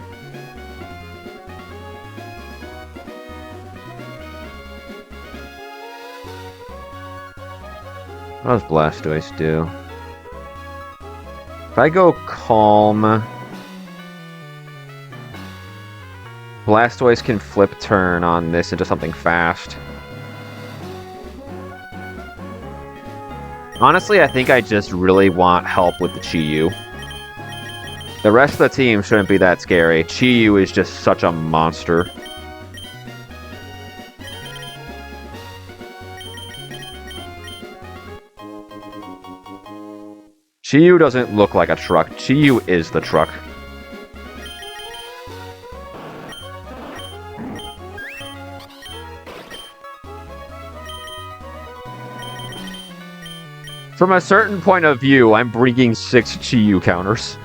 What does Blastoise do? If I go Calm... Blastoise can flip turn on this into something fast. Honestly, I think I just really want help with the Chi-Yu. The rest of the team shouldn't be that scary. Chi-Yu is just such a monster. Chi-Yu doesn't look like a truck. Chi-Yu is the truck. From a certain point of view, I'm bringing 6 Chi-Yu counters.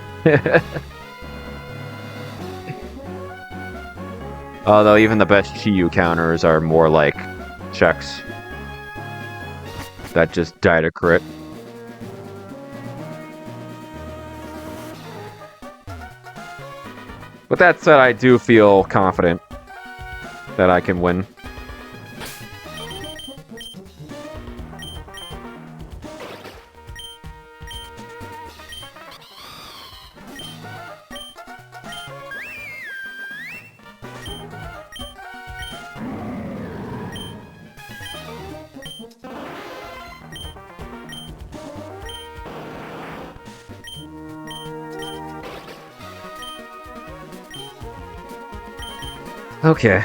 Although even the best Chi-Yu counters are more like checks. That just died a crit. But that said, I do feel confident that I can win. Okay.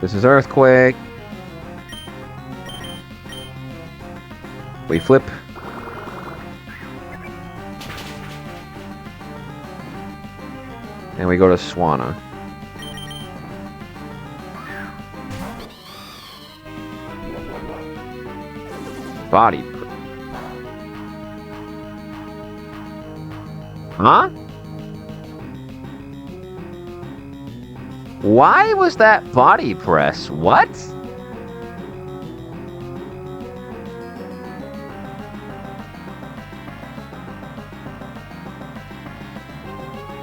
This is Earthquake. We flip. And we go to Swana. Body. Huh? Why was that body press? What?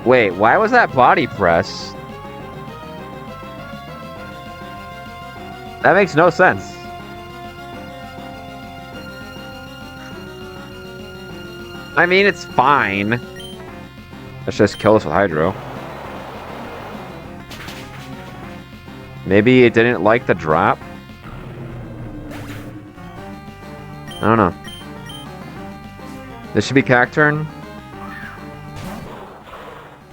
Wait, why was that body press? That makes no sense. I mean, it's fine. Let's just kill this with Hydro. Maybe it didn't like the drop? I don't know. This should be Cacturn.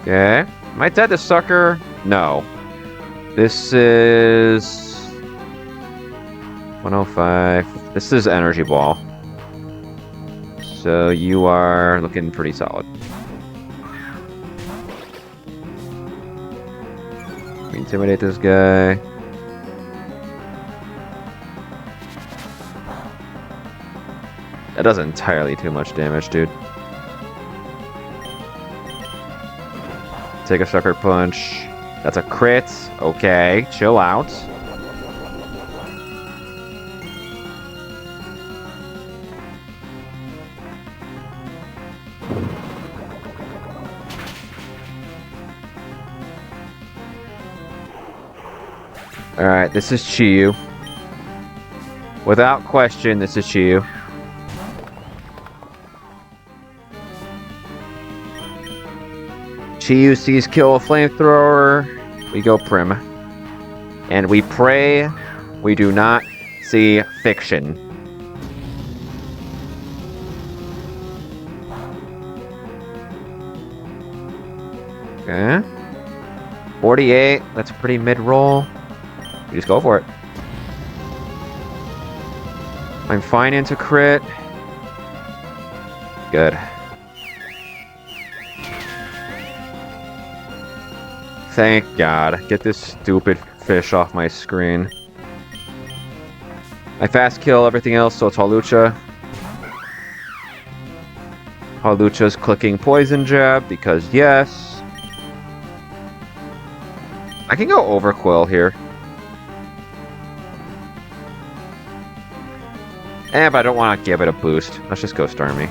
Okay. Am I dead to Sucker? No. This is 105. This is Energy Ball. So you are looking pretty solid. Intimidate this guy. That does entirely too much damage, dude. Take a Sucker Punch. That's a crit. Okay, chill out. Alright, this is Chiyu. Without question, this is Chiyu. Chiyu sees kill a flamethrower. We go Prim. And we pray we do not see Fiction. Okay. 48. That's a pretty mid-roll. You just go for it. I'm fine into crit. Good. Thank God. Get this stupid fish off my screen. I fast kill everything else, so it's Hawlucha. Hawlucha's clicking Poison Jab, because yes. I can go Overquill here. But I don't want to give it a boost. Let's just go Starmie.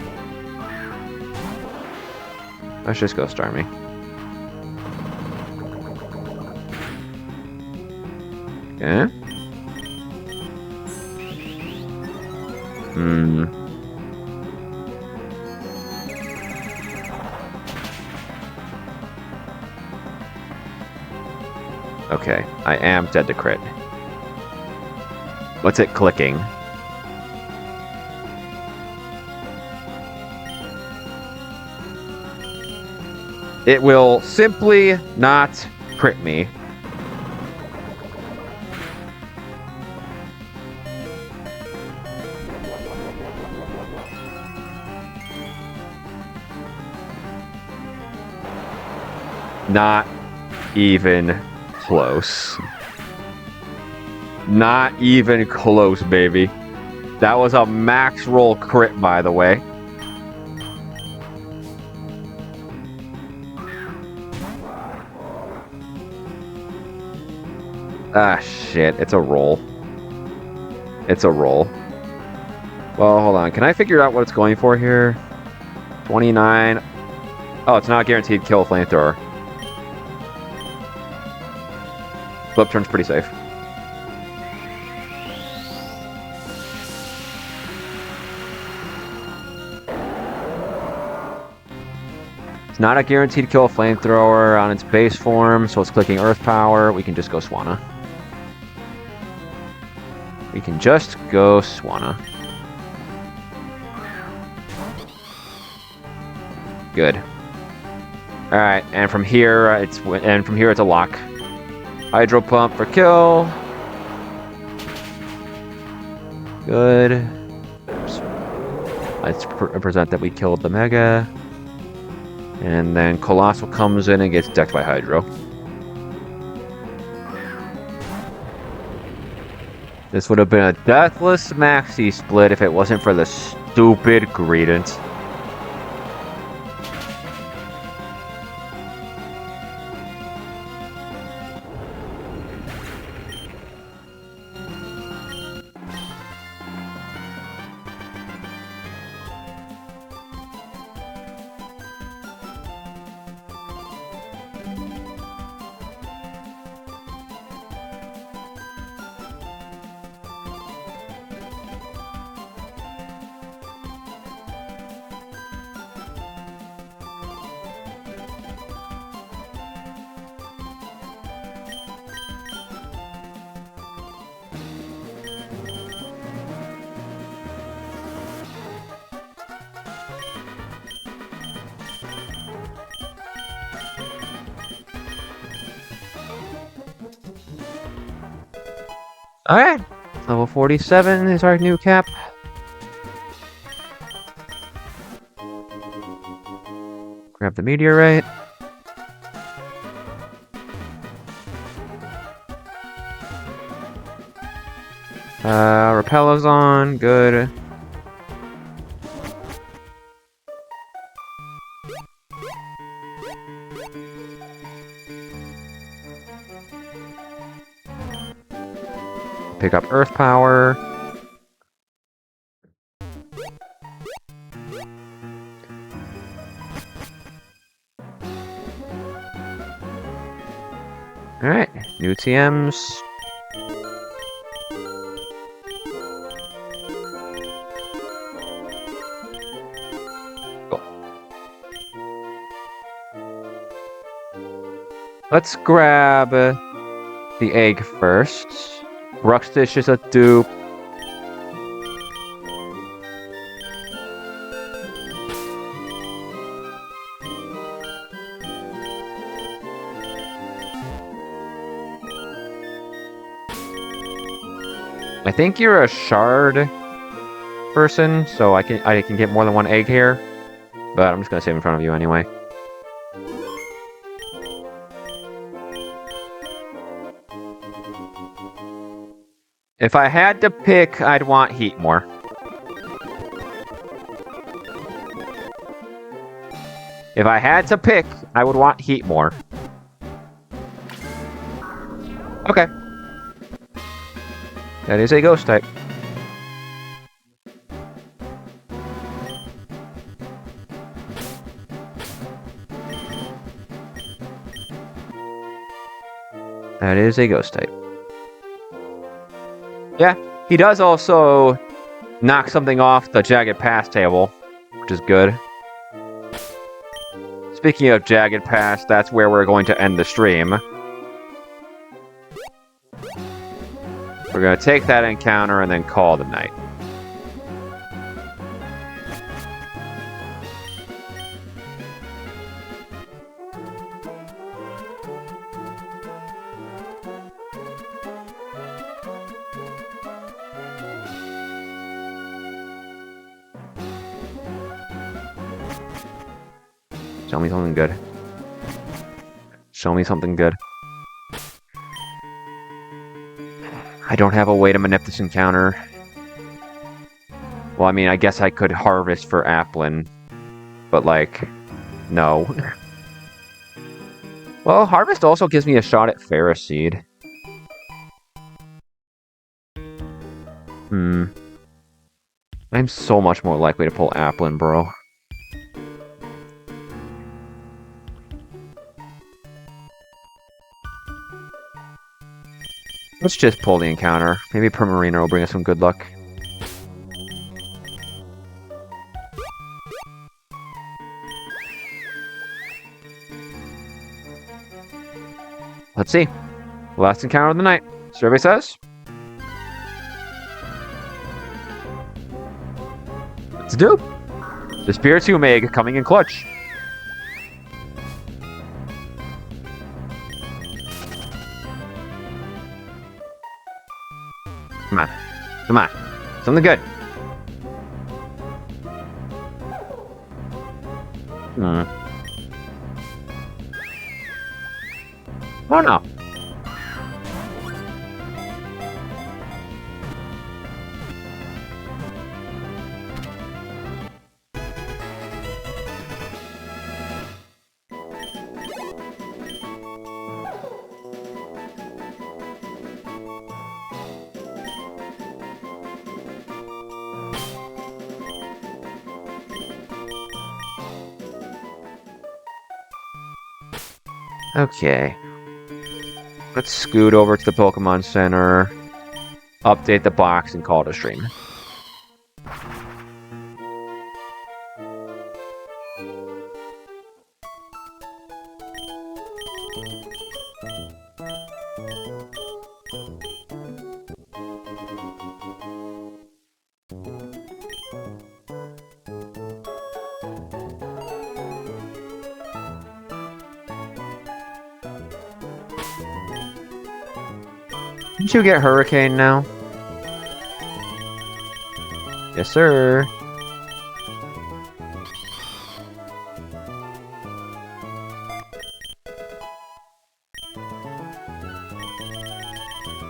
Let's just go Starmie. Okay. Okay, I am dead to crit. What's it clicking? It will simply not crit me. Not even close. Not even close, baby. That was a max roll crit, by the way. Ah, shit. It's a roll. It's a roll. Well, hold on. Can I figure out what it's going for here? 29. Oh, it's not guaranteed kill flamethrower. Flip turn's pretty safe. It's not a guaranteed kill flamethrower on its base form, so it's clicking Earth Power. We can just go Swana. We can just go Swana. Good. All right, and from here it's a lock. Hydro Pump for kill. Good. Let's represent that we killed the Mega. And then Colossal comes in and gets decked by Hydro. This would have been a deathless maxi split if it wasn't for the stupid Greedent. Alright, level 47 is our new cap. Grab the meteorite. Repello's on, good. Pick up Earth Power. Alright, new TMs. Cool. Let's grab the egg first. Ruxtish is a dupe. I think you're a shard person, so I can get more than one egg here. But I'm just gonna save in front of you anyway. If I had to pick, I'd want Heat more. If I had to pick, I would want Heat more. Okay. That is a Ghost type. That is a Ghost type. Yeah, he does also knock something off the Jagged Pass table, which is good. Speaking of Jagged Pass, that's where we're going to end the stream. We're going to take that encounter and then call the night. Show me something good. Show me something good. I don't have a way to manip this encounter. Well, I mean, I guess I could harvest for Applin. But, like, no. Well, harvest also gives me a shot at Ferris Seed. I'm so much more likely to pull Applin, bro. Let's just pull the encounter. Maybe Primarina will bring us some good luck. Let's see. Last encounter of the night. Survey says. Let's do. The Spiritomb Meg coming in clutch. Come on. Come on. Something good. Oh no. Okay. Let's scoot over to the Pokemon Center, update the box, and call it a stream. Didn't you get Hurricane now? Yes, sir.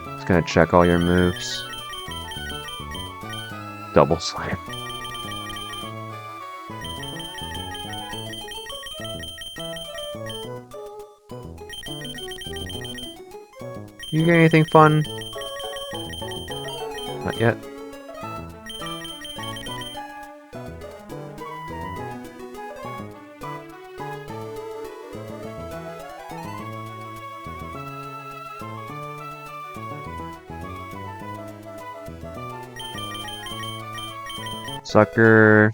Just gonna check all your moves. Double slam. You get anything fun? Not yet. Sucker.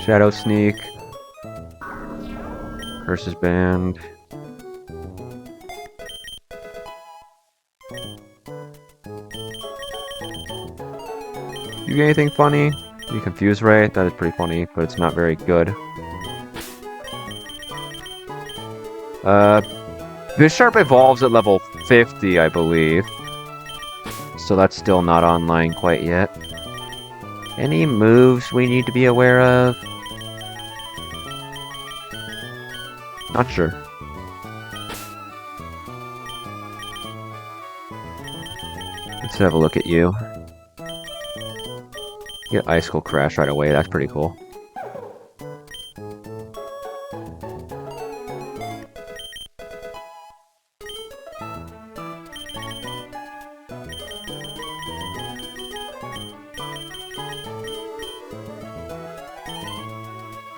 Shadow Sneak. Curses Band. You get anything funny? You Confuse Ray? That is pretty funny, but it's not very good. Bisharp evolves at level 50, I believe. So that's still not online quite yet. Any moves we need to be aware of? Not sure. Let's have a look at you. Get Icicle Crash right away, that's pretty cool.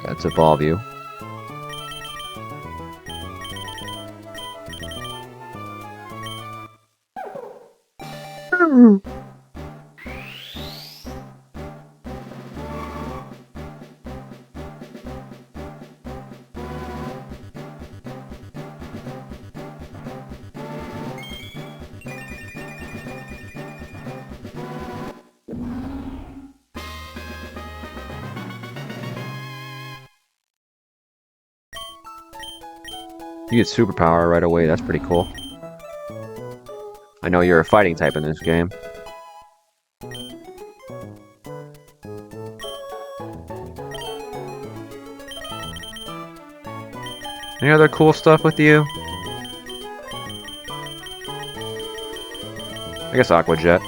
Let's evolve you. You get Superpower right away, that's pretty cool. I know you're a fighting type in this game. Any other cool stuff with you? I guess Aqua Jet.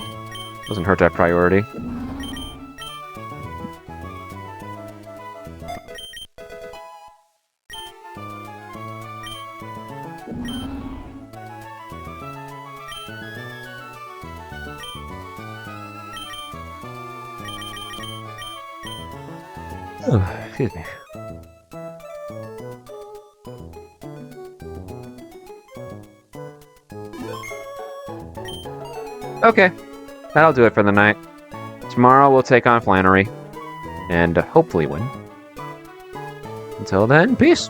Doesn't hurt that priority. Oh, excuse me. Okay, that'll do it for the night. Tomorrow we'll take on Flannery, and hopefully win. Until then, peace!